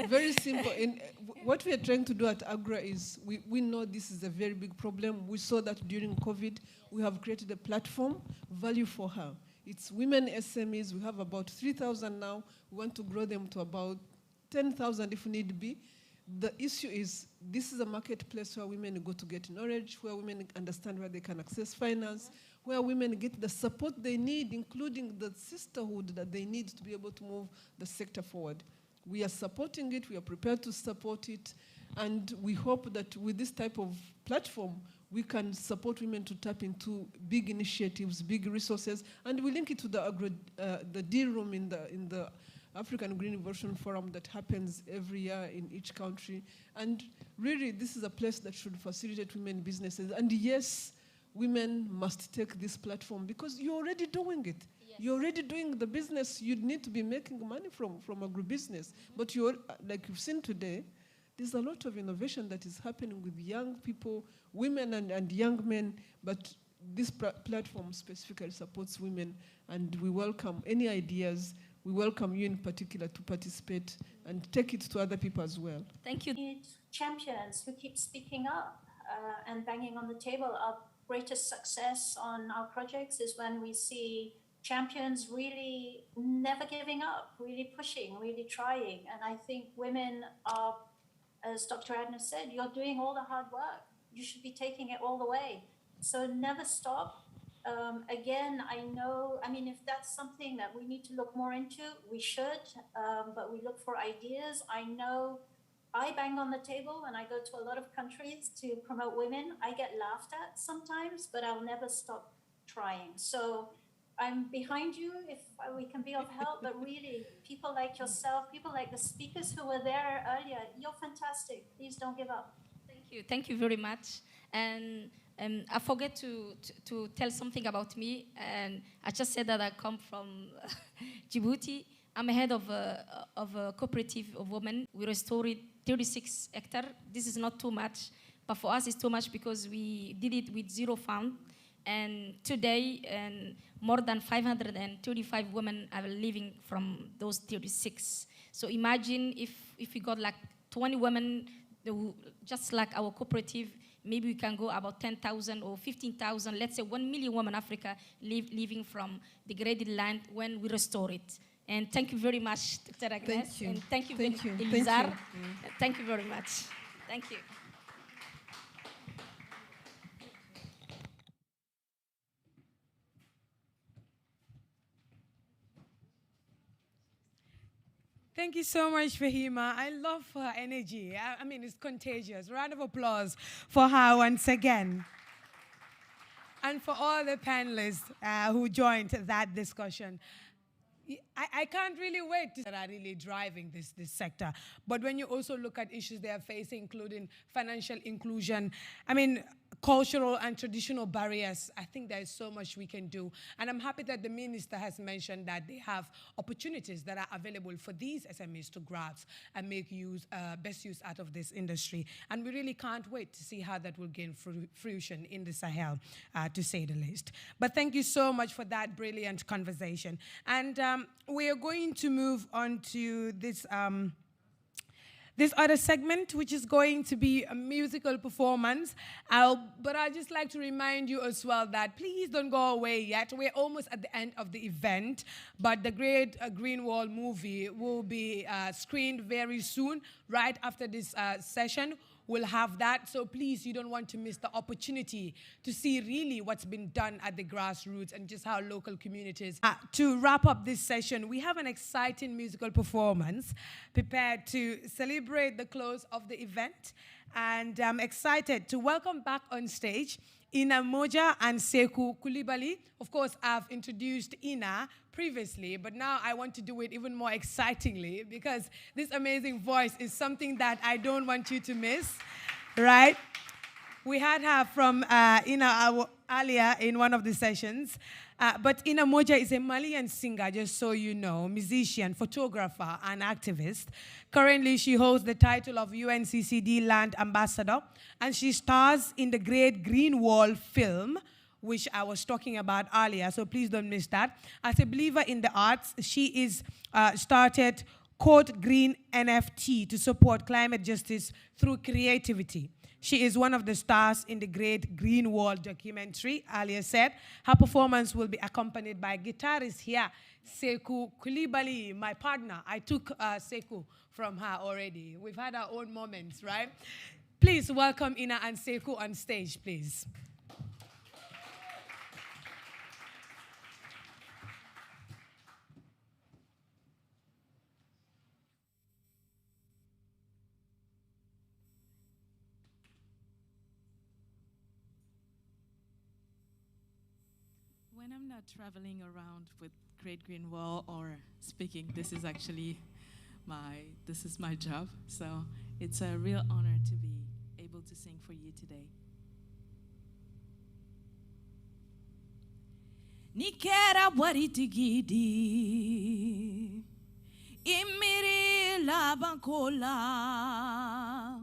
Very simple. And what we are trying to do at AGRA is we know this is a very big problem. We saw that during COVID. We have created a platform, Value for Her. It's women SMEs. We have about 3,000 now. We want to grow them to about 10,000 if need be. The issue is this is a marketplace where women go to get knowledge, where women understand where they can access finance, where women get the support they need, including the sisterhood that they need to be able to move the sector forward. We are supporting it. We are prepared to support it. And we hope that with this type of platform, we can support women to tap into big initiatives, big resources, and we link it to the deal room in the African Green Revolution Forum that happens every year in each country. And really, this is a place that should facilitate women businesses. And yes, women must take this platform because you're already doing it. Yes. You're already doing the business you'd need to be making money from agribusiness. But you're, like you've seen today, there's a lot of innovation that is happening with young people, women and young men, but this platform specifically supports women, and we welcome any ideas. We welcome you in particular to participate and take it to other people as well. Thank you. We need champions who keep speaking up and banging on the table. Our greatest success on our projects is when we see champions really never giving up, really pushing, really trying. And I think women are, as Dr. Agnes said, you're doing all the hard work. You should be taking it all the way. So never stop. Again, if that's something that we need to look more into, we should, but we look for ideas. I know I bang on the table when I go to a lot of countries to promote women. I get laughed at sometimes, but I'll never stop trying. So I'm behind you if we can be of help, but really, people like yourself, people like the speakers who were there earlier, you're fantastic. Please don't give up. Thank you. Thank you very much. And I forget to tell something about me. And I just said that I come from Djibouti. I'm head of a cooperative of women. We restored 36 hectares. This is not too much, but for us it's too much because we did it with zero fund. And today, more than 535 women are living from those 36. So imagine if we got like 20 women, just like our cooperative, maybe we can go about 10,000 or 15,000, let's say 1 million women in Africa living from degraded land when we restore it. And thank you very much, Dr. Agnes. Thank you. And thank you, Thank you. Elizar. Thank you very much. Thank you. Thank you so much, Fahima. I love her energy. I mean, it's contagious. Round of applause for her once again. And for all the panelists who joined that discussion. I can't really wait that are really driving this sector. But when you also look at issues they are facing, including financial inclusion, cultural and traditional barriers, I think there is so much we can do. And I'm happy that the minister has mentioned that they have opportunities that are available for these SMEs to grasp and make best use out of this industry. And we really can't wait to see how that will gain fruition in the Sahel, to say the least. But thank you so much for that brilliant conversation. And we are going to move on to this this other segment, which is going to be a musical performance. But I'd just like to remind you as well that please don't go away yet. We're almost at the end of the event, but the Great Green Wall movie will be screened very soon, right after this session. We'll have that, so please, you don't want to miss the opportunity to see really what's been done at the grassroots and just how local communities. To wrap up this session, we have an exciting musical performance prepared to celebrate the close of the event, and I'm excited to welcome back on stage Ina Moja and Sekou Coulibaly. Of course, I've introduced Ina previously, but now I want to do it even more excitingly because this amazing voice is something that I don't want you to miss, right? We had her from Ina earlier in one of the sessions, but Ina Moja is a Malian singer, just so you know, musician, photographer, and activist. Currently, she holds the title of UNCCD Land Ambassador, and she stars in the Great Green Wall film, which I was talking about earlier, so please don't miss that. As a believer in the arts, she is started Code Green NFT to support climate justice through creativity. She is one of the stars in the Great Green Wall documentary, earlier said. Her performance will be accompanied by guitarist here, Sekou Coulibaly, my partner. I took Sekou from her already. We've had our own moments, right? Please welcome Ina and Sekou on stage, please. When I'm not traveling around with Great Green Wall or speaking, this is actually my job. So it's a real honor to be able to sing for you today. Nikera waritigidi imiri labankola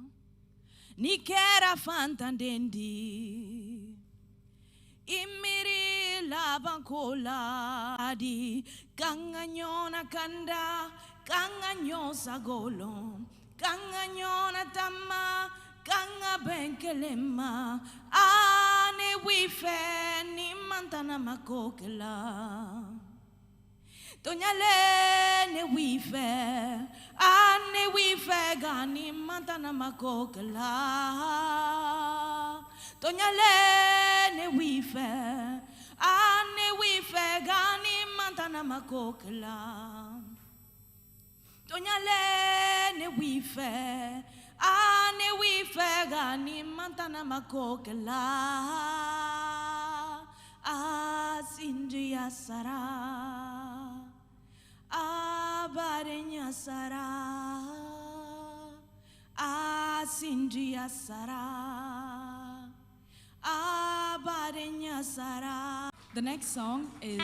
Nikera fantandendi imiri labankola adi kanganyona kanda kanganyo sagolo kanganyona tama kanga benkelema ane wife ni mantana makokela tonyale ne wife ane wife gani mantana makokela tonyale ne wife ane wife gani mantana makokela tonyale ne wife ane wife gani mantana makokela asindia sara abarenya sara asindia sara abarenya sara. The next song is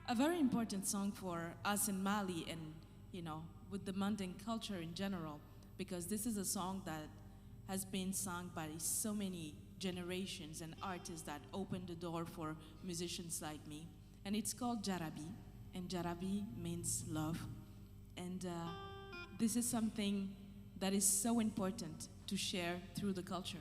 a very important song for us in Mali and, you know, with the Manding culture in general, because this is a song that has been sung by so many generations and artists that opened the door for musicians like me. And it's called Jarabi, and Jarabi means love. And this is something that is so important to share through the culture.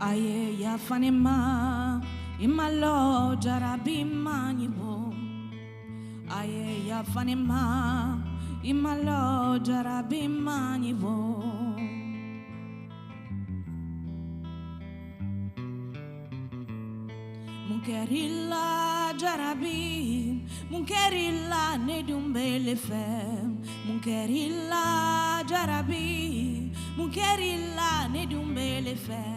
Aye ya fanima imalo Jarabi manibo. Aye ya fanima imalo Jarabi manibo. Munkerilla Jarabi, munkerilla nedumbele fem. Munkerilla Jarabi, munkerilla nedumbele fem.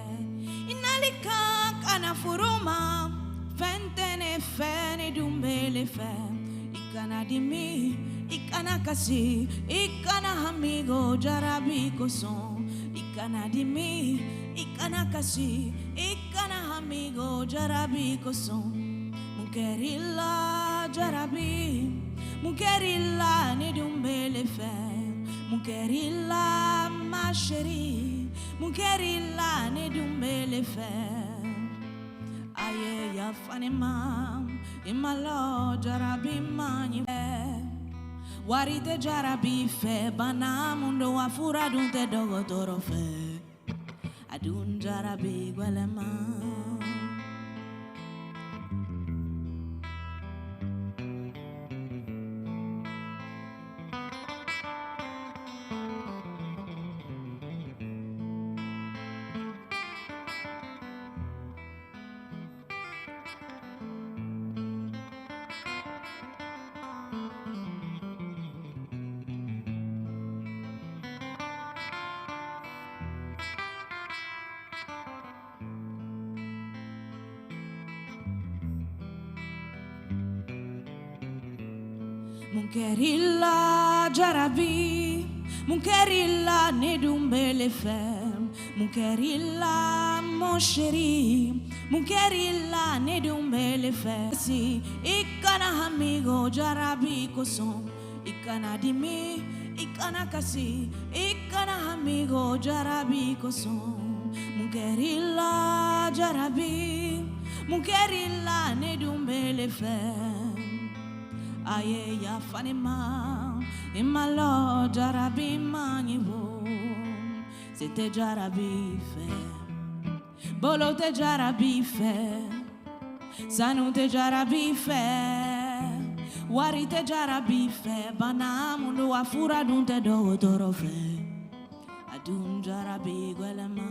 Inalika kana furuma fentene fene dumbele fem ikana dimi ikana kasi ikana hamigo Jarabi koson ikana dimi ikana kasi ikana hamigo Jarabi koson munkerilla Jarabi munkerilla ne dumbele fem munkerilla ma chérie munkerilla ne dumbele fe aye ya fanima imalo Jarabi mani fe warite Jarabi fe bana mundo wafura dunte dogotoro fe adun Jarabi gwelema. Munkerilla Jarabi, munkerilla ne dumbele fem, munkerilla mon chéri, mukerilla ne dumbele fesi. Ikana amigo jarabi koson, ikana dimi, ikana kasi, ikana amigo jarabi koson. Mukerilla jarabi, mukerilla ne dumbele fe. Aye ya fanima, imalo jarabi manivo, c'était jarabi fe. Bolo te jarabi fe, sanu te jarabi fe, wari te jarabi fe, bana mundu wafura dun te do toro fe, adun jarabi gwelema.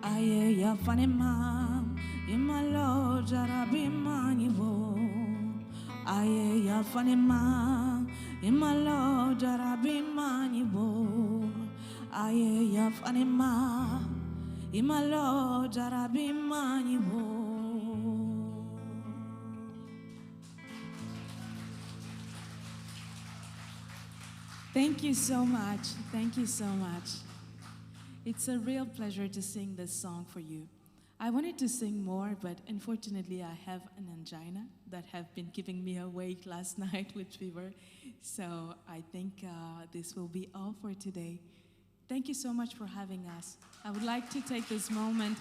Aye ya fanima, imalo jarabi manivo. Aye ya fanima, imalo jarabi manivo. Aye ya fanima, imalo jarabi manivo. Thank you so much. Thank you so much. It's a real pleasure to sing this song for you. I wanted to sing more, but unfortunately I have an angina that have been keeping me awake last night with fever. So I think this will be all for today. Thank you so much for having us. I would like to take this moment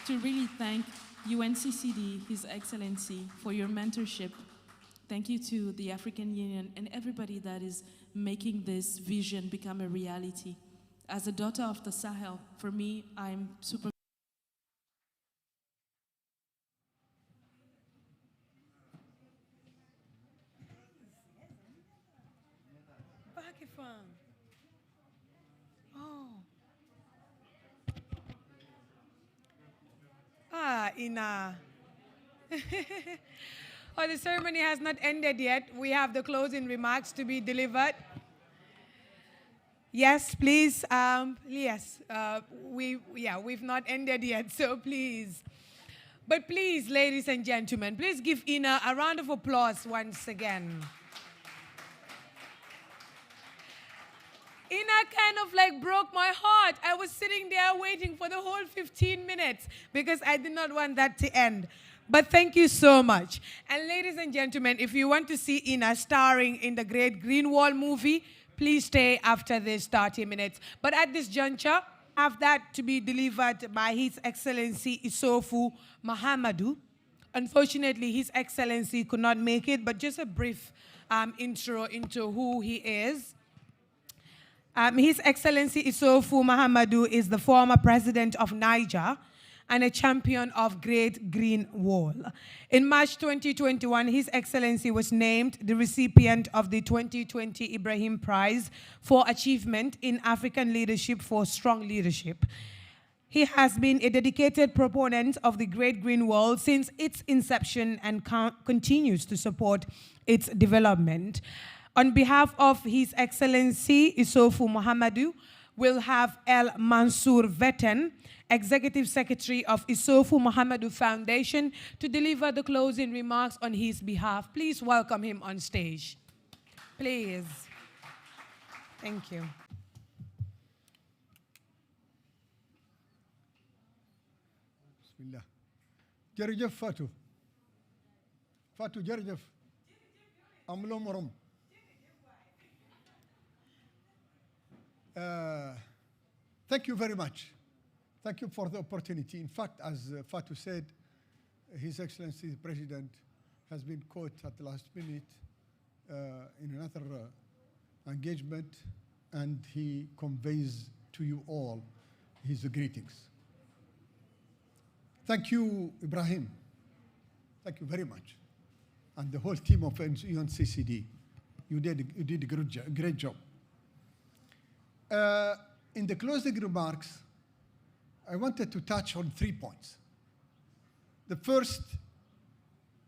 to really thank UNCCD, His Excellency, for your mentorship. Thank you to the African Union and everybody that is making this vision become a reality. As a daughter of the Sahel, for me, I'm super. Pakistan. Oh. Ina. Oh, the ceremony has not ended yet. We have the closing remarks to be delivered. Yes, please. Yes, we've not ended yet, so please. But please, ladies and gentlemen, please give Ina a round of applause once again. Ina kind of like broke my heart. I was sitting there waiting for the whole 15 minutes because I did not want that to end. But thank you so much. And ladies and gentlemen, if you want to see Ina starring in the Great Green Wall movie, please stay after this 30 minutes. But at this juncture, I have that to be delivered by His Excellency Isofu Mahamadou. Unfortunately, His Excellency could not make it, but just a brief intro into who he is. His Excellency Isofu Mahamadou is the former president of Niger and a champion of Great Green Wall. In March 2021, His Excellency was named the recipient of the 2020 Ibrahim Prize for Achievement in African Leadership for Strong Leadership. He has been a dedicated proponent of the Great Green Wall since its inception and continues to support its development. On behalf of His Excellency Isofu Mahamadou, we'll have El Mansour Vetten, Executive Secretary of Isofu Mahamadou Foundation, to deliver the closing remarks on his behalf. Please welcome him on stage. Please. Thank you. Bismillah. Jerejef Fatou. Fatou Jerejef. Amlo Morom. Thank you very much. Thank you for the opportunity. In fact, as Fatou said, His Excellency the President has been caught at the last minute in another engagement, and he conveys to you all his greetings. Thank you, Ibrahim. Thank you very much. And the whole team of UNCCD. You did a great job. In the closing remarks, I wanted to touch on 3 points. The first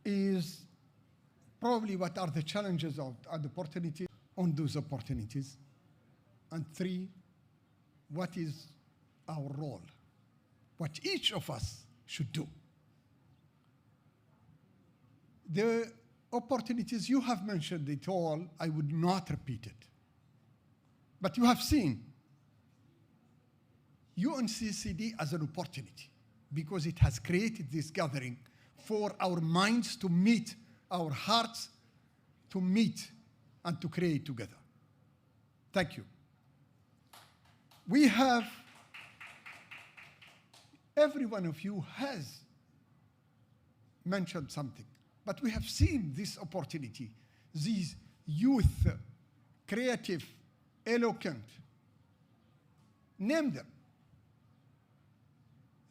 is probably what are the challenges and opportunities on those opportunities. And 3, what is our role, what each of us should do. The opportunities, you have mentioned it all, I would not repeat it. But you have seen UNCCD as an opportunity because it has created this gathering for our minds to meet, our hearts to meet and to create together. Thank you. We have, every one of you has mentioned something, but we have seen this opportunity, these youth, creative, eloquent, name them.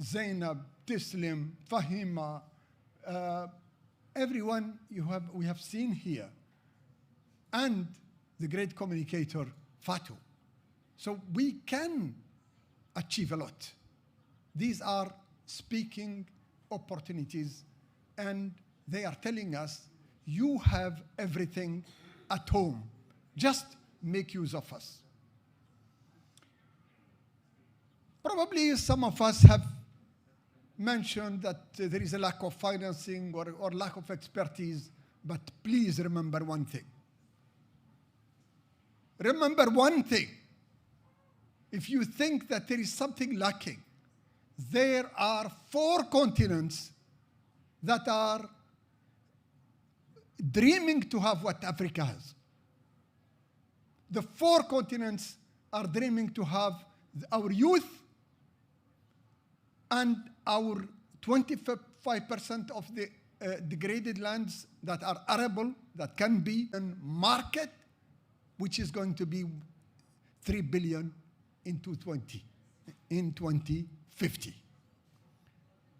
Zainab, Tislim, Fahima, everyone we have seen here, and the great communicator, Fatou. So we can achieve a lot. These are speaking opportunities, and they are telling us, you have everything at home. Just make use of us. Probably some of us have mentioned that there is a lack of financing or lack of expertise, but please remember one thing. Remember one thing. If you think that there is something lacking, there are 4 continents that are dreaming to have what Africa has. The 4 continents are dreaming to have our youth and our 25% of the degraded lands that are arable, that can be a market, which is going to be 3 billion in 2050.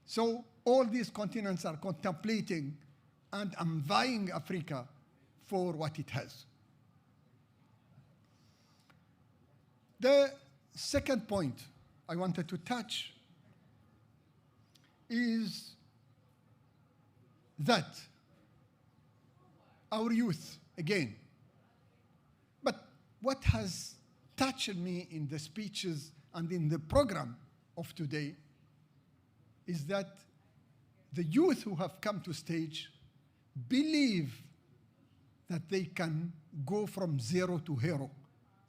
So all these continents are contemplating and envying Africa for what it has. The second point I wanted to touch is that our youth, again, but what has touched me in the speeches and in the program of today is that the youth who have come to stage believe that they can go from zero to hero.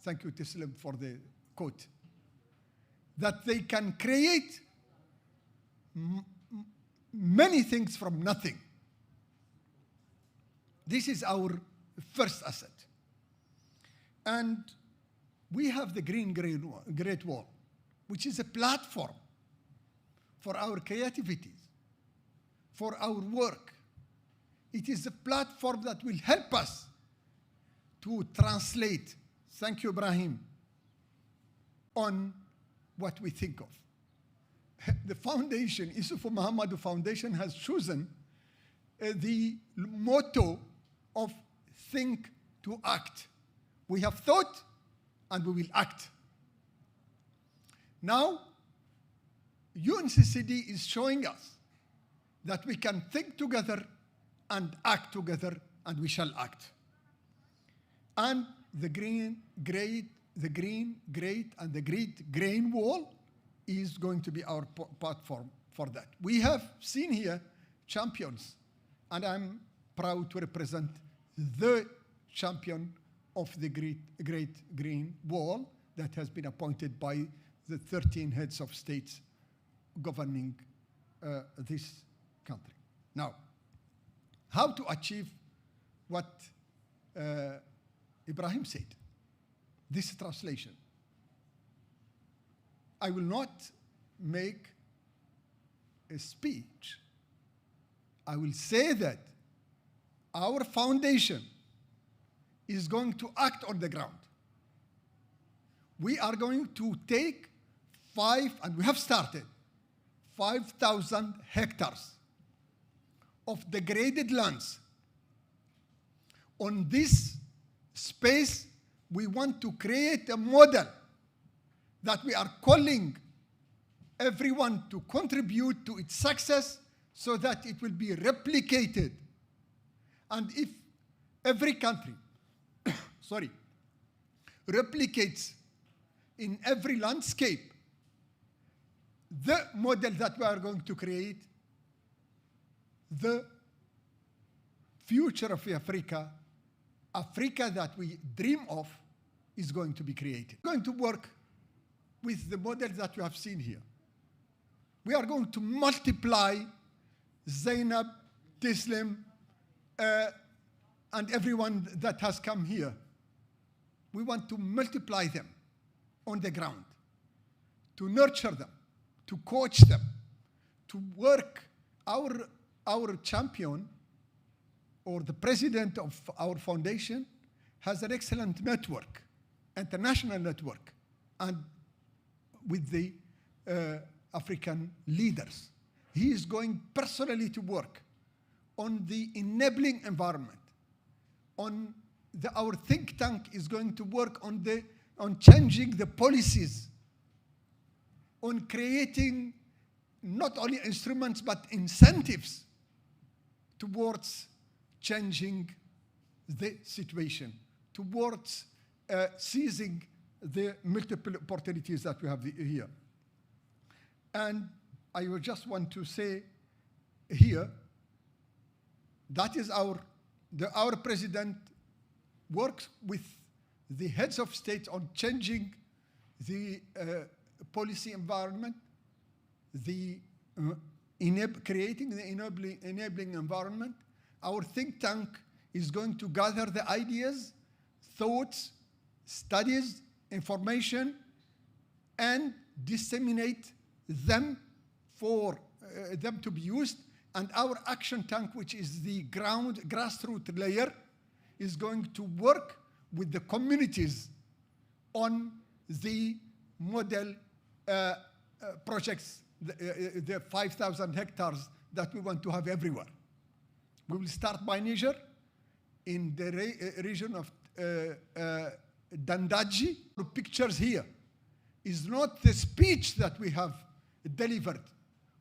Thank you, Tislim, for the quote. That they can create many things from nothing. This is our first asset. And we have the Great Wall, which is a platform for our creativities, for our work. It is a platform that will help us to translate, thank you, Ibrahim, on what we think of. The foundation, Isufu Muhammadu Foundation, has chosen the motto of think to act. We have thought and we will act. Now, UNCCD is showing us that we can think together and act together, and we shall act. And the great, and the great grain wall is going to be our platform for that. We have seen here champions, and I'm proud to represent the champion of the great green wall that has been appointed by the 13 heads of states governing this country. Now, how to achieve what Ibrahim said, this translation. I will not make a speech. I will say that our foundation is going to act on the ground. We are going to take and we have started, 5,000 hectares of degraded lands. On this space, we want to create a model that we are calling everyone to contribute to its success so that it will be replicated. And if every country, replicates in every landscape, the model that we are going to create, the future of Africa, Africa that we dream of, is going to be created. We're going to work with the model that you have seen here. We are going to multiply Zainab, Tislim, and everyone that has come here. We want to multiply them on the ground, to nurture them, to coach them, to work. Our champion, or the president of our foundation, has an excellent network, international network, and with the African leaders. He is going personally to work on the enabling environment. Our think tank is going to work on changing the policies, on creating not only instruments but incentives towards changing the situation, towards seizing the multiple opportunities that we have here. And I would just want to say here, that is our president works with the heads of state on changing the policy environment, creating the enabling environment. Our think tank is going to gather the ideas, thoughts, studies, information, and disseminate them for them to be used. And our action tank, which is the grassroots layer, is going to work with the communities on the model projects, the 5,000 hectares that we want to have everywhere. We will start by Niger, in the region of Dandaji. The pictures here is not the speech that we have delivered.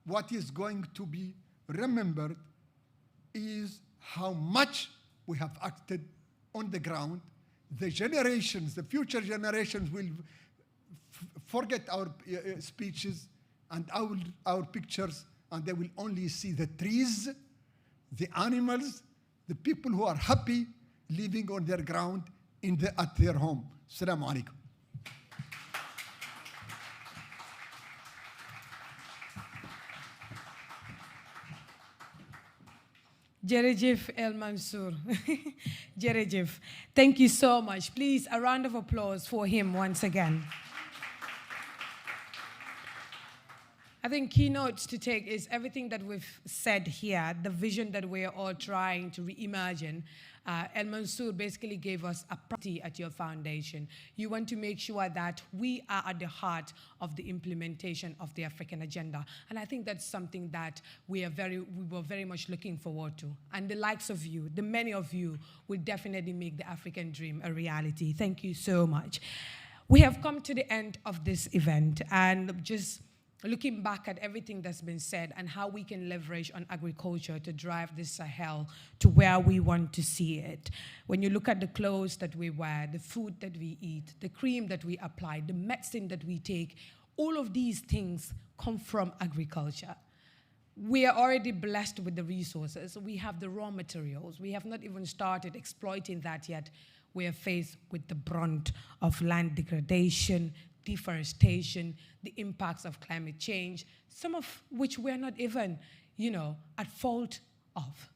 What is going to be remembered is how much we have acted on the ground. The generations, the future generations will forget our speeches and our pictures, and they will only see the trees, the animals, the people who are happy living on their ground at their home. Assalamu alaikum. Jerejef El Mansour. Jerejef, thank you so much. Please, a round of applause for him once again. I think keynotes to take is everything that we've said here, the vision that we're all trying to reimagine. El Mansour basically gave us a priority at your foundation. You want to make sure that we are at the heart of the implementation of the African agenda. And I think that's something that we were very much looking forward to. And the likes of you, the many of you, will definitely make the African dream a reality. Thank you so much. We have come to the end of this event, and just looking back at everything that's been said and how we can leverage on agriculture to drive this Sahel to where we want to see it. When you look at the clothes that we wear, the food that we eat, the cream that we apply, the medicine that we take, all of these things come from agriculture. We are already blessed with the resources. We have the raw materials. We have not even started exploiting that yet. We are faced with the brunt of land degradation, deforestation, the impacts of climate change, some of which we're not even, at fault of.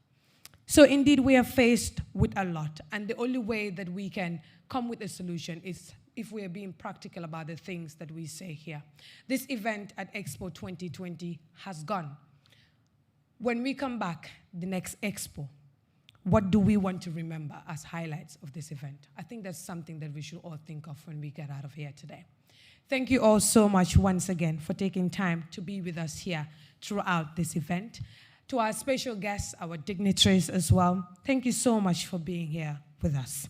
So indeed, we are faced with a lot, and the only way that we can come with a solution is if we are being practical about the things that we say here. This event at Expo 2020 has gone. When we come back, the next Expo, what do we want to remember as highlights of this event? I think that's something that we should all think of when we get out of here today. Thank you all so much once again for taking time to be with us here throughout this event. To our special guests, our dignitaries as well, thank you so much for being here with us.